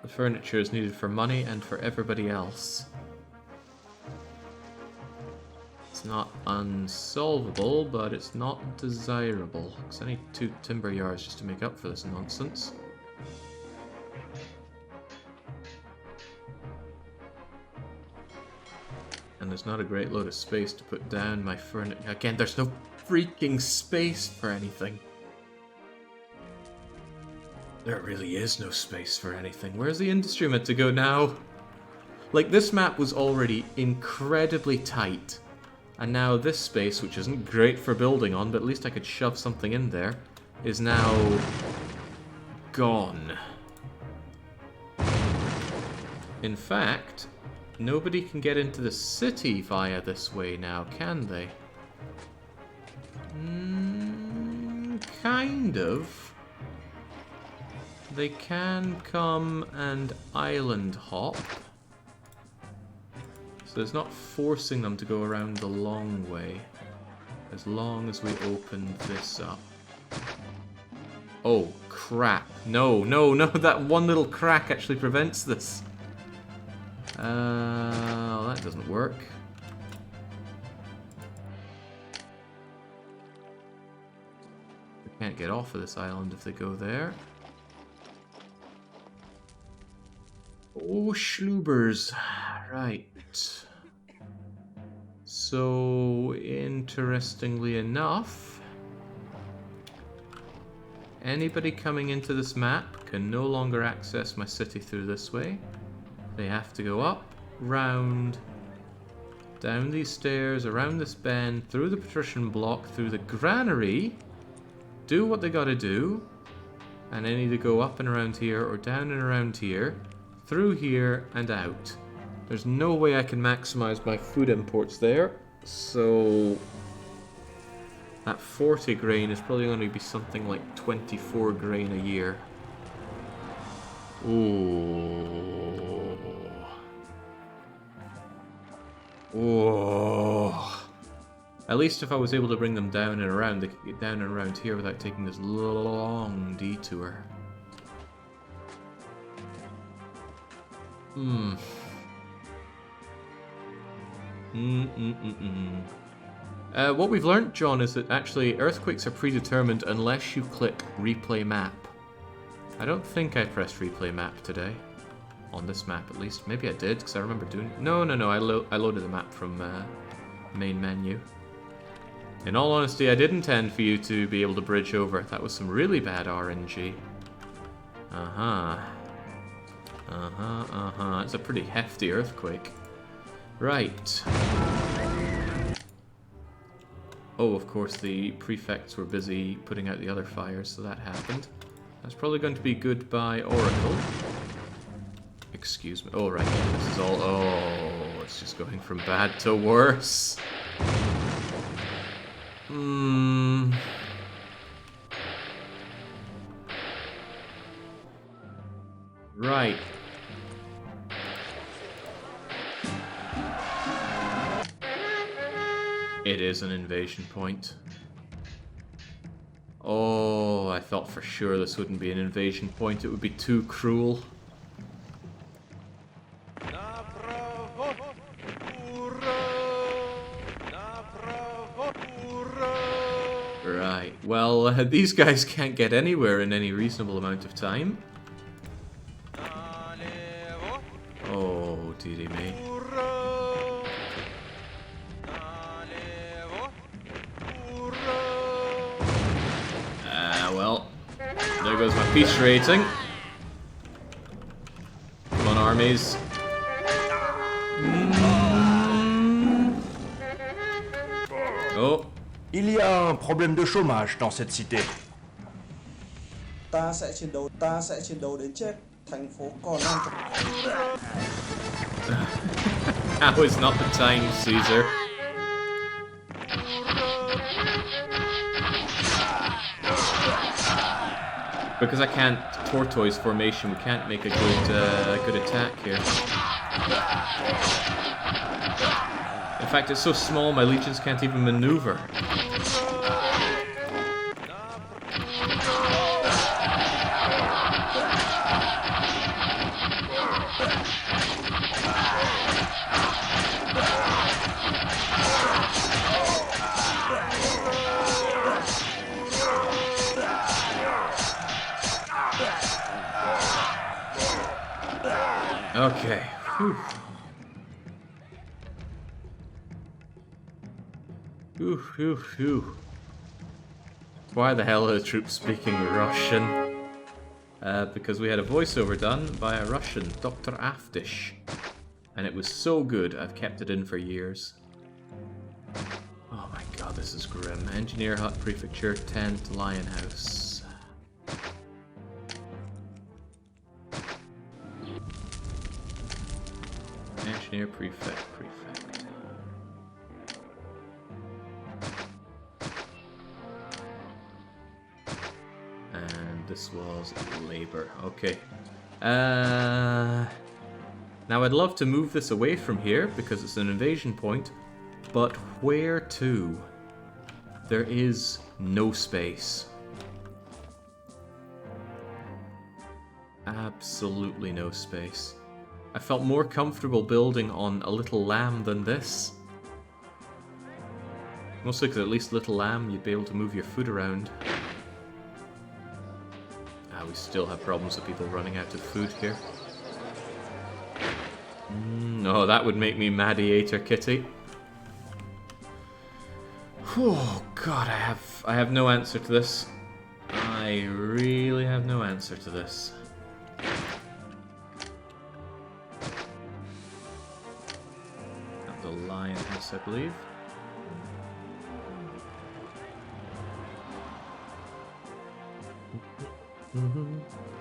The furniture is needed for money and for everybody else. It's not unsolvable, but it's not desirable. Because I need 2 timber yards just to make up for this nonsense. And there's not a great load of space to put down my furniture. Again, there's no freaking space for anything. There really is no space for anything. Where's the industry meant to go now? Like, this map was already incredibly tight. And now this space, which isn't great for building on, but at least I could shove something in there, is now... gone. In fact, nobody can get into the city via this way now, can they? Kind of. They can come and island hop. So it's not forcing them to go around the long way. As long as we open this up. Oh, crap. No, no, no, that one little crack actually prevents this. That doesn't work. They can't get off of this island if they go there. Oh, schlubers. Right. So, interestingly enough, anybody coming into this map can no longer access my city through this way. They have to go up, round, down these stairs, around this bend, through the Patrician block, through the granary, do what they gotta do, and then either go up and around here or down and around here, through here and out. There's no way I can maximize my food imports there, so that 40 grain is probably going to be something like 24 grain a year. Ooh. Oh. At least if I was able to bring them down and around, they could get down and around here without taking this long detour. What we've learned, John, is that actually earthquakes are predetermined unless you click replay map. I don't think I pressed replay map today. On this map, at least. Maybe I did, because I remember doing... No, I loaded the map from main menu. In all honesty, I did intend for you to be able to bridge over. That was some really bad RNG. It's a pretty hefty earthquake. Right. Oh, of course, the prefects were busy putting out the other fires, so that happened. That's probably going to be goodbye, Oracle. Excuse me. Oh, right. This is all... Oh, it's just going from bad to worse. Right. It is an invasion point. Oh, I thought for sure this wouldn't be an invasion point. It would be too cruel. Right, well, these guys can't get anywhere in any reasonable amount of time. Oh, dearie me. Well, there goes my peace rating. enemies. Oh. Il y a un problème de chômage dans cette cité. Ta sẽ chiến đấu đến chết. Thành phố còn đang Now is not the time, Caesar. Because I can't tortoise formation, we can't make a good attack here. In fact, it's so small, my legions can't even maneuver. Okay. Whew. Whew, whew, whew. Why the hell are the troops speaking Russian? Because we had a voiceover done by a Russian, Dr. Aftish. And it was so good, I've kept it in for years. Oh my god, this is grim. Engineer hut, prefecture, tent, lion house. Engineer, prefect. And this was labor. Okay. Now I'd love to move this away from here because it's an invasion point, but where to? There is no space. Absolutely no space. I felt more comfortable building on a little lamb than this. Mostly because at least little lamb, you'd be able to move your food around. We still have problems with people running out of food here. Oh, that would make me Madiator Kitty. Oh god, I have no answer to this. I really have no answer to this. That's a lion house, I believe.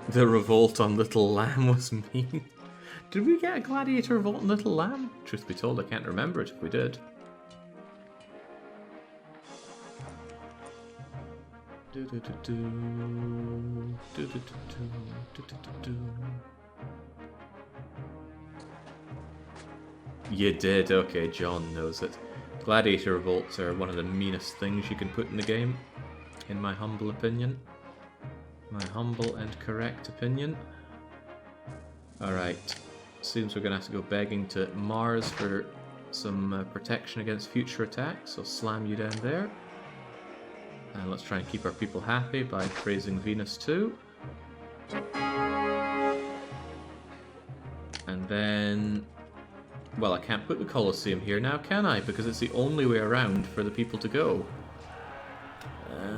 The revolt on Little Lamb was mean. Did we get a gladiator revolt on Little Lamb? Truth be told, I can't remember it if we did. You did, okay, John knows it. Gladiator revolts are one of the meanest things you can put in the game, in my humble opinion. My humble and correct opinion. Alright, seems we're gonna have to go begging to Mars for some protection against future attacks. I'll slam you down there. And let's try and keep our people happy by praising Venus too. And then... well, I can't put the Colosseum here now, can I? Because it's the only way around for the people to go.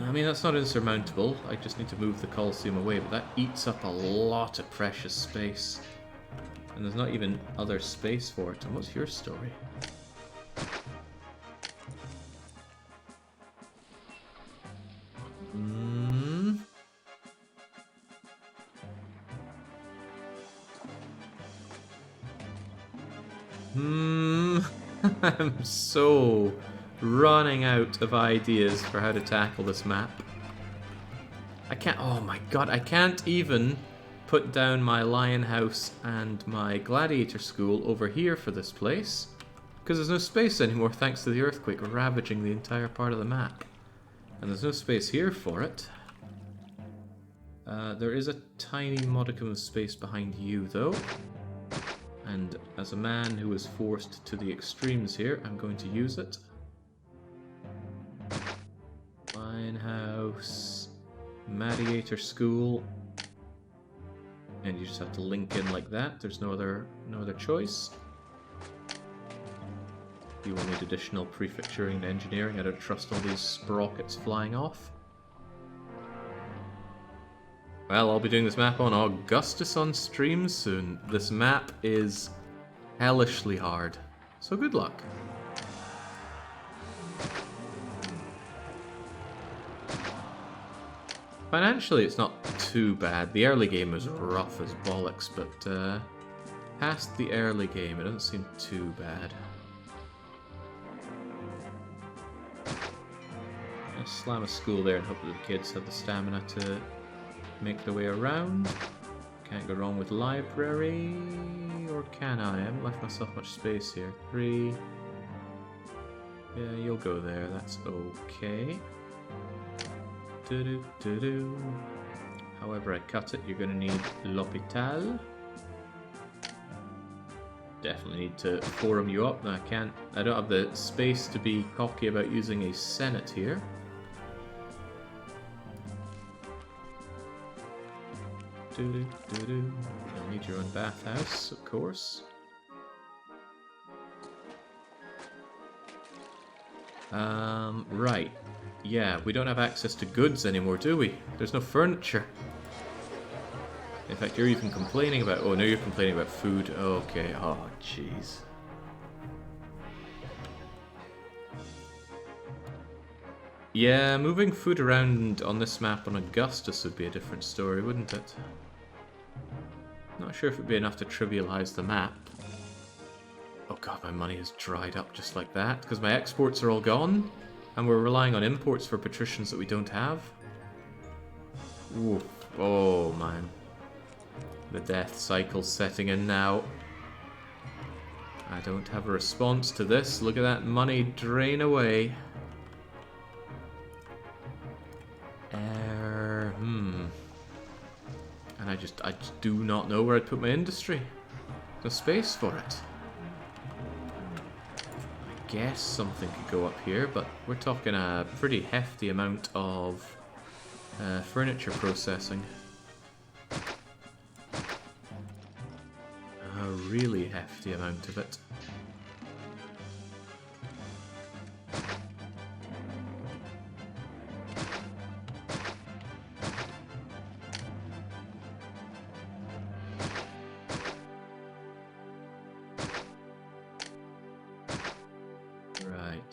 I mean, that's not insurmountable. I just need to move the Colosseum away, but that eats up a lot of precious space. And there's not even other space for it. And what's your story? I'm so running out of ideas for how to tackle this map. I can't, oh my god, I can't even put down my lion house and my gladiator school over here for this place, because there's no space anymore thanks to the earthquake ravaging the entire part of the map. And there's no space here for it. There is a tiny modicum of space behind you though. And as a man who is forced to the extremes here, I'm going to use it. Lion house, Madiator school, and you just have to link in like that. There's no other choice. You will need additional prefecturing and engineering. I don't trust all these sprockets flying off. Well, I'll be doing this map on Augustus on stream soon. This map is hellishly hard. So good luck. Financially, it's not too bad. The early game is rough as bollocks, but past the early game, it doesn't seem too bad. I'll slam a school there and hope that the kids have the stamina to make their way around. Can't go wrong with library, or can I? I haven't left myself much space here. 3. Yeah, you'll go there, that's okay. However I cut it, you're gonna need l'hôpital. Definitely need to forum you up. Now I don't have the space to be cocky about using a senate here. You'll need your own bathhouse, of course. Right. Yeah, we don't have access to goods anymore, do we? There's no furniture. In fact, you're even complaining about... Oh, no, you're complaining about food. Okay. Oh, jeez. Yeah, moving food around on this map on Augustus would be a different story, wouldn't it? Not sure if it'd be enough to trivialize the map. Oh god, my money has dried up just like that, because my exports are all gone, and we're relying on imports for patricians that we don't have. Oof. Oh man. The death cycle's setting in now. I don't have a response to this. Look at that money drain away. And I just do not know where I'd put my industry. No space for it. I guess something could go up here, but we're talking a pretty hefty amount of furniture processing. A really hefty amount of it.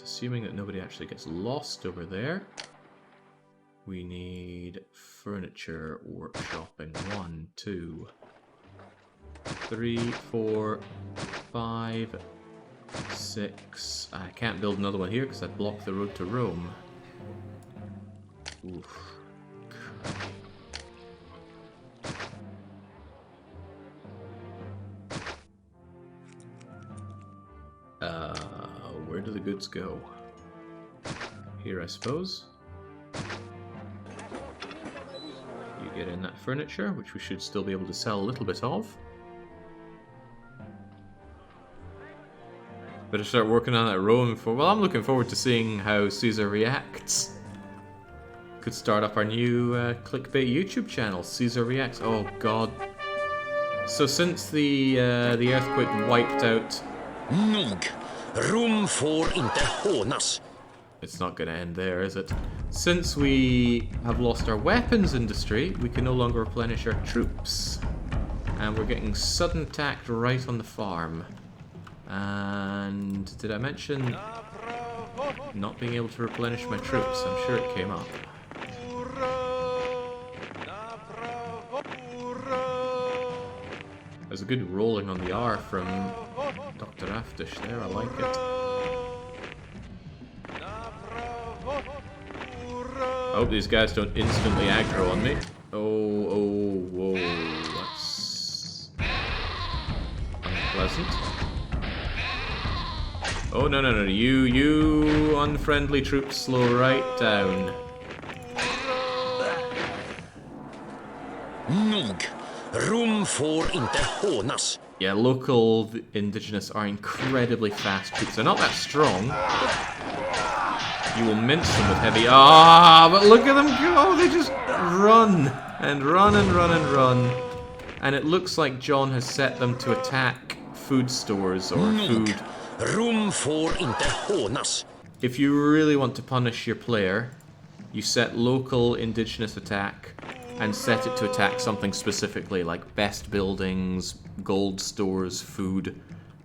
Assuming that nobody actually gets lost over there, we need furniture workshopping. 1, 2, 3, 4, 5, 6. I can't build another one here because I blocked the road to Rome. Oof. Where do the goods go? Here, I suppose. You get in that furniture, which we should still be able to sell a little bit of. Better start working on that Rome for... Well, I'm looking forward to seeing how Caesar reacts. Could start up our new clickbait YouTube channel, Caesar Reacts. Oh god. So since the earthquake wiped out... Nog. Rum får inte hånas. It's not going to end there, is it? Since we have lost our weapons industry, we can no longer replenish our troops. And we're getting sudden attacked right on the farm. And did I mention not being able to replenish my troops? I'm sure it came up. There's a good rolling on the R from Dr. Aftish there, I like it. I hope these guys don't instantly aggro on me. Oh, whoa, that's unpleasant. Oh, no, you unfriendly troops slow right down. Nog. Rum får inte hånas. Yeah, local indigenous are incredibly fast troops. They're not that strong. You will mince them with heavy... Ah, but look at them go! They just run and run and run and run. And it looks like John has set them to attack food stores or food. Rum får inte hånas. If you really want to punish your player, you set local indigenous attack and set it to attack something specifically, like best buildings, gold stores, food,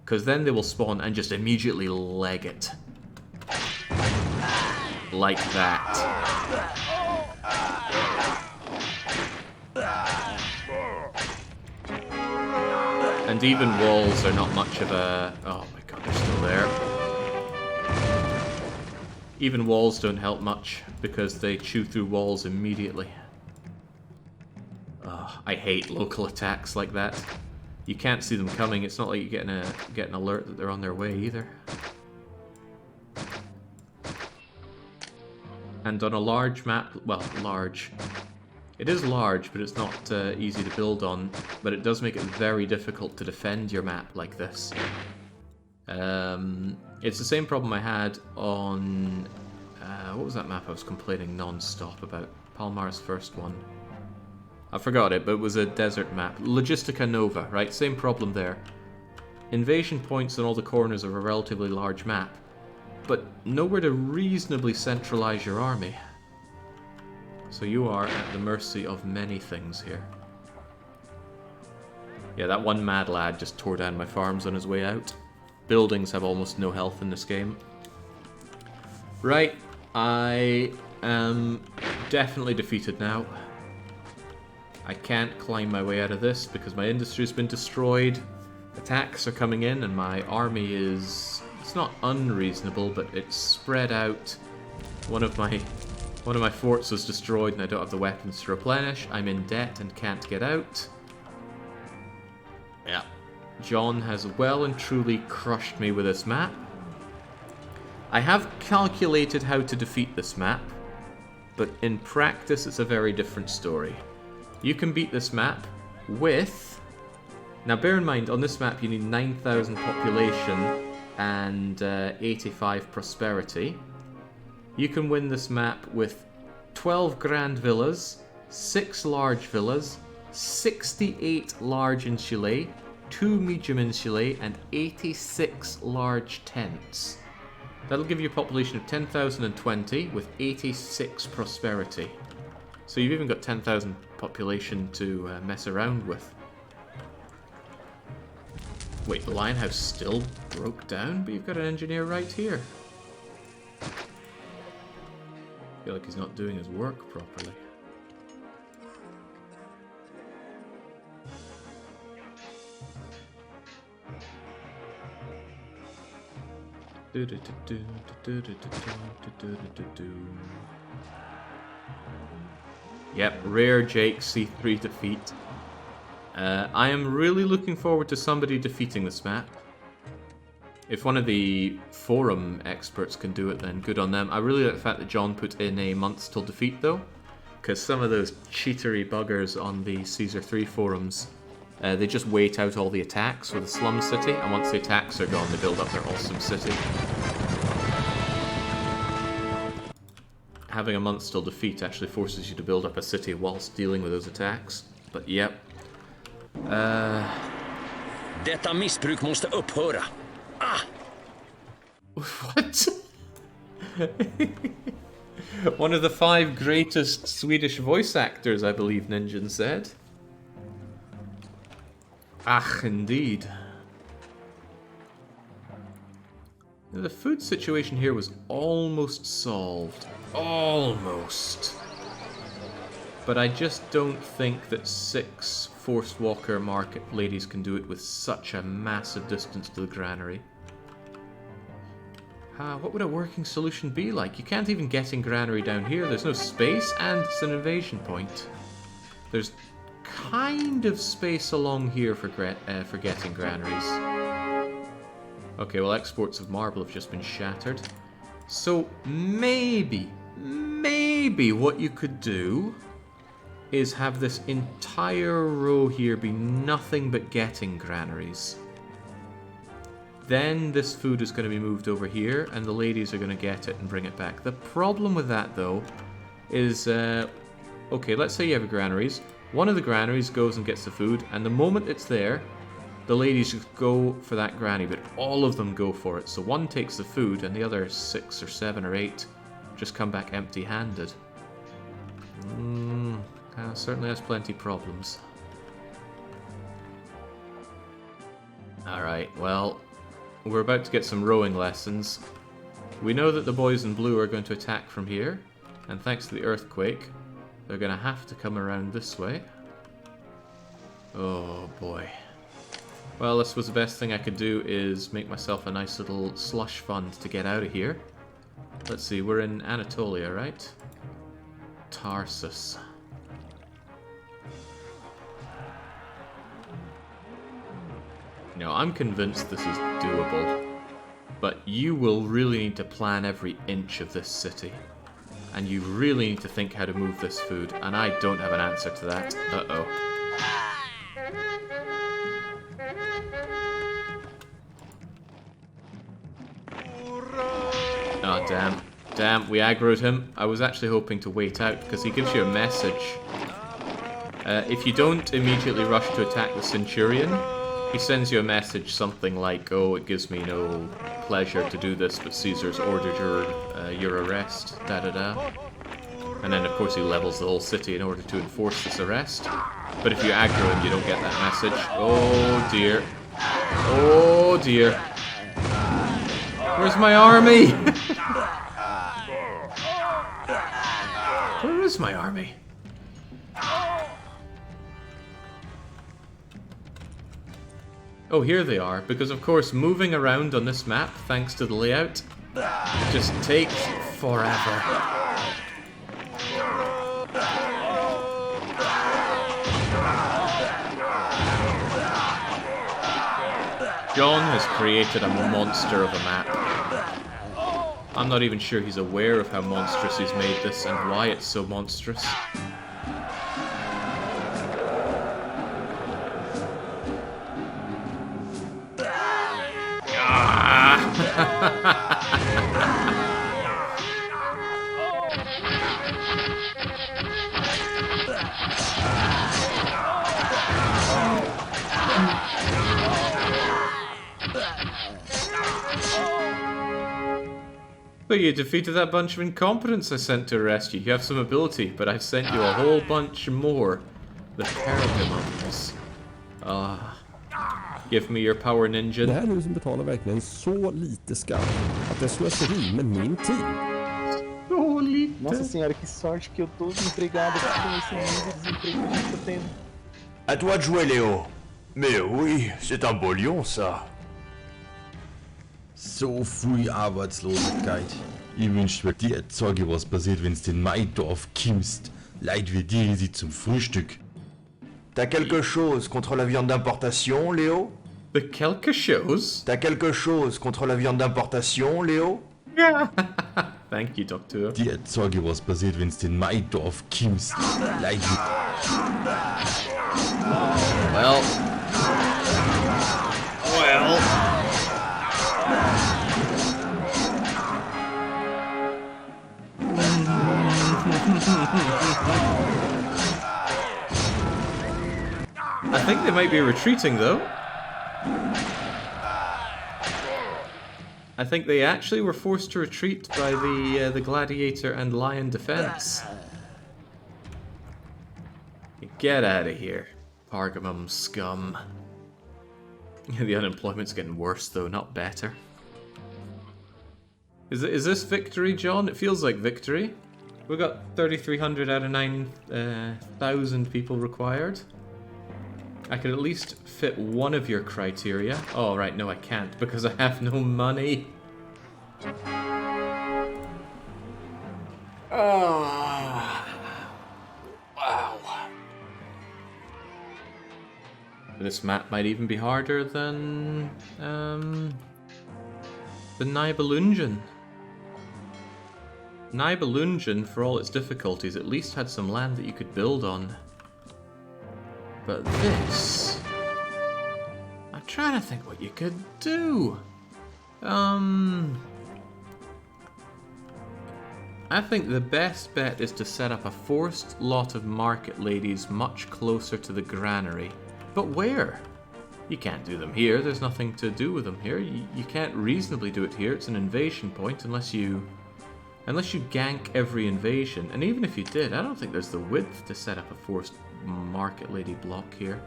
because then they will spawn and just immediately leg it. Like that. And even walls are not much of a... Oh my god, they're still there. Even walls don't help much, because they chew through walls immediately. I hate local attacks like that. You can't see them coming. It's not like you get an alert that they're on their way either. And on a large map, well, large. It is large, but it's not easy to build on. But it does make it very difficult to defend your map like this. It's the same problem I had on... what was that map I was complaining non-stop about? Palmar's first one. I forgot it, but it was a desert map. Logistica Nova, right? Same problem there. Invasion points on all the corners of a relatively large map, but nowhere to reasonably centralize your army. So you are at the mercy of many things here. Yeah, that one mad lad just tore down my farms on his way out. Buildings have almost no health in this game. Right, I am definitely defeated now. I can't climb my way out of this because my industry's been destroyed. Attacks are coming in and my army is... It's not unreasonable, but it's spread out. One of my forts was destroyed and I don't have the weapons to replenish. I'm in debt and can't get out. Yeah. John has well and truly crushed me with this map. I have calculated how to defeat this map, but in practice it's a very different story. You can beat this map with... Now bear in mind, on this map you need 9,000 population and 85 prosperity. You can win this map with 12 grand villas, 6 large villas, 68 large insulae, 2 medium insulae, and 86 large tents. That'll give you a population of 10,020 with 86 prosperity. So you've even got 10,000 population to mess around with. Wait, the Lion House still broke down? But you've got an engineer right here. I feel like he's not doing his work properly. Yep, rare Jake C3 defeat. I am really looking forward to somebody defeating this map. If one of the forum experts can do it, then good on them. I really like the fact that John put in a months till defeat, though, because some of those cheatery buggers on the Caesar 3 forums, they just wait out all the attacks with the Slum City, and once the attacks are gone, they build up their awesome city. Having a month's till defeat actually forces you to build up a city whilst dealing with those attacks. But yep. Detta missbruk måste upphöra. Ah! What? One of the 5 greatest Swedish voice actors, I believe Ninjan said. Ach, indeed. The food situation here was almost solved. Almost. But I just don't think that 6 Forced Walker market ladies can do it with such a massive distance to the granary. What would a working solution be like? You can't even get in granary down here. There's no space and it's an invasion point. There's kind of space along here for getting granaries. Okay, well, exports of marble have just been shattered. So maybe what you could do is have this entire row here be nothing but getting granaries. Then this food is going to be moved over here and the ladies are going to get it and bring it back. The problem with that, though, is, okay, let's say you have granaries. One of the granaries goes and gets the food, and the moment it's there, the ladies just go for that granny, but all of them go for it. So one takes the food and the other 6 or 7 or 8 just come back empty-handed. Certainly has plenty problems. Alright, well, we're about to get some rowing lessons. We know that the boys in blue are going to attack from here, and thanks to the earthquake, they're going to have to come around this way. Oh boy. Well, I suppose the best thing I could do is make myself a nice little slush fund to get out of here. Let's see, we're in Anatolia, right? Tarsus. No, I'm convinced this is doable. But you will really need to plan every inch of this city. And you really need to think how to move this food, and I don't have an answer to that. Uh-oh. Oh, damn. Damn, we aggroed him. I was actually hoping to wait out, because he gives you a message. If you don't immediately rush to attack the Centurion, he sends you a message something like, oh, it gives me no pleasure to do this, but Caesar's ordered your arrest, da-da-da. And then, of course, he levels the whole city in order to enforce this arrest. But if you aggro him, you don't get that message. Oh, dear. Oh, dear. Where's my army? Where is my army? Oh, here they are, because of course moving around on this map, thanks to the layout, just takes forever. John has created a monster of a map. I'm not even sure he's aware of how monstrous he's made this and why it's so monstrous. But you defeated that bunch of incompetents I sent to arrest you. You have some ability, but I've sent you a whole bunch more. The Pergamons. Give me your power ninja. Det här huset betalar verkligen så lite skatt att det är slöseri med min tid. Så lite. Nossa senhora, que sorte que eu tô desempregado com esse nível de desemprego que eu tô tendo. À toi de jouer, Léo. Mais oui, c'est un beau lion, ça. So viel Arbeitslosigkeit. Ich wünschte mir, die Erzeuge, was passiert, wenn's den Maidorf kimmst. Leid wie die sie zum Frühstück. T'as quelque chose contre la viande d'importation, Léo? The quelque chose? T'as quelque chose contre la viande d'importation, Léo? Yeah. Thank you, Doctor. Die Erzeuge, was passiert, wenn's den Maidorf kimmst. Leid wie... Well. I think they might be retreating, though. I think they actually were forced to retreat by the gladiator and lion defense. Get out of here, Pergamum scum. The unemployment's getting worse, though, not better. Is this victory, John? It feels like victory. We got 3,300 out of 9,000 people required. I could at least fit one of your criteria. Oh, right, no I can't, because I have no money. Oh. Wow. This map might even be harder than the Nibelungen. Nibelungen, for all its difficulties, at least had some land that you could build on. But this... I'm trying to think what you could do. I think the best bet is to set up a forced lot of market ladies much closer to the granary. But where? You can't do them here. There's nothing to do with them here. You can't reasonably do it here. It's an invasion point unless you Unless you gank every invasion, and even if you did, I don't think there's the width to set up a forced market lady block here.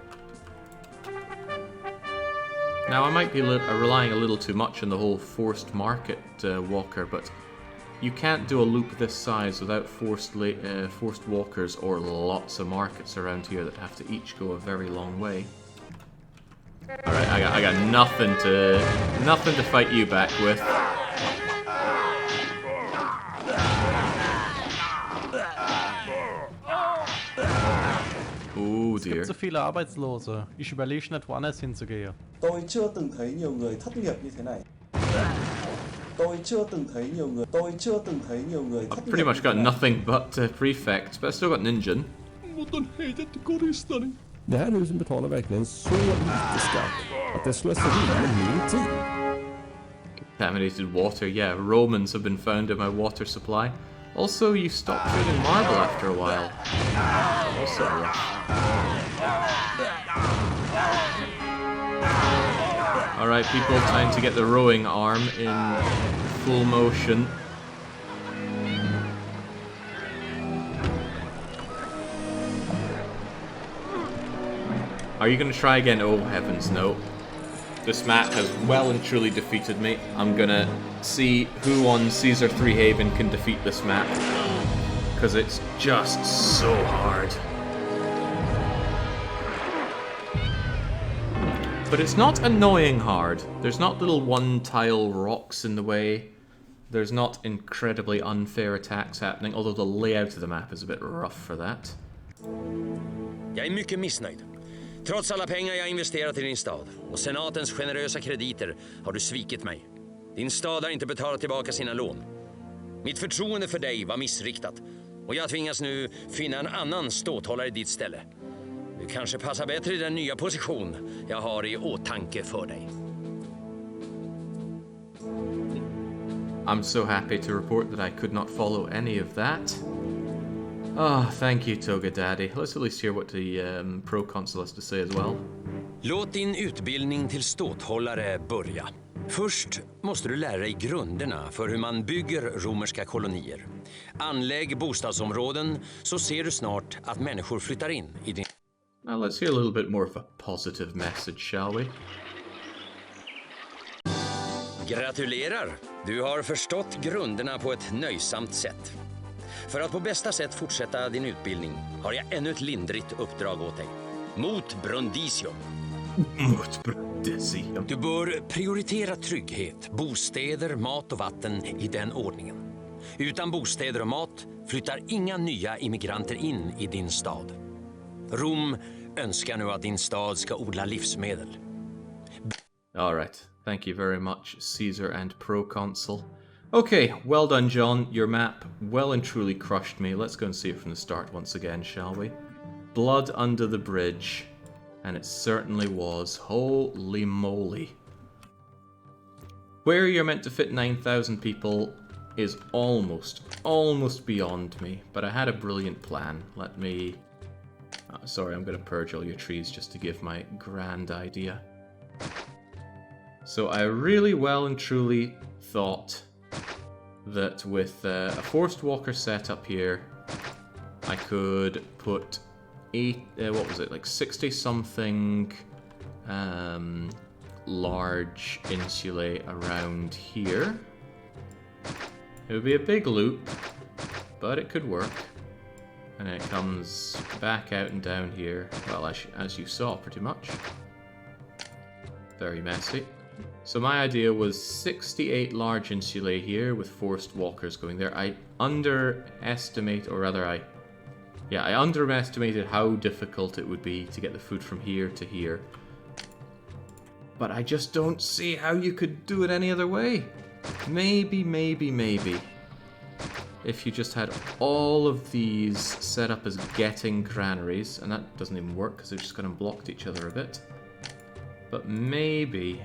Now, I might be relying a little too much on the whole forced market walker, but you can't do a loop this size without forced walkers or lots of markets around here that have to each go a very long way. Alright, I got nothing to fight you back with. Oh dear. Es gibt so viele Arbeitslose. Ich überlege nicht, woanders hinzugehen. Tôi chưa từng thấy nhiều người thất nghiệp như thế này. Tôi chưa từng thấy nhiều người thất nghiệp. I've pretty much got nothing but prefects, but I still got ninja. Det här huset betalar verkligen så lite skatt att det slösar med min tid. Contaminated water, yeah. Romans have been found in my water supply. Also, you stop trading marble after a while. Also rough. Alright, people, time to get the rowing arm in full motion. Are you going to try again? Oh, heavens, no. This map has well and truly defeated me. I'm going to see who on Caesar 3 Haven can defeat this map. Because it's just so hard. But it's not annoying hard. There's not little one-tile rocks in the way. There's not incredibly unfair attacks happening, although the layout of the map is a bit rough for that. Jag är mycket missnöjd. Trots alla pengar jag investerat i din stad och senatens generösa krediter har du svikit mig. Din stad har inte betalat tillbaka sina lån. Mitt förtroende för dig var missriktat och jag tvingas nu finna en annan ståthållare i ditt ställe. Du kanske passar bättre i den nya position jag har i åtanke för dig. I'm so happy to report that I could not follow any of that. Oh, thank you, Tåga Daddy. Let's at least hear what the proconsul has to say as well. Låt din utbildning till ståthållare börja. Först måste du lära dig grunderna för hur man bygger romerska kolonier. Anlägg bostadsområden så ser du snart att människor flyttar in i din... Now let's hear a little bit more of a positive message, shall we? Gratulerar! Du har förstått grunderna på ett nöjsamt sätt. För att på bästa sätt fortsätta din utbildning har jag ännu ett lindrigt uppdrag åt dig. Mot Brundisium. Mot Brundisium. Du bör prioritera trygghet, bostäder, mat och vatten i den ordningen. Utan bostäder och mat flyttar inga nya immigranter in i din stad. Rom önskar nu att din stad ska odla livsmedel. All right. Thank you very much, Caesar and proconsul. Okay, well done, John. Your map well and truly crushed me. Let's go and see it from the start once again, shall we? Blood under the bridge. And it certainly was. Holy moly. Where you're meant to fit 9,000 people is almost beyond me. But I had a brilliant plan. Let me... sorry, I'm going to purge all your trees just to give my grand idea. So I really well and truly thought that with a forced walker setup here, I could put 60 something large insulae around here. It would be a big loop, but it could work. And then it comes back out and down here, well, as you saw, pretty much. Very messy. So my idea was 68 large insulae here with forced walkers going there. I underestimated how difficult it would be to get the food from here to here. But I just don't see how you could do it any other way. Maybe. If you just had all of these set up as getting granaries, and that doesn't even work because they've just kind of blocked each other a bit. But maybe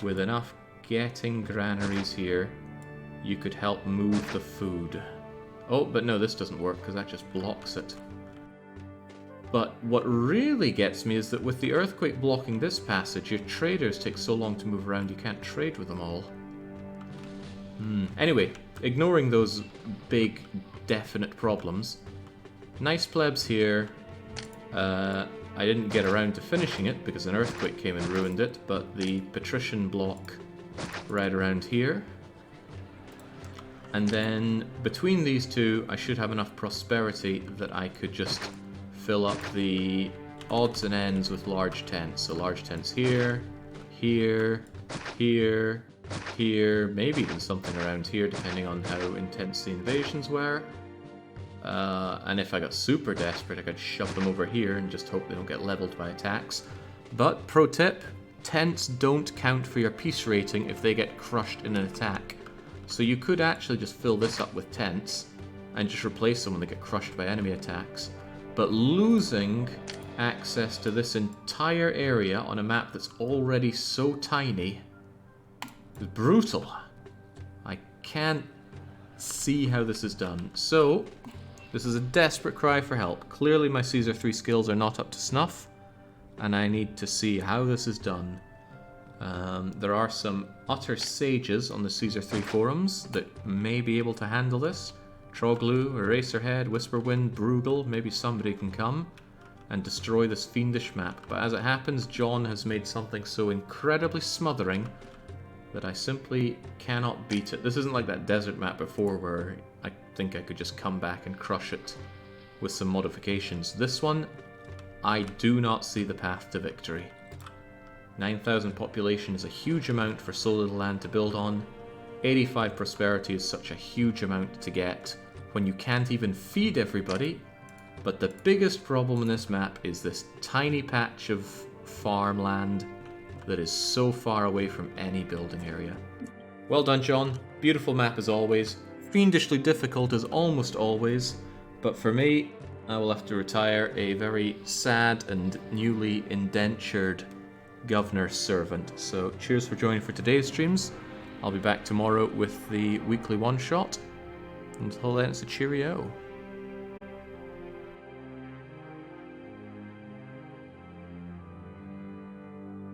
with enough getting granaries here, you could help move the food. Oh, but no, this doesn't work because that just blocks it. But what really gets me is that with the earthquake blocking this passage, your traders take so long to move around you can't trade with them all. Anyway, ignoring those big, definite problems. Nice plebs here. I didn't get around to finishing it because an earthquake came and ruined it, but the Patrician block right around here. And then between these two, I should have enough prosperity that I could just fill up the odds and ends with large tents. So large tents here, here, here, here, maybe even something around here depending on how intense the invasions were. And if I got super desperate, I could shove them over here and just hope they don't get leveled by attacks. But, pro tip, tents don't count for your peace rating if they get crushed in an attack. So you could actually just fill this up with tents and just replace them when they get crushed by enemy attacks. But losing access to this entire area on a map that's already so tiny is brutal. I can't see how this is done. So, this is a desperate cry for help. Clearly my Caesar 3 skills are not up to snuff, and I need to see how this is done. There are some utter sages on the Caesar 3 forums that may be able to handle this. Troglu, Eraserhead, Whisperwind, Bruegel, maybe somebody can come and destroy this fiendish map. But as it happens, John has made something so incredibly smothering that I simply cannot beat it. This isn't like that desert map before where I think I could just come back and crush it with some modifications. This one, I do not see the path to victory. 9,000 population is a huge amount for so little land to build on. 85 prosperity is such a huge amount to get when you can't even feed everybody. But the biggest problem in this map is this tiny patch of farmland that is so far away from any building area. Well done, John. Beautiful map as always. Fiendishly difficult as almost always. But for me, I will have to retire a very sad and newly indentured governor servant. So cheers for joining for today's streams. I'll be back tomorrow with the weekly one-shot. Until then, it's a cheerio.